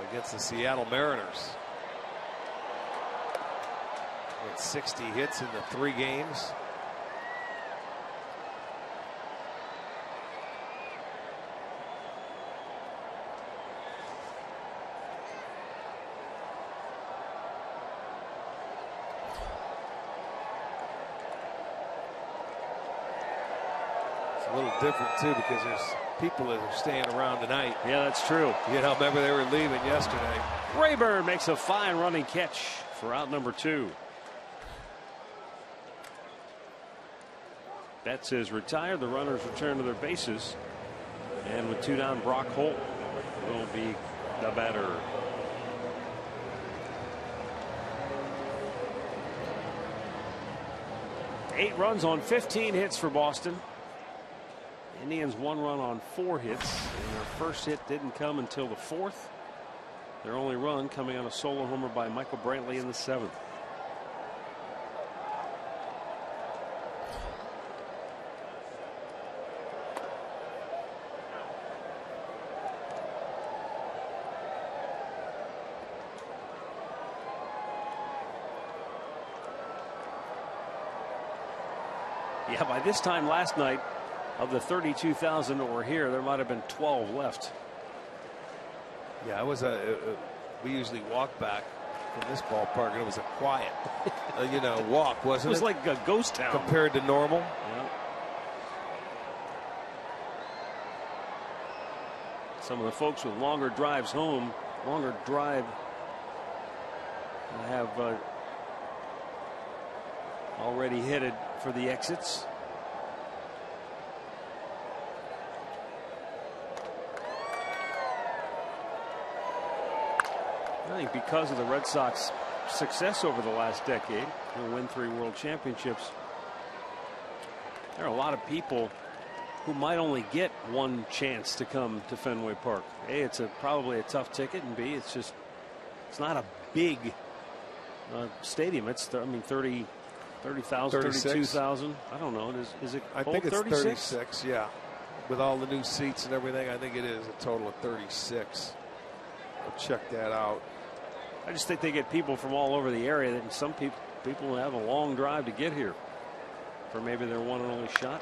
S4: Against the Seattle Mariners. With 60 hits in the 3 games. A little different too because there's people that are staying around tonight.
S1: Yeah, that's true.
S4: You know, remember they were leaving yesterday.
S1: Rayburn makes a fine running catch for out number 2. Betts is retired. The runners return to their bases, and with 2 down, Brock Holt will be the batter. Eight runs on 15 hits for Boston. Indians 1 run on 4 hits, and their first hit didn't come until the 4th. Their only run coming on a solo homer by Michael Brantley in the 7th. Yeah, by this time last night, of the 32,000 that were here, there might have been 12 left.
S4: Yeah, it was we usually walk back from this ballpark, and it was a quiet, walk, wasn't it?
S1: It was like a ghost town
S4: compared to normal.
S1: Yeah. Some of the folks with longer drives home, longer drive, have already headed for the exits. I think because of the Red Sox success over the last decade, they win 3 World Championships, there are a lot of people who might only get one chance to come to Fenway Park. A, it's probably a tough ticket, and B, it's not a big stadium. It's 30,000, 32,000. I don't know. Is it?
S4: I think it's 36. Yeah, with all the new seats and everything, I think it is a total of 36. I'll check that out.
S1: I just think they get people from all over the area, and some people have a long drive to get here for maybe their one and only shot.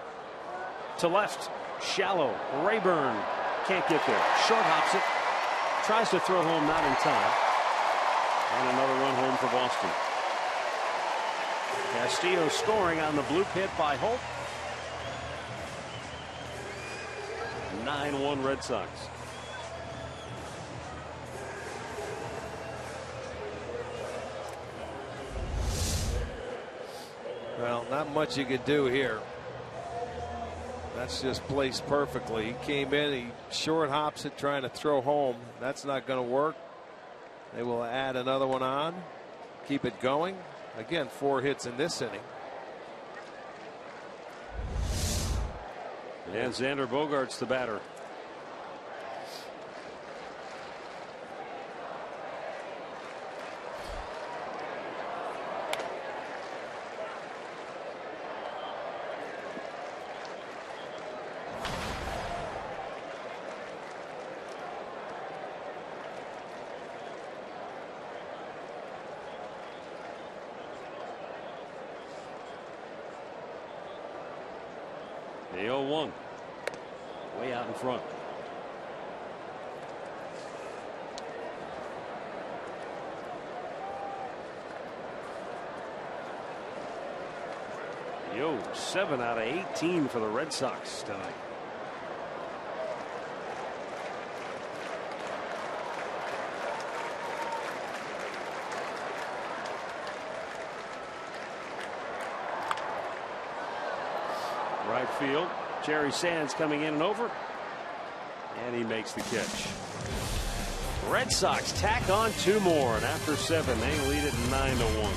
S1: To left, shallow. Rayburn can't get there. Short hops it. Tries to throw home, not in time. And another run home for Boston. Castillo scoring on the blue pit by Holt. 9-1 Red Sox.
S4: Well, not much you could do here. That's just placed perfectly. He came in, he short hops it, trying to throw home. That's not going to work. They will add another one on, keep it going. Again, 4 hits in this inning.
S1: And Xander Bogaerts the batter. The 0-1. Way out in front. Yo, 7 out of 18 for the Red Sox tonight. Right field. Jerry Sands coming in and over. And he makes the catch. Red Sox tack on 2 more, and after 7 they lead it 9-1.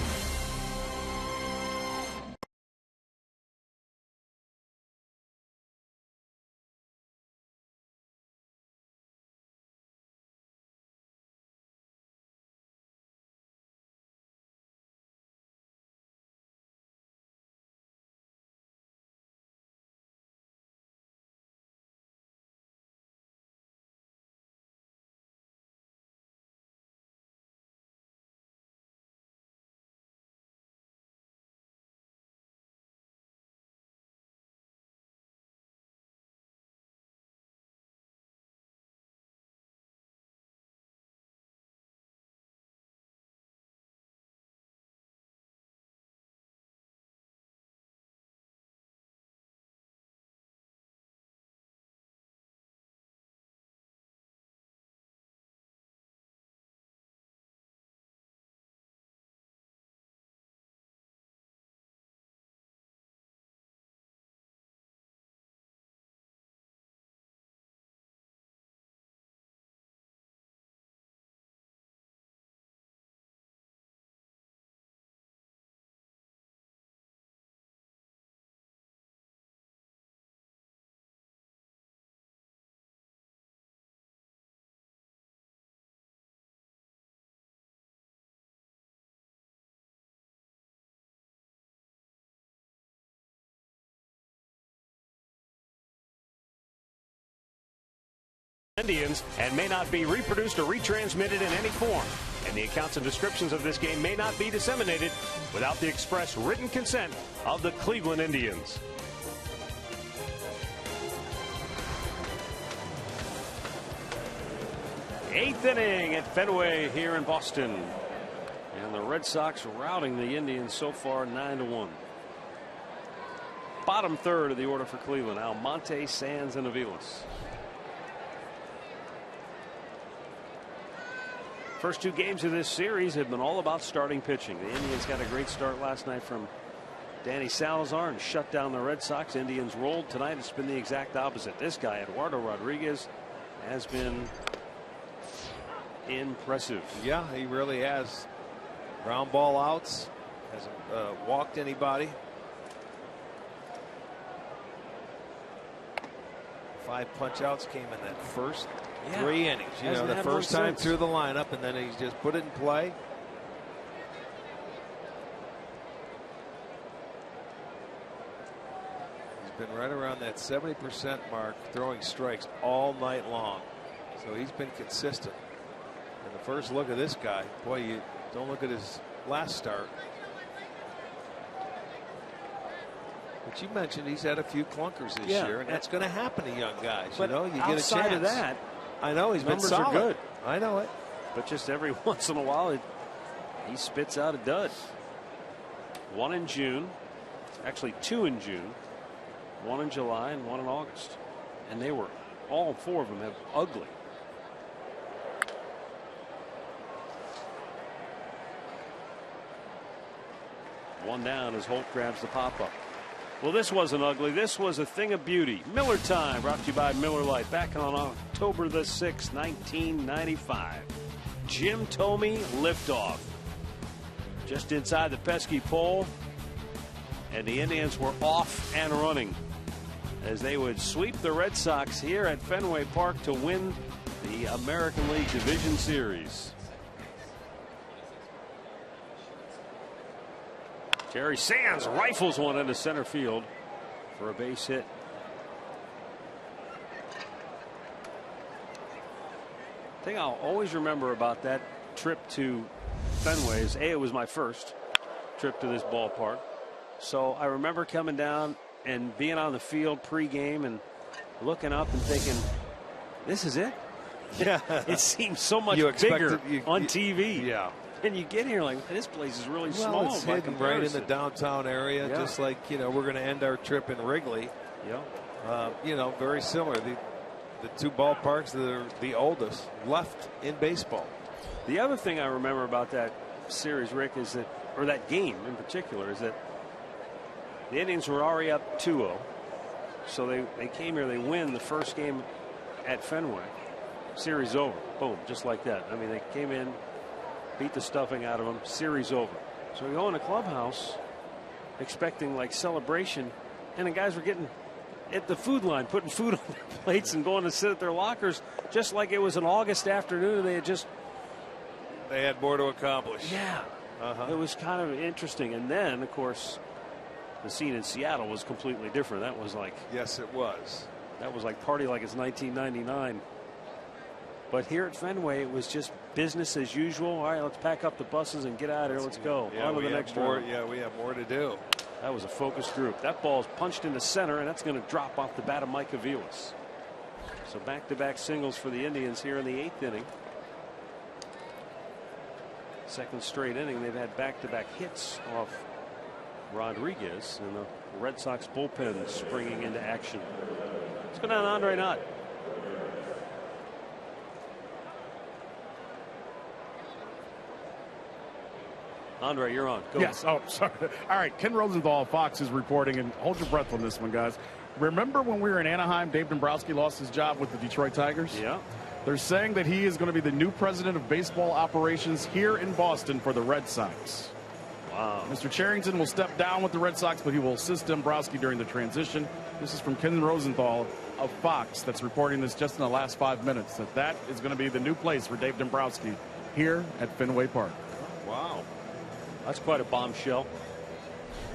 S1: Indians and may not be reproduced or retransmitted in any form. And the accounts and descriptions of this game may not be disseminated without the express written consent of the Cleveland Indians. Eighth inning at Fenway here in Boston. And the Red Sox routing the Indians so far 9-1. Bottom third of the order for Cleveland. Almonte, Sands, and Aviles. First two games of this series have been all about starting pitching. The Indians got a great start last night from Danny Salazar and shut down the Red Sox. Indians rolled tonight. It's been the exact opposite. This guy, Eduardo Rodriguez, has been impressive.
S4: Yeah, he really has. Ground ball outs. Hasn't walked anybody. 5 punch outs came in that first 3 innings. You know, the first time through the lineup, and then he's just put it in play. He's been right around that 70% mark, throwing strikes all night long. So he's been consistent. And the first look at this guy, boy, you don't look at his last start. But you mentioned he's had a few clunkers this year, and that's going to happen to young guys.
S1: But
S4: you know, you get a chance.
S1: Outside of that,
S4: I know he's been
S1: numbers
S4: solid.
S1: are good.
S4: I know it.
S1: But just every once in a while, he spits out a dud. 1 in June, actually 2 in June, 1 in July, and 1 in August. And they were, all 4 of them have ugly. One down as Holt grabs the pop-up. Well, this wasn't ugly. This was a thing of beauty. Miller Time, brought to you by Miller Lite. Back on October the 6th, 1995. Jim Thome liftoff. Just inside the pesky pole. And the Indians were off and running as they would sweep the Red Sox here at Fenway Park to win the American League Division Series. Jerry Sands rifles one into center field for a base hit. The thing I'll always remember about that trip to Fenway is, it was my first trip to this ballpark. So I remember coming down and being on the field pregame and looking up and thinking, this is it?
S4: Yeah.
S1: It seems so much bigger on TV.
S4: Yeah.
S1: And you get here like, this place is really small.
S4: It's hidden right in the downtown area, just like, you know, we're going to end our trip in Wrigley.
S1: Yeah.
S4: You know, very similar. The 2 ballparks that are the oldest left in baseball.
S1: The other thing I remember about that series, Rick, is that, or that game in particular, is that the Indians were already up 2-0. So they came here, they win the first game at Fenway. Series over. Boom, just like that. I mean, they came in, beat the stuffing out of them, series over. So we go in the clubhouse expecting like celebration, and the guys were getting at the food line, putting food on their plates and going to sit at their lockers just like it was an August afternoon. They had
S4: more to accomplish.
S1: Yeah. It was kind of interesting. And then, of course, the scene in Seattle was completely different. That was like,
S4: yes, it was.
S1: That was like party like it's 1999. But here at Fenway, it was just business as usual. All right, let's pack up the buses and get out of here. Let's go.
S4: Yeah,
S1: on to the next round.
S4: Yeah, we have more to do.
S1: That was a focused group. That ball is punched into center, and that's going to drop off the bat of Mike Aviles. So back-to-back singles for the Indians here in the 8th inning. Second straight inning, they've had back-to-back hits off Rodriguez, and the Red Sox bullpen springing into action. Let's go down to Andre Knott. Andre, you're on. Go.
S3: Yes. Oh, sorry. All right. Ken Rosenthal of Fox is reporting, and hold your breath on this one, guys. Remember when we were in Anaheim, Dave Dombrowski lost his job with the Detroit Tigers?
S1: Yeah.
S3: They're saying that he is going to be the new president of baseball operations here in Boston for the Red Sox.
S1: Wow.
S3: Mr. Charrington will step down with the Red Sox, but he will assist Dombrowski during the transition. This is from Ken Rosenthal of Fox that's reporting this just in the last 5 minutes, that is going to be the new place for Dave Dombrowski here at Fenway Park.
S4: Wow.
S1: That's quite a bombshell.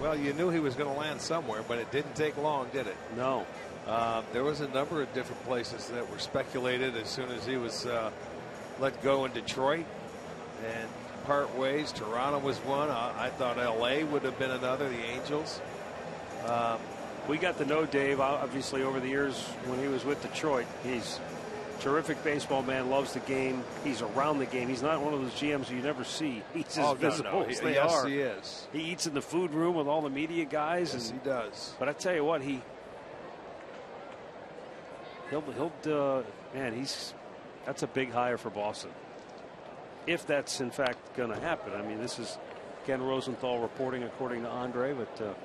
S4: Well, you knew he was going to land somewhere, but it didn't take long, did it?
S1: No.
S4: There was a number of different places that were speculated as soon as he was let go in Detroit and part ways. Toronto was one. I thought LA would have been another, the Angels.
S1: We got to know Dave, obviously, over the years when he was with Detroit. He's a terrific baseball man, loves the game. He's around the game. He's not one of those GMs you never see. He's as visible as they are.
S4: He is.
S1: He eats in the food room with all the media guys.
S4: Yes, he does.
S1: But I tell you what, that's a big hire for Boston. If that's in fact going to happen. I mean, this is Ken Rosenthal reporting according to Andre, but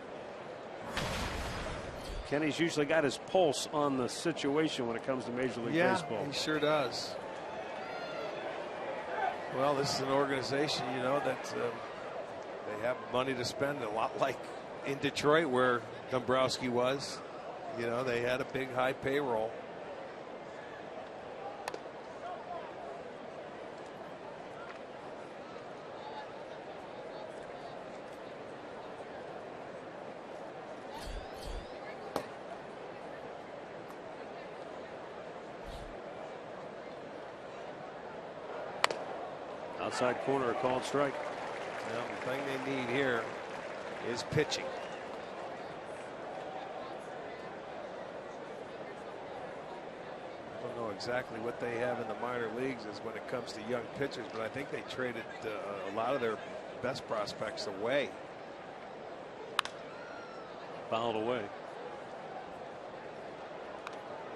S1: Kenny's usually got his pulse on the situation when it comes to Major League Baseball.
S4: He sure does. Well, this is an organization, you know, that they have money to spend, a lot like in Detroit where Dombrowski was. You know, they had a big high payroll.
S1: Outside corner, a called strike.
S4: Well, the thing they need here is pitching. I don't know exactly what they have in the minor leagues as when it comes to young pitchers, but I think they traded a lot of their best prospects away.
S1: Fouled away.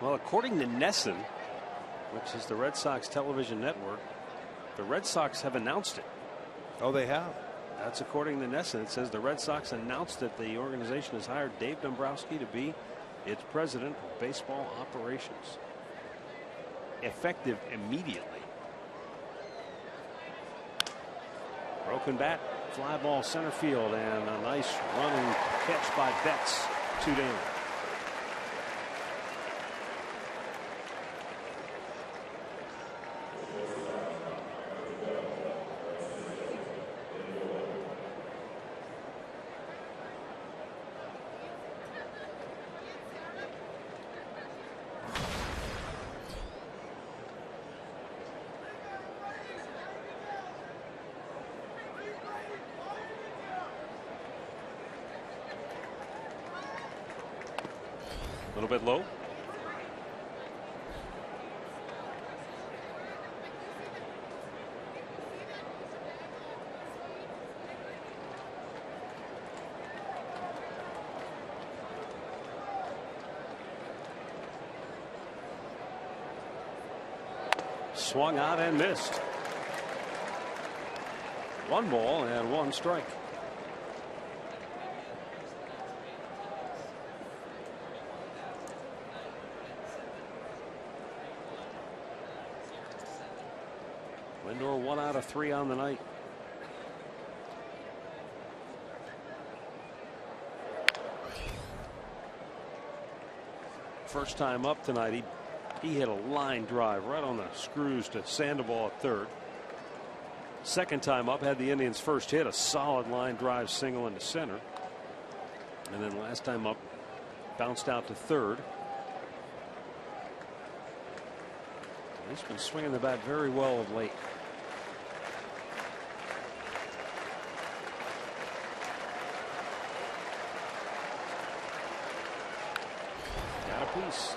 S1: Well, according to Nesson, which is the Red Sox television network, the Red Sox have announced it.
S4: Oh, they have?
S1: That's according to Nesson. It says the Red Sox announced that the organization has hired Dave Dombrowski to be its president of baseball operations. Effective immediately. Broken bat, fly ball center field, and a nice running catch by Betts. 2 down. A little bit low. Swung out and missed. 1 ball and 1 strike. Lindor 1 out of 3 on the night. First time up tonight, he hit a line drive right on the screws to Sandoval at third. Second time up, had the Indians' first hit, a solid line drive single into center. And then last time up, bounced out to third. He's been swinging the bat very well of late. Got a piece.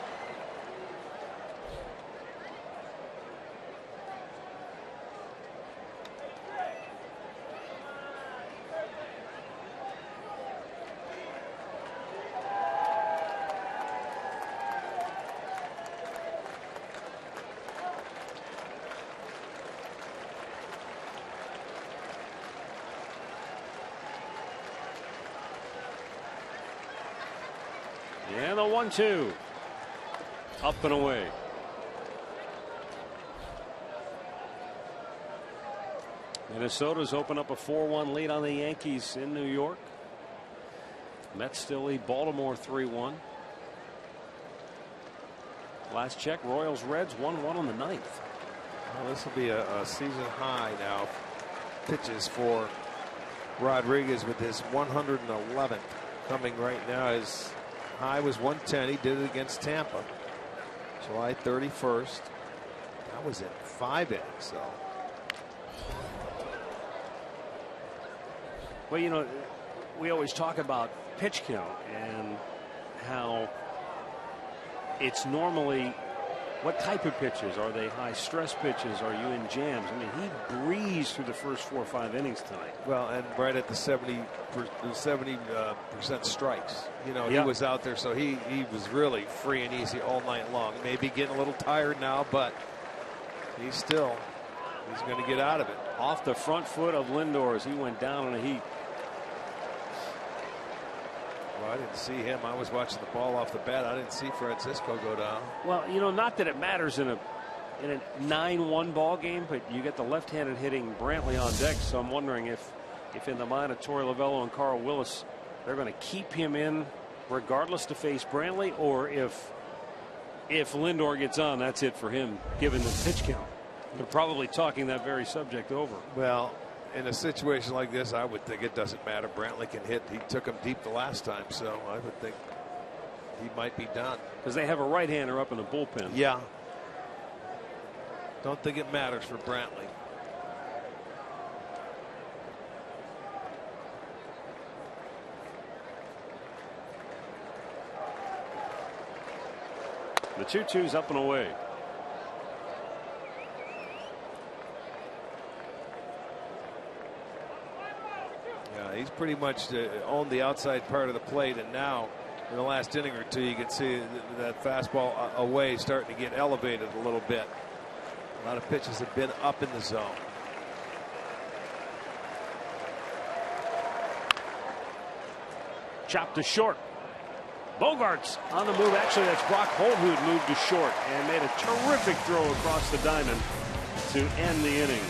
S1: And the 1-2. Up and away. Minnesota's opened up a 4-1 lead on the Yankees in New York. Mets still lead Baltimore 3-1. Last check, Royals Reds 1-1 on the 9th.
S4: Well, this will be a season high now. Pitches for Rodriguez with his 111th coming right now. His high was 110. He did it against Tampa, July 31st. That was in 5 innings. So.
S1: Well, you know, we always talk about pitch count and how it's normally what type of pitches. Are they high stress pitches? Are you in jams? I mean, he breezed through the first 4 or 5 innings tonight.
S4: Well, and right at the 70% strikes. You know, he was out there, so he was really free and easy all night long. Maybe getting a little tired now, but he's going to get out of it.
S1: Off the front foot of Lindor as he went down in a heat.
S4: Well, I didn't see him. I was watching the ball off the bat. I didn't see Francisco go down.
S1: Well, you know, not that it matters in a 9-1 ball game, but you get the left-handed hitting Brantley on deck. So I'm wondering if in the mind of Torey Lovullo and Carl Willis, they're going to keep him in regardless to face Brantley, or if Lindor gets on, that's it for him, given the pitch count. They're probably talking that very subject over.
S4: Well, in a situation like this, I would think it doesn't matter. Brantley can hit. He took him deep the last time, so I would think he might be done.
S1: Because they have a right-hander up in the bullpen.
S4: Yeah. Don't think it matters for Brantley.
S1: The 2-2's up and away.
S4: He's pretty much owned the outside part of the plate, and now in the last inning or two you can see that fastball away starting to get elevated a little bit. A lot of pitches have been up in the zone.
S1: Chopped to short. Bogarts on the move. Actually, that's Brock Holt who had moved to short and made a terrific throw across the diamond to end the inning.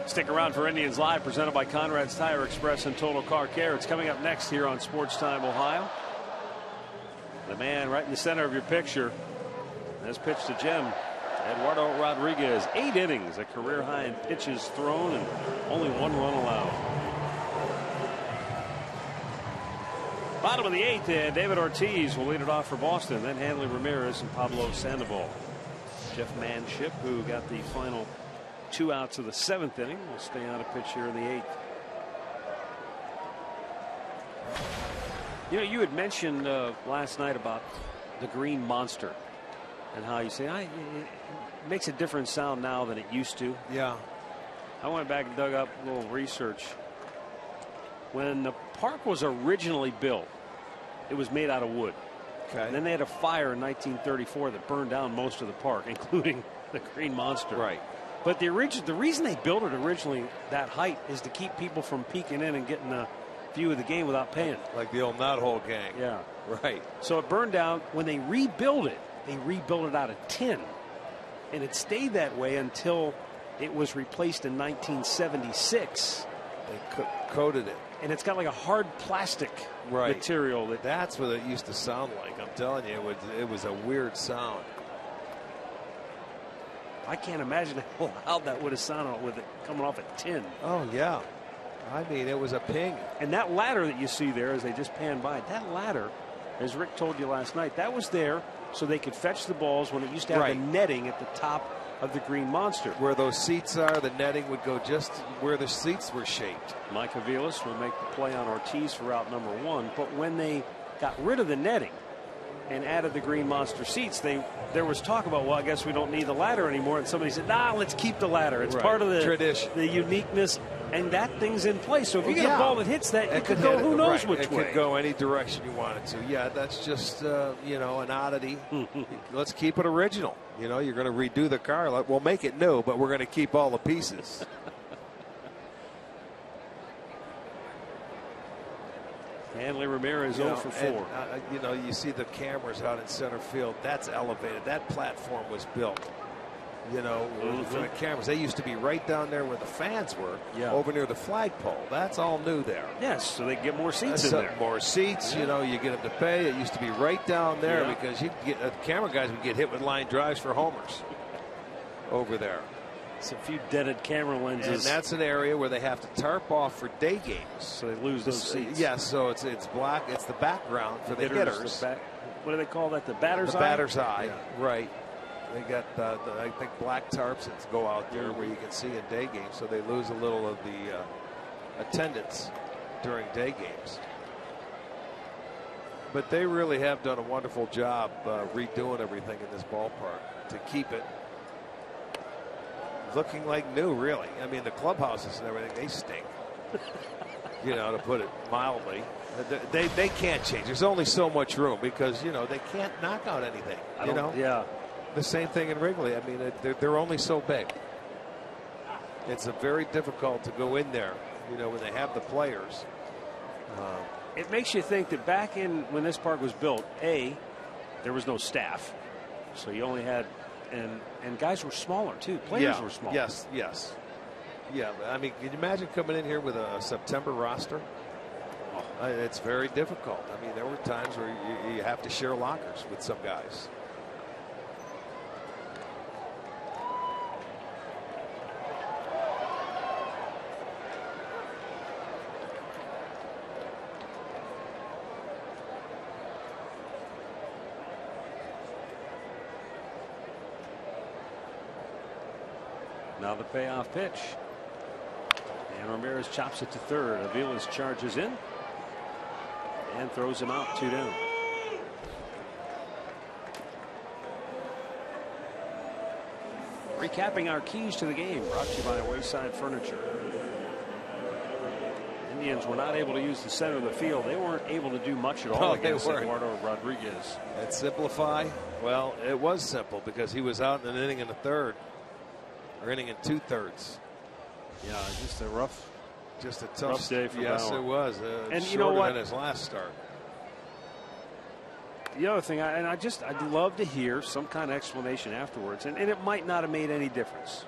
S1: Stick around for Indians Live, presented by Conrad's Tire Express and Total Car Care. It's coming up next here on Sports Time Ohio. The man right in the center of your picture has pitched to Jim. Eduardo Rodriguez, 8 innings, a career high in pitches thrown and only 1 run allowed. Bottom of the 8th, and David Ortiz will lead it off for Boston. Then Hanley Ramirez and Pablo Sandoval. Jeff Manship, who got the final 2 outs of the 7th inning, will stay on a pitch here in the 8th. You know, you had mentioned last night about the Green Monster and how you say it makes a different sound now than it used to.
S4: Yeah.
S1: I went back and dug up a little research. When the park was originally built, it was made out of wood.
S4: Okay.
S1: And then they had a fire in 1934 that burned down most of the park, including the Green Monster.
S4: Right.
S1: But the reason they built it originally that height is to keep people from peeking in and getting a view of the game without paying.
S4: Like the old knothole gang.
S1: Yeah.
S4: Right.
S1: So it burned down. When they rebuilt it out of tin. And it stayed that way until it was replaced in 1976.
S4: They coated it.
S1: And it's got like a hard plastic material.
S4: That's what it used to sound like. I'm telling you, it was a weird sound.
S1: I can't imagine how loud that would have sounded with it coming off a tin.
S4: Oh, yeah. I mean, it was a ping.
S1: And that ladder that you see there as they just pan by, that ladder, as Rick told you last night, that was there so they could fetch the balls when it used to have the netting at the top of the Green Monster.
S4: Where those seats are, the netting would go just where the seats were shaped.
S1: Mike Aviles will make the play on Ortiz for route number 1. But when they got rid of the netting and added the Green Monster seats, there was talk about, well, I guess we don't need the ladder anymore. And somebody said, nah, let's keep the ladder. It's part of the
S4: tradition,
S1: the uniqueness. And that thing's in place. So if you get a ball that hits that, it could go who knows which way.
S4: It could go any direction you want it to. Yeah, that's just, an oddity. Let's keep it original. You're going to redo the car. We'll make it new, but we're going to keep all the pieces.
S1: Hanley Ramirez 0 for 4.
S4: And, you see the cameras out in center field. That's elevated. That platform was built. For the cameras, they used to be right down there where the fans were, over near the flagpole. That's all new there.
S1: Yes, so they get more seats in there.
S4: More seats, you get them to pay. It used to be right down there because you get the camera guys would get hit with line drives for homers over there.
S1: It's a few dented camera lenses.
S4: And that's an area where they have to tarp off for day games.
S1: So they lose those seats.
S4: Yes, so it's black. It's the background for the hitters.
S1: What do they call that? The batter's eye?
S4: The batter's eye, right. They got, I think, black tarps that go out there where you can see in day games, so they lose a little of the attendance during day games. But they really have done a wonderful job redoing everything in this ballpark to keep it looking like new, really. I mean, the clubhouses and everything, they stink, to put it mildly. They can't change. There's only so much room because, they can't knock out anything,
S1: Yeah.
S4: The same thing in Wrigley. I mean, they're only so big. It's very difficult to go in there, when they have the players.
S1: It makes you think that back when this park was built, there was no staff. So you only had, and guys were smaller, too. Players were smaller.
S4: Yes. Yeah, I mean, can you imagine coming in here with a September roster? It's very difficult. I mean, there were times where you have to share lockers with some guys.
S1: Now the payoff pitch. And Ramirez chops it to third. Aviles charges in and throws him out, 2 down. Recapping our keys to the game, brought to you by Wayside Furniture. Indians were not able to use the center of the field. They weren't able to do much at all against Eduardo Rodriguez.
S4: And simplify? Well, it was simple because he was out in an inning and a third. Or inning and 2/3.
S1: Yeah, just a
S4: tough
S1: day for
S4: Yes,
S1: Bauer.
S4: It was.
S1: And you know what?
S4: Than his last start.
S1: The other thing, I'd love to hear some kind of explanation afterwards, and it might not have made any difference.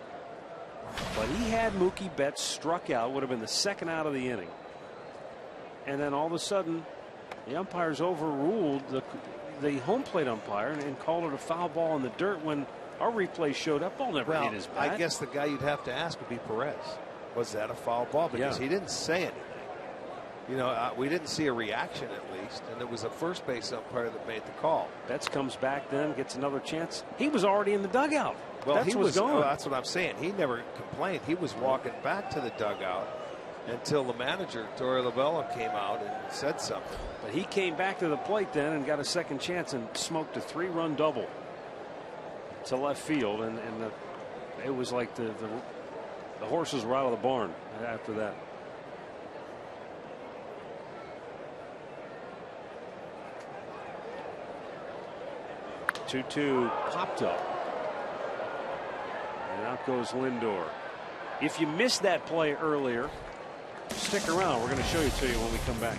S1: But he had Mookie Betts struck out, would have been the second out of the inning. And then all of a sudden, the umpires overruled the home plate umpire and called it a foul ball in the dirt when our replay showed up. Ball never hit his bat.
S4: I guess the guy you'd have to ask would be Perez. Was that a foul ball? Because he didn't say anything. We didn't see a reaction at least, and it was a first base umpire that made the call.
S1: Betts comes back then, gets another chance. He was already in the dugout.
S4: Well,
S1: he was gone.
S4: That's what I'm saying. He never complained. He was walking back to the dugout until the manager, Torre Lovella, came out and said something.
S1: But he came back to the plate then and got a second chance and smoked a 3-run double to left field, and it was like the horses were out of the barn after that. 2-2 popped up. And out goes Lindor. If you missed that play earlier, stick around. We're going to show it to you when we come back.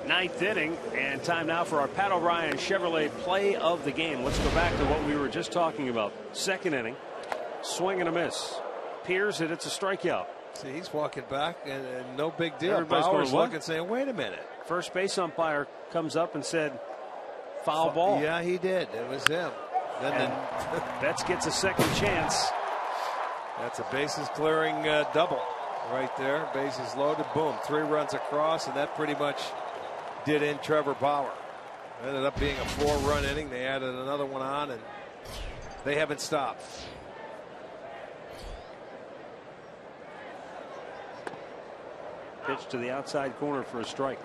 S1: Ninth inning, and time now for our Pat O'Brien Chevrolet play of the game. Let's go back to what we were just talking about. Second inning, swing and a miss. Pierce hits a strikeout.
S4: See, he's walking back, and no big deal.
S1: Everybody's
S4: Bauer's
S1: going,
S4: looking, saying, "Wait a minute."
S1: First base umpire comes up and said, "Foul ball."
S4: Yeah, he did. It was him. Then
S1: Betts gets a second chance.
S4: That's a bases clearing double right there. Bases loaded. Boom. 3 runs across, and that pretty much did in Trevor Bauer. Ended up being a 4-run inning. They added another one on, and they haven't stopped.
S1: Pitch to the outside corner for a strike.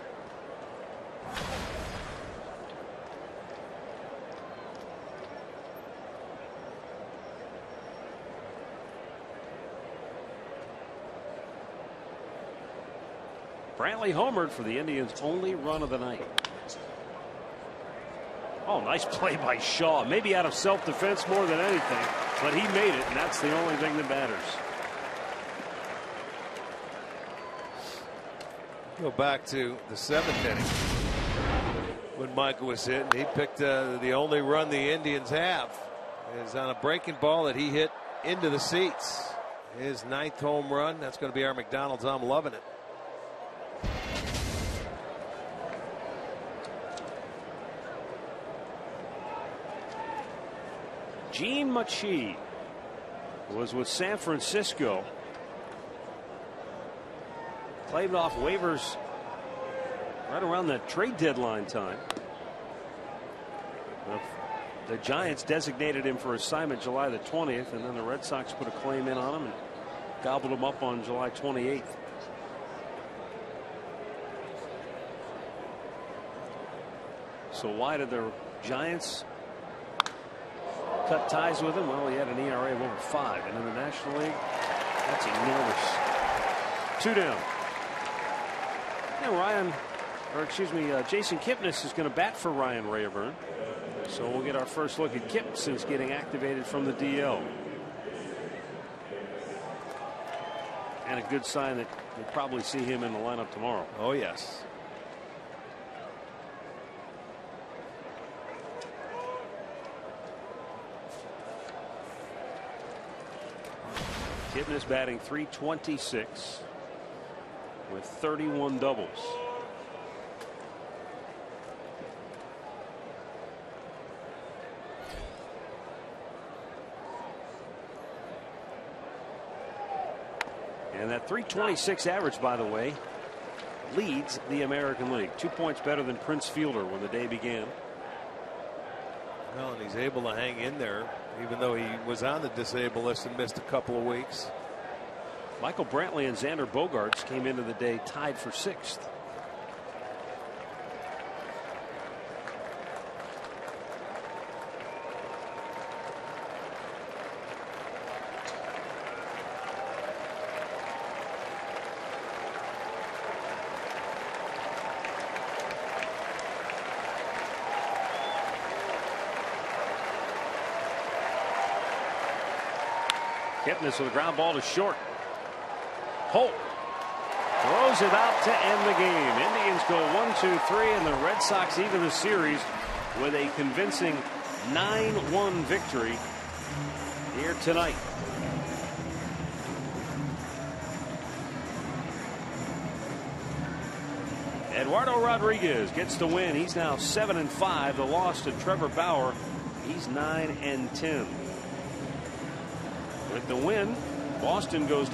S1: Brantley homered for the Indians' only run of the night. Oh, nice play by Shaw. Maybe out of self-defense more than anything, but he made it, and that's the only thing that matters.
S4: Go back to the 7th inning when Michael was hit, and he picked the only run the Indians have is on a breaking ball that he hit into the seats. His 9th home run. That's going to be our McDonald's. I'm loving it.
S1: Gene Machi was with San Francisco. Played off waivers right around that trade deadline time. The Giants designated him for assignment July the 20th, and then the Red Sox put a claim in on him and gobbled him up on July 28th. So why did the Giants cut ties with him? Well, he had an ERA of over 5, and in the National League, that's enormous. 2 down. And Jason Kipnis is going to bat for Ryan Rayburn. So we'll get our first look at Kip since getting activated from the DL. And a good sign that we'll probably see him in the lineup tomorrow.
S4: Oh, yes.
S1: Kipnis batting .326 with 31 doubles. And that .326 average, by the way, leads the American League. 2 points better than Prince Fielder when the day began.
S4: Well, and he's able to hang in there, even though he was on the disabled list and missed a couple of weeks.
S1: Michael Brantley and Xander Bogaerts came into the day tied for 6th. Kipnis with a ground ball to short. Holt throws it out to end the game. Indians go 1-2-3, and the Red Sox even the series with a convincing 9-1 victory here tonight. Eduardo Rodriguez gets the win. He's now 7-5. The loss to Trevor Bauer, he's 9-10. With the win, Boston goes to